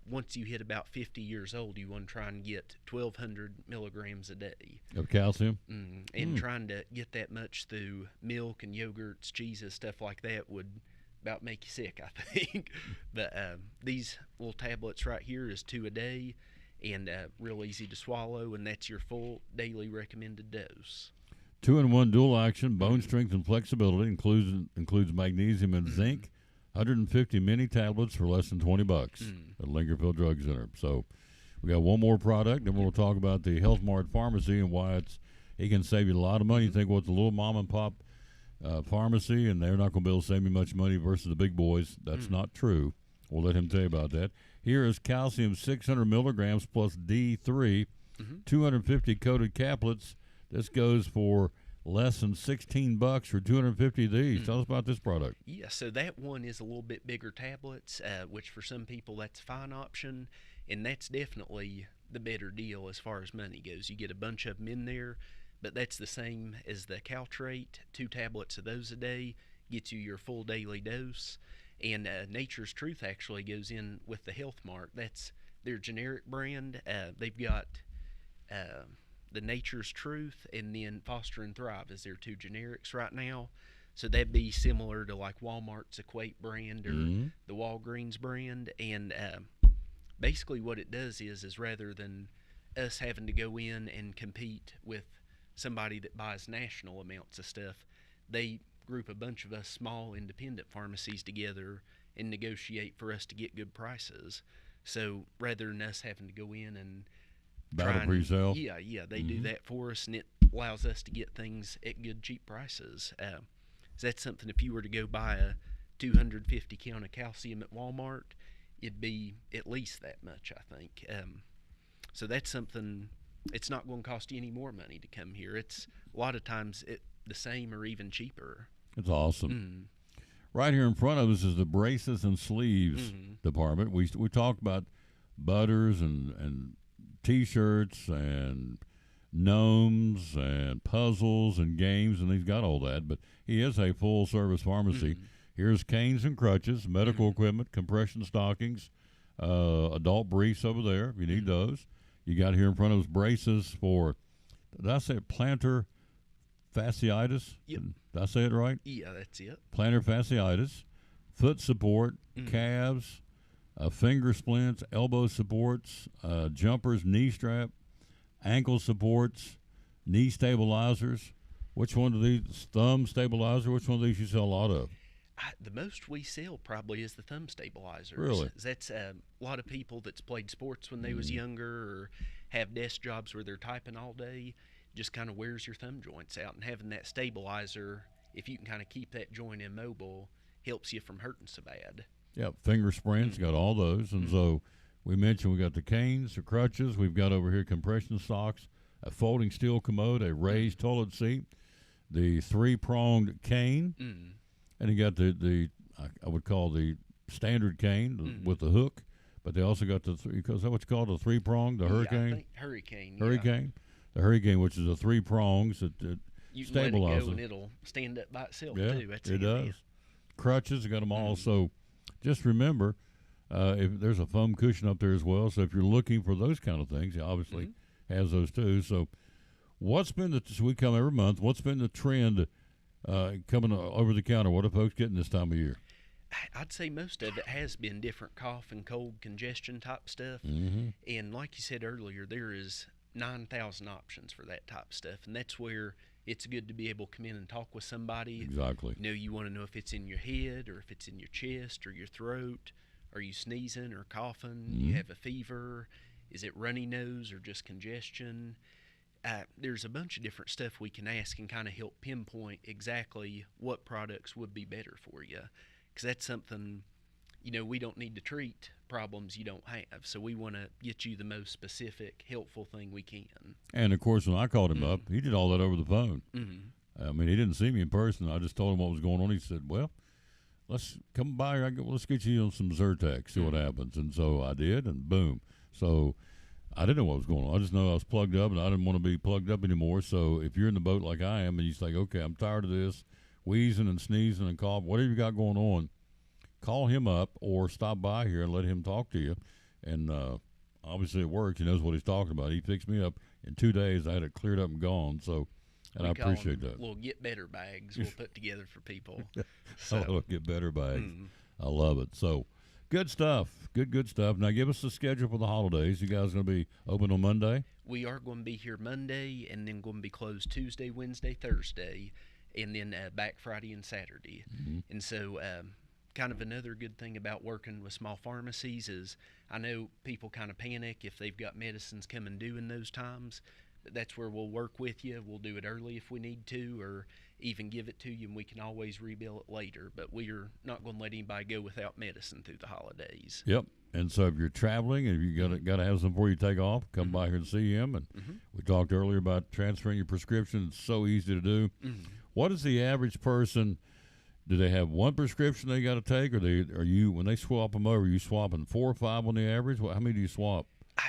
Once you hit about 50 years old, you want to try and get 1,200 milligrams a day of calcium. And trying to get that much through milk and yogurts, cheeses, stuff like that would about make you sick, I think. But these little tablets right here is 2 a day and real easy to swallow, and that's your full daily recommended dose. 2-in-1 dual action, bone strength and flexibility, includes magnesium and zinc. 150 mini tablets for less than $20 at Lingerfield Drug Center. So we got one more product, then we'll talk about the Health Mart Pharmacy and why it can save you a lot of money. You think, well, it's a little mom and pop pharmacy, and they're not going to be able to save me much money versus the big boys. That's not true. We'll let him tell you about that. Here is calcium 600 milligrams plus D3, 250 coated caplets. This goes for less than $16 for 250 of these. Tell us about this product. Yeah, so that one is a little bit bigger tablets, which for some people that's a fine option, and that's definitely the better deal as far as money goes. You get a bunch of them in there, but that's the same as the Caltrate. 2 tablets of those a day gets you your full daily dose, and Nature's Truth actually goes in with the Health Mart. That's their generic brand. They've got the Nature's Truth, and then Foster and Thrive is their 2 generics right now. So that'd be similar to like Walmart's Equate brand or the Walgreens brand. And basically what it does is rather than us having to go in and compete with somebody that buys national amounts of stuff, they group a bunch of us small independent pharmacies together and negotiate for us to get good prices. So rather than us having to go in and battle pre-sale. Yeah, they do that for us, and it allows us to get things at good, cheap prices. That's something, if you were to go buy a 250 count of calcium at Walmart, it'd be at least that much, I think. So that's something, it's not going to cost you any more money to come here. It's a lot of times the same or even cheaper. It's awesome. Right here in front of us is the braces and sleeves department. We talked about butters and T-shirts and gnomes and puzzles and games, and he's got all that. But he is a full-service pharmacy. Here's canes and crutches, medical equipment, compression stockings, adult briefs over there if you need those. You got here in front of us braces for, did I say plantar fasciitis? Yep. Did I say it right? Yeah, that's it. Plantar fasciitis, foot support, calves, finger splints, elbow supports, jumpers, knee strap, ankle supports, knee stabilizers. Which one of these? Thumb stabilizer? Which one of these you sell a lot of? The most we sell probably is the thumb stabilizers. Really? That's a lot of people that's played sports when they was younger or have desk jobs where they're typing all day, just kind of wears your thumb joints out. And having that stabilizer, if you can kind of keep that joint immobile, helps you from hurting so bad. Yep, finger sprints, got all those. And so we mentioned we got the canes, the crutches. We've got over here compression stocks, a folding steel commode, a raised toilet seat, the three-pronged cane, and you got the I would call the standard cane with the hook, but they also got the because that what's called a three-pronged, the hurricane? I think hurricane. Hurricane? The hurricane, which is the three prongs that You can stabilizes. let it go and it'll stand up by itself too. That's it handy. does. Crutches, got them all. So just remember, if there's a foam cushion up there as well. So if you're looking for those kind of things, he obviously has those too. So what's been so we come every month. What's been the trend coming over the counter? What are folks getting this time of year? I'd say most of it has been different cough and cold congestion type stuff. And like you said earlier, there is 9,000 options for that type of stuff. And that's where it's good to be able to come in and talk with somebody. Exactly. You know, you want to know if it's in your head or if it's in your chest or your throat. Are you sneezing or coughing? You have a fever? Is it runny nose or just congestion? There's a bunch of different stuff we can ask and kind of help pinpoint exactly what products would be better for you. Because that's something, you know, we don't need to treat problems you don't have. So we want to get you the most specific, helpful thing we can. And, of course, when I called him up, he did all that over the phone. I mean, he didn't see me in person. I just told him what was going on. He said, well, let's come by. Let's get you on some Zyrtec, see what happens. And so I did, and boom. So I didn't know what was going on. I just know I was plugged up, and I didn't want to be plugged up anymore. So if you're in the boat like I am, and you think, okay, I'm tired of this, wheezing and sneezing and coughing, whatever you got going on, call him up or stop by here and let him talk to you. And obviously it works. He knows what he's talking about. He fixed me up in 2 days. I had it cleared up and gone. So, and I appreciate that. Little get better bags we'll put together for people. So get better bags. I love it. So good stuff. Good stuff. Now give us the schedule for the holidays. You guys going to be open on Monday? We are going to be here Monday and then going to be closed Tuesday, Wednesday, Thursday, and then back Friday and Saturday. And so kind of another good thing about working with small pharmacies is I know people kind of panic if they've got medicines coming due in those times, but that's where we'll work with you. We'll do it early if we need to, or even give it to you, and we can always rebill it later. But we are not going to let anybody go without medicine through the holidays. Yep. And so if you're traveling and you got to have some before you take off, come by here and see him. And we talked earlier about transferring your prescription. It's so easy to do. What is the average person? Do they have one prescription they got to take, or are you when they swap them over? Are you swapping 4 or 5 on the average? How many do you swap?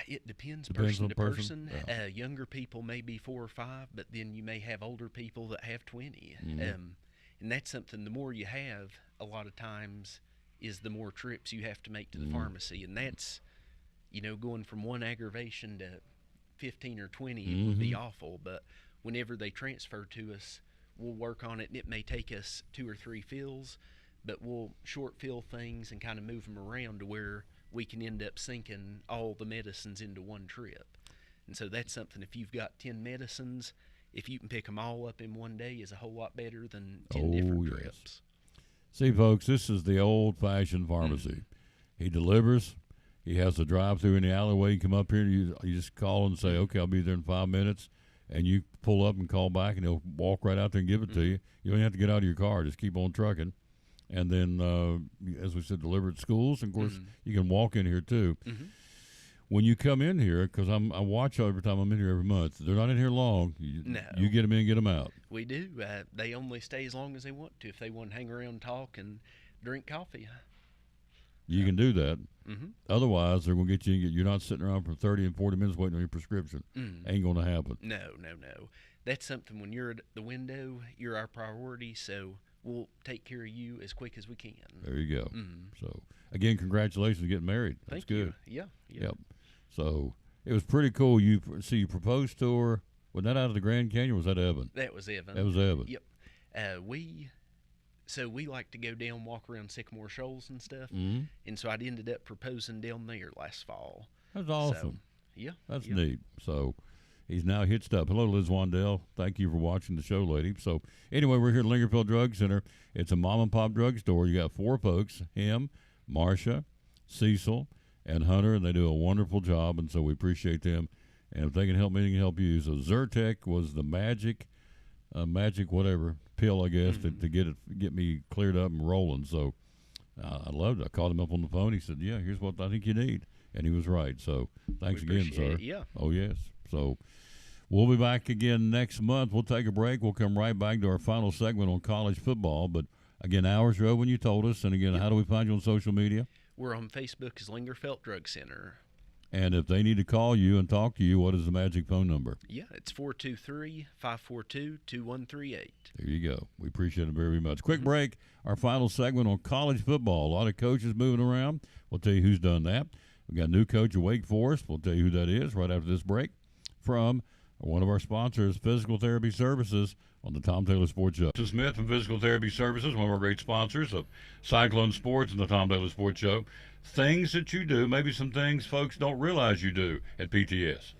It depends person to person. Younger people may be 4 or 5, but then you may have older people that have 20. And that's something. The more you have, a lot of times, is the more trips you have to make to the pharmacy, and that's, you know, going from one aggravation to 15 or 20. It would be awful, but whenever they transfer to us, we'll work on it, and it may take us 2 or 3 fills, but we'll short fill things and kind of move them around to where we can end up sinking all the medicines into one trip. And so that's something, if you've got 10 medicines, if you can pick them all up in one day, is a whole lot better than 10 different trips. See, folks, this is the old-fashioned pharmacy. He delivers. He has a drive-through in the alleyway. You come up here, you just call and say, okay, I'll be there in 5 minutes. And you pull up and call back, and he'll walk right out there and give it to you. You don't have to get out of your car. Just keep on trucking. And then, as we said, deliver at schools. And, of course, you can walk in here, too. when you come in here, because I watch every time I'm in here every month, they're not in here long. No. You get them in, get them out. We do. They only stay as long as they want to. If they want to hang around, talk, and drink coffee. You can do that. Mhm. Otherwise, they're going to get you. You're not sitting around for 30 and 40 minutes waiting on your prescription. Ain't going to happen. No. That's something when you're at the window, you're our priority, so we'll take care of you as quick as we can. There you go. Mhm. So, again, congratulations on getting married. That's Thank you. good. Yeah. Yep. So, it was pretty cool. You proposed to her. Was that out of the Grand Canyon or was that Evan? That was Evan. That was Evan. Yep. We like to go down, walk around Sycamore Shoals and stuff, Mhm. and so I ended up proposing down there last fall. That's awesome. So, yeah. That's yeah. neat. So he's now hitched up. Hello, Liz Wandell. Thank you for watching the show, lady. So anyway, we're here at Lingerfield Drug Center. It's a mom and pop drug store. You got 4 folks, him, Marcia, Cecil, and Hunter, and they do a wonderful job, and so we appreciate them. And if they can help me, they can help you. So Zyrtec was the magic whatever pill, I guess, to get me cleared up and rolling. So I loved it. I called him up on the phone. He said, "Yeah, here's what I think you need," and he was right. So thanks We again, sir. appreciate it, yeah. Oh yes. So we'll be back again next month. We'll take a break. We'll come right back to our final segment on college football. But again, hours are over when you told us. And again, how do we find you on social media? We're on Facebook as Lingerfelt Drug Center. And if they need to call you and talk to you, what is the magic phone number? Yeah, it's 423-542-2138. There you go. We appreciate it very much. Quick break. Our final segment on college football. A lot of coaches moving around. We'll tell you who's done that. We got a new coach at Wake Forest. We'll tell you who that is right after this break. From one of our sponsors, Physical Therapy Services, on the Tom Taylor Sports Show. This is Smith from Physical Therapy Services, one of our great sponsors of Cyclone Sports and the Tom Taylor Sports Show. Things that you do, maybe some things folks don't realize you do at PTS.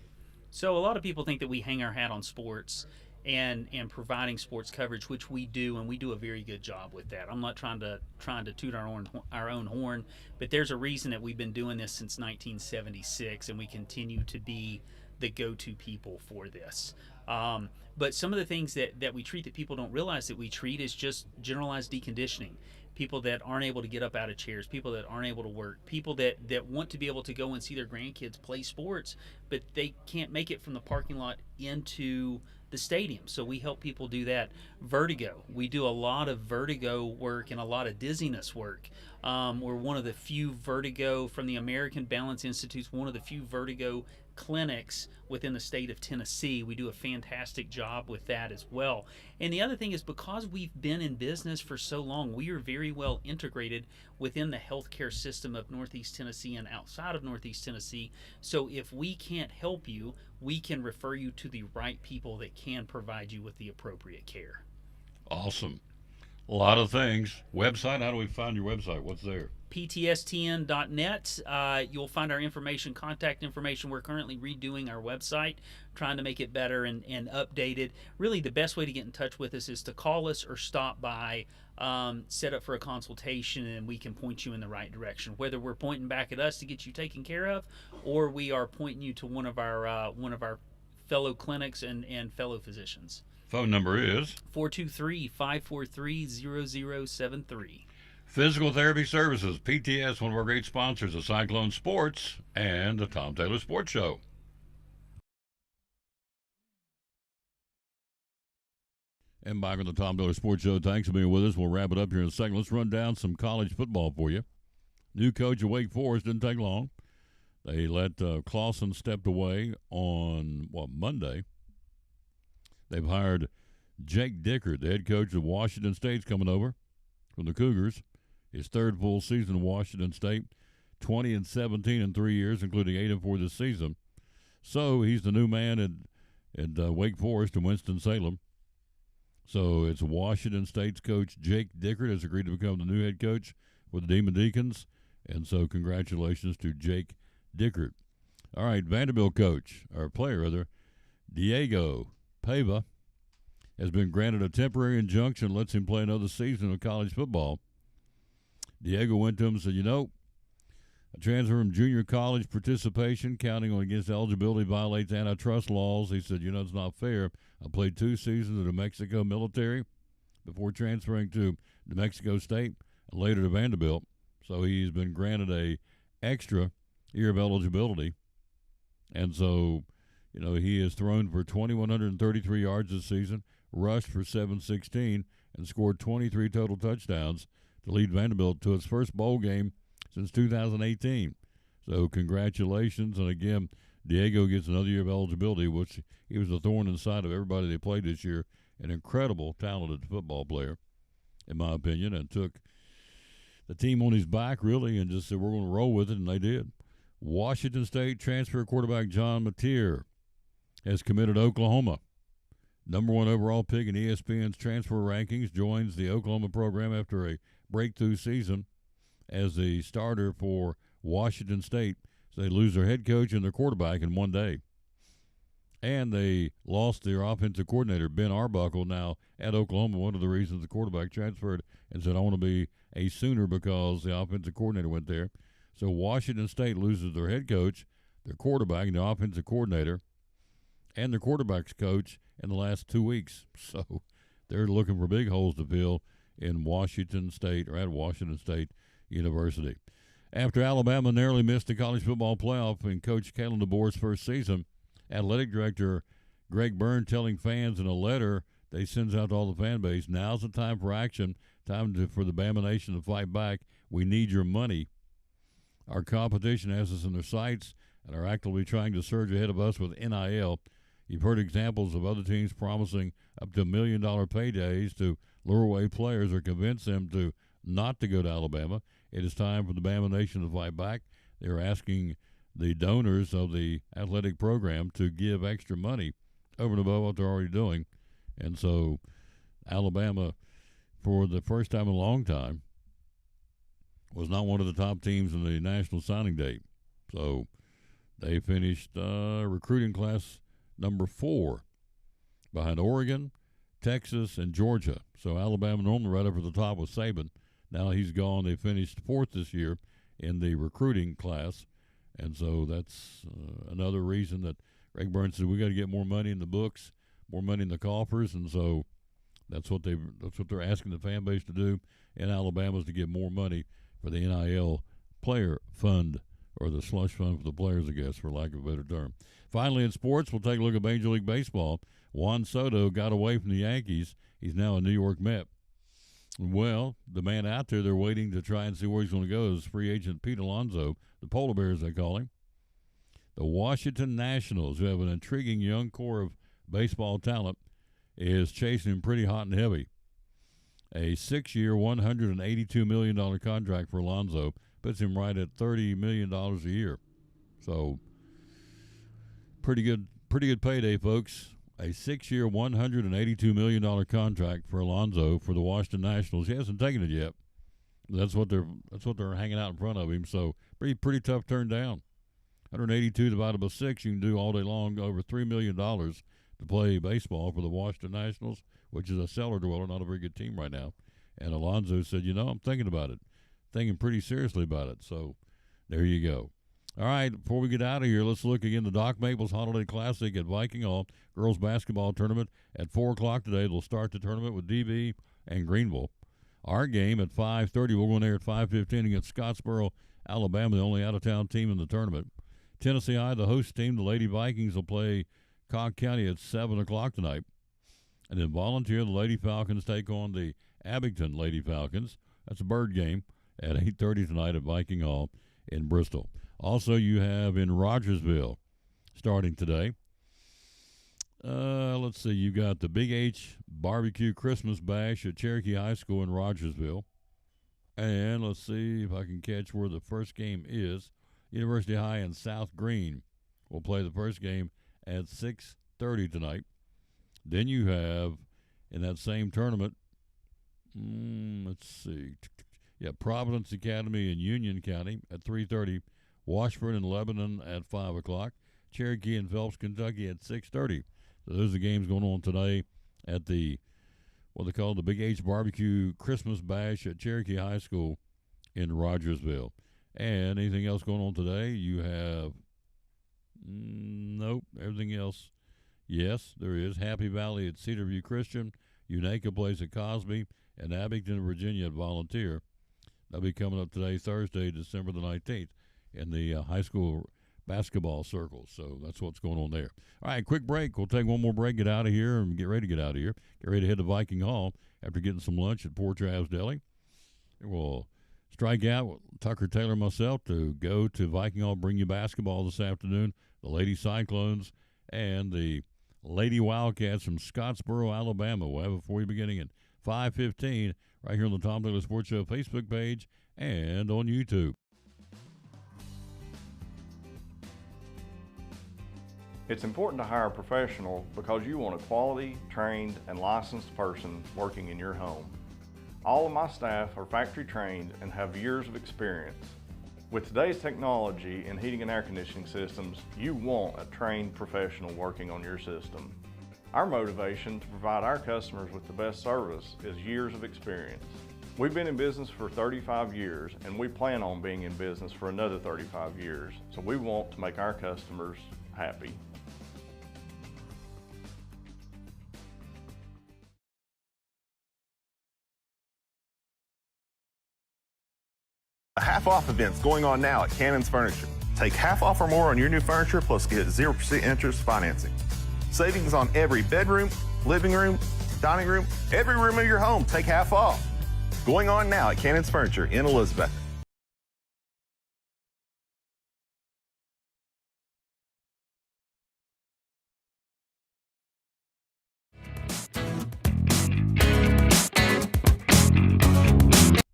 So a lot of people think that we hang our hat on sports and providing sports coverage, which we do, and we do a very good job with that. I'm not trying to toot our own horn, but there's a reason that we've been doing this since 1976, and we continue to be the go-to people for this. But some of the things that we treat that people don't realize that we treat is just generalized deconditioning. People that aren't able to get up out of chairs, people that aren't able to work, people that want to be able to go and see their grandkids play sports, but they can't make it from the parking lot into the stadium. So we help people do that. Vertigo. We do a lot of vertigo work and a lot of dizziness work. We're one of the few vertigo from the American Balance Institute, one of the few vertigo clinics within the state of Tennessee. We do a fantastic job with that as well. And the other thing is, because we've been in business for so long, we are very well integrated within the healthcare system of Northeast Tennessee and outside of Northeast Tennessee. So if we can't help you, we can refer you to the right people that can provide you with the appropriate care. Awesome. A lot of things. Website, how do we find your website? What's there? PTSTN.net. You'll find our information, contact information. We're currently redoing our website, trying to make it better and updated. Really, the best way to get in touch with us is to call us or stop by, set up for a consultation, and we can point you in the right direction. Whether we're pointing back at us to get you taken care of, or we are pointing you to one of our fellow clinics and fellow physicians. Phone number is 423-543-0073. Physical Therapy Services, PTS, one of our great sponsors of Cyclone Sports and the Tom Taylor Sports Show. And back on the Tom Taylor Sports Show. Thanks for being with us. We'll wrap it up here in a second. Let's run down some college football for you. New coach at Wake Forest, didn't take long. They let Clawson stepped away on, Monday. They've hired Jake Dickert, the head coach of Washington State's coming over from the Cougars. His third full season in Washington State, 20-17 in 3 years, including 8-4 this season. So he's the new man at Wake Forest in Winston-Salem. So it's Washington State's coach Jake Dickert has agreed to become the new head coach for the Demon Deacons. And so congratulations to Jake Dickert. All right, Vanderbilt coach, or player rather, Diego Pava has been granted a temporary injunction, lets him play another season of college football. Diego went to him and said, a transfer from junior college participation, counting on against eligibility, violates antitrust laws. He said, it's not fair. I played 2 seasons in the Mexico military before transferring to New Mexico State and later to Vanderbilt. So he's been granted a extra year of eligibility. And so, he has thrown for 2,133 yards this season, rushed for 716, and scored 23 total touchdowns to lead Vanderbilt to its first bowl game since 2018. So congratulations. And again, Diego gets another year of eligibility, which he was a thorn in the side of everybody they played this year. An incredible, talented football player, in my opinion, and took the team on his back, really, and just said, we're going to roll with it, and they did. Washington State transfer quarterback John Mateer has committed to Oklahoma. Number 1 overall pick in ESPN's transfer rankings, joins the Oklahoma program after a breakthrough season as the starter for Washington State. So they lose their head coach and their quarterback in one day. And they lost their offensive coordinator, Ben Arbuckle, now at Oklahoma. One of the reasons the quarterback transferred and said, I want to be a Sooner, because the offensive coordinator went there. So Washington State loses their head coach, their quarterback, and the offensive coordinator, and their quarterback's coach in the last 2 weeks. So they're looking for big holes to fill in Washington State, or at Washington State University. After Alabama narrowly missed the college football playoff in Coach Kalen DeBoer's first season, athletic director Greg Byrne telling fans in a letter they sends out to all the fan base, now's the time for action, for the Bama Nation to fight back. We need your money. Our competition has us in their sights and are actively trying to surge ahead of us with NIL. You've heard examples of other teams promising up to $1 million paydays to lure away players or convince them not to go to Alabama. It is time for the Bama Nation to fight back. They're asking the donors of the athletic program to give extra money over and above what they're already doing. And so Alabama, for the first time in a long time, was not one of the top teams in the national signing day. So they finished recruiting class number 4 behind Oregon, Texas, and Georgia. So Alabama normally right up at the top with Saban. Now he's gone. They finished 4th this year in the recruiting class. And so that's another reason that Greg Burns said we got to get more money in the books, more money in the coffers. And so that's what they're asking the fan base to do in Alabama, is to get more money for the NIL player fund, or the slush fund for the players, I guess, for lack of a better term. Finally, in sports, we'll take a look at Major League Baseball. Juan Soto got away from the Yankees. He's now a New York Met. Well, the man out there, they're waiting to try and see where he's going to go, is free agent Pete Alonso, the Polar Bears, they call him. The Washington Nationals, who have an intriguing young core of baseball talent, is chasing him pretty hot and heavy. A 6-year, $182 million contract for Alonso puts him right at $30 million a year. So, pretty good payday, folks. A 6-year, $182 million contract for Alonso for the Washington Nationals. He hasn't taken it yet. That's what they're hanging out in front of him. So pretty tough turn down. 182 divided by 6, you can do all day long, over $3 million to play baseball for the Washington Nationals, which is a cellar dweller, not a very good team right now. And Alonso said, I'm thinking about it, thinking pretty seriously about it. So there you go. All right, before we get out of here, let's look again the Doc Maples Holiday Classic at Viking Hall girls basketball tournament at 4 o'clock today. They'll start the tournament with DB and Greenville. Our game at 5:30. We'll go in there at 5:15 against Scottsboro, Alabama, the only out-of-town team in the tournament. Tennessee High, the host team, the Lady Vikings, will play Cobb County at 7 o'clock tonight. And then Volunteer, the Lady Falcons, take on the Abington Lady Falcons. That's a bird game at 8:30 tonight at Viking Hall in Bristol. Also, you have in Rogersville starting today. Let's see. You got the Big H Barbecue Christmas Bash at Cherokee High School in Rogersville. And let's see if I can catch where the first game is. University High and South Green will play the first game at 6:30 tonight. Then you have, in that same tournament, let's see. Yeah, Providence Academy in Union County at 3:30. Washburn and Lebanon at 5 o'clock. Cherokee and Phelps, Kentucky at 6:30. So those are the games going on today at the, what they call the Big H Barbecue Christmas Bash at Cherokee High School in Rogersville. And anything else going on today? You have, nope, everything else. Yes, there is. Happy Valley at Cedarview Christian. Unaka plays at Cosby. And Abington, Virginia at Volunteer. That'll be coming up today, Thursday, December the 19th, in the high school basketball circles. So that's what's going on there. All right, quick break. We'll take one more break, get out of here, and get ready to get out of here. Get ready to head to Viking Hall after getting some lunch at Poor Trav's Deli. And we'll strike out with Tucker Taylor and myself to go to Viking Hall, bring you basketball this afternoon. The Lady Cyclones and the Lady Wildcats from Scottsboro, Alabama. We'll have it for you beginning at 5:15 right here on the Tom Taylor Sports Show Facebook page and on YouTube. It's important to hire a professional because you want a quality, trained, and licensed person working in your home. All of my staff are factory trained and have years of experience. With today's technology in heating and air conditioning systems, you want a trained professional working on your system. Our motivation to provide our customers with the best service is years of experience. We've been in business for 35 years and we plan on being in business for another 35 years, so we want to make our customers happy. A half-off event's going on now at Cannon's Furniture. Take half off or more on your new furniture, plus get 0% interest financing. Savings on every bedroom, living room, dining room, every room of your home. Take half off. Going on now at Cannon's Furniture in Elizabeth.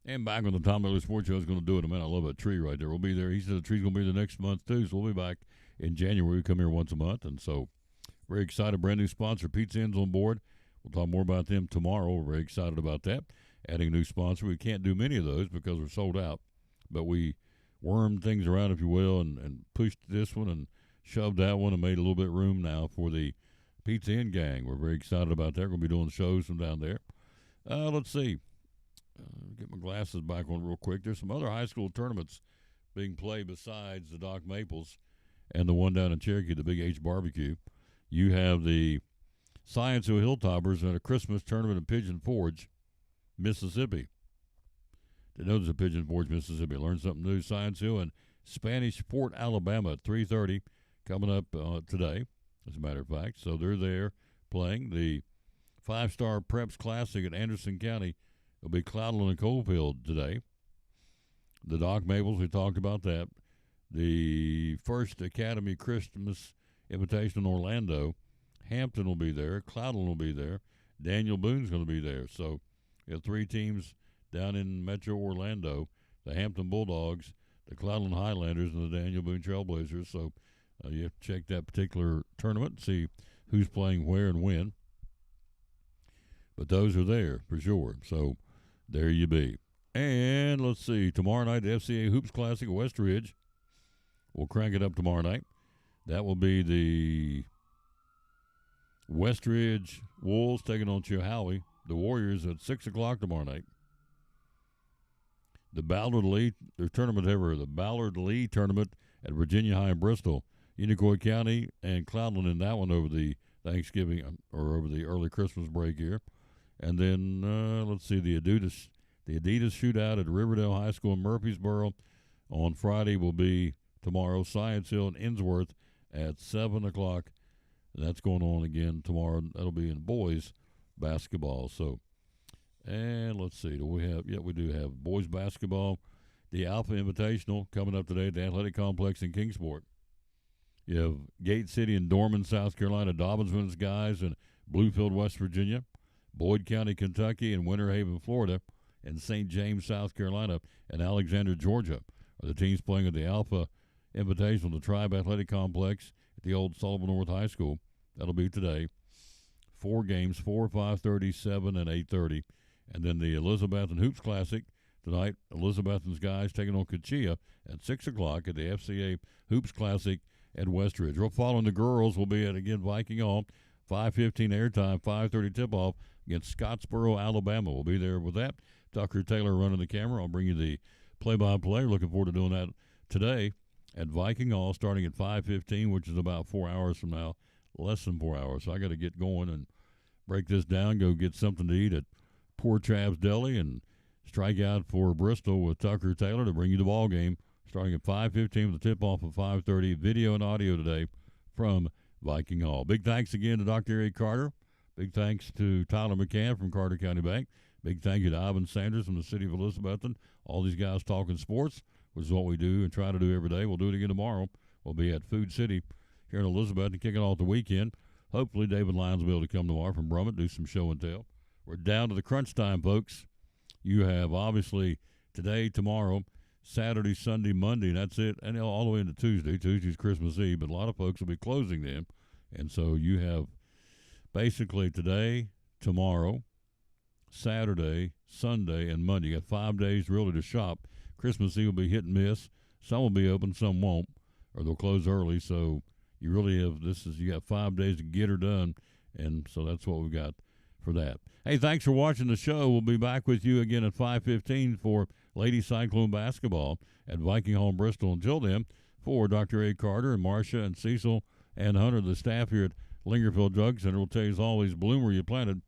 And back on the Tom Taylor Sports Show is going to do it in a minute. I love that tree right there. We'll be there. He said the tree's going to be there next month, too, so we'll be back in January. We come here once a month, and so very excited. Brand new sponsor, Pizza Inn's on board. We'll talk more about them tomorrow. We're very excited about that. Adding a new sponsor. We can't do many of those because we're sold out, but we wormed things around, if you will, and pushed this one and shoved that one and made a little bit of room now for the Pizza Inn gang. We're very excited about that. We're going to be doing shows from down there. Let's see. Get my glasses back on real quick. There's some other high school tournaments being played besides the Doc Maples and the one down in Cherokee, the Big H Barbecue. You have the Science Hill Hilltoppers at a Christmas tournament in Pigeon Forge, Mississippi. Didn't know there's a Pigeon Forge, Mississippi. Learned something new. Science Hill and Spanish Fort, Alabama at 3:30 coming up today, as a matter of fact. So they're there playing. The 5-Star Preps Classic at Anderson County will be Cloudland and Coalfield today. The Doc Maples, we talked about that. The First Academy Christmas Invitation in Orlando, Hampton will be there. Cloudland will be there. Daniel Boone's going to be there. So you have 3 teams down in Metro Orlando, the Hampton Bulldogs, the Cloudland Highlanders, and the Daniel Boone Trailblazers. So you have to check that particular tournament and see who's playing where and when. But those are there for sure. So there you be. And let's see, tomorrow night, the FCA Hoops Classic at West Ridge. We'll crank it up tomorrow night. That will be the West Ridge Wolves taking on Chilhowie. The Warriors at 6 o'clock tomorrow night. The Ballard Lee tournament at Virginia High in Bristol. Unicoi County and Cloudland in that one over the Thanksgiving or over the early Christmas break here. And then, let's see, the Adidas shootout at Riverdale High School in Murfreesboro on Friday will be tomorrow. Science Hill and Innsworth at 7 o'clock. And that's going on again tomorrow. That'll be in boys basketball. So, and let's see, we do have boys basketball. The Alpha Invitational coming up today at the Athletic Complex in Kingsport. You have Gate City and Dorman, South Carolina, Dobbins Women's Guys and Bluefield, West Virginia. Boyd County, Kentucky, and Winter Haven, Florida, and St. James, South Carolina, and Alexander, Georgia are the teams playing at the Alpha Invitational, the Tribe Athletic Complex at the old Sullivan North High School. That'll be today. 4 games, 4, 5:30, 7, and 8:30. And then the Elizabethton Hoops Classic tonight, Elizabethton's Guys taking on Kachia at 6 o'clock at the FCA Hoops Classic at West Ridge. We're following the girls. Will be at, again, Viking Hall, 5:15 airtime, 5:30 tip-off against Scottsboro, Alabama. We'll be there with that. Tucker Taylor running the camera. I'll bring you the play-by-play. Looking forward to doing that today at Viking Hall starting at 5:15, which is about 4 hours from now, less than 4 hours. So I got to get going and break this down, go get something to eat at Poor Trav's Deli, and strike out for Bristol with Tucker Taylor to bring you the ball game starting at 5:15 with a tip-off of 5:30. Video and audio today from Viking Hall. Big thanks again to Dr. Eric Carter. Big thanks to Tyler McCann from Carter County Bank. Big thank you to Ivan Sanders from the city of Elizabethton. All these guys talking sports, which is what we do and try to do every day. We'll do it again tomorrow. We'll be at Food City here in Elizabethton, kicking off the weekend. Hopefully David Lyons will be able to come tomorrow from Brummett, do some show and tell. We're down to the crunch time, folks. You have obviously today, tomorrow, Saturday, Sunday, Monday, and that's it, and all the way into Tuesday. Tuesday's Christmas Eve, but a lot of folks will be closing then. And so you have basically today, tomorrow, Saturday, Sunday, and Monday. You got 5 days really to shop. Christmas Eve will be hit and miss. Some will be open, some won't, or they'll close early. So you really have you got 5 days to get her done, and so that's what we've got for that. Hey, thanks for watching the show. We'll be back with you again at 5:15 for Lady Cyclone basketball at Viking Hall in Bristol. Until then, for Dr. A. Carter and Marcia and Cecil and Hunter, the staff here at Lingerfield Drug Center will tell you as always, bloom where you planted,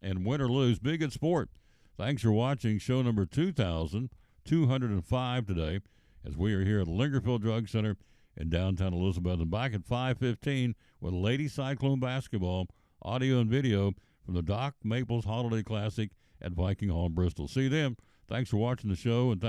and win or lose, be a good sport. Thanks for watching show number 2,205 today as we are here at Lingerfield Drug Center in downtown Elizabeth. And back at 5:15 with Lady Cyclone basketball, audio and video from the Doc Maples Holiday Classic at Viking Hall in Bristol. See you then. Thanks for watching the show, and thanks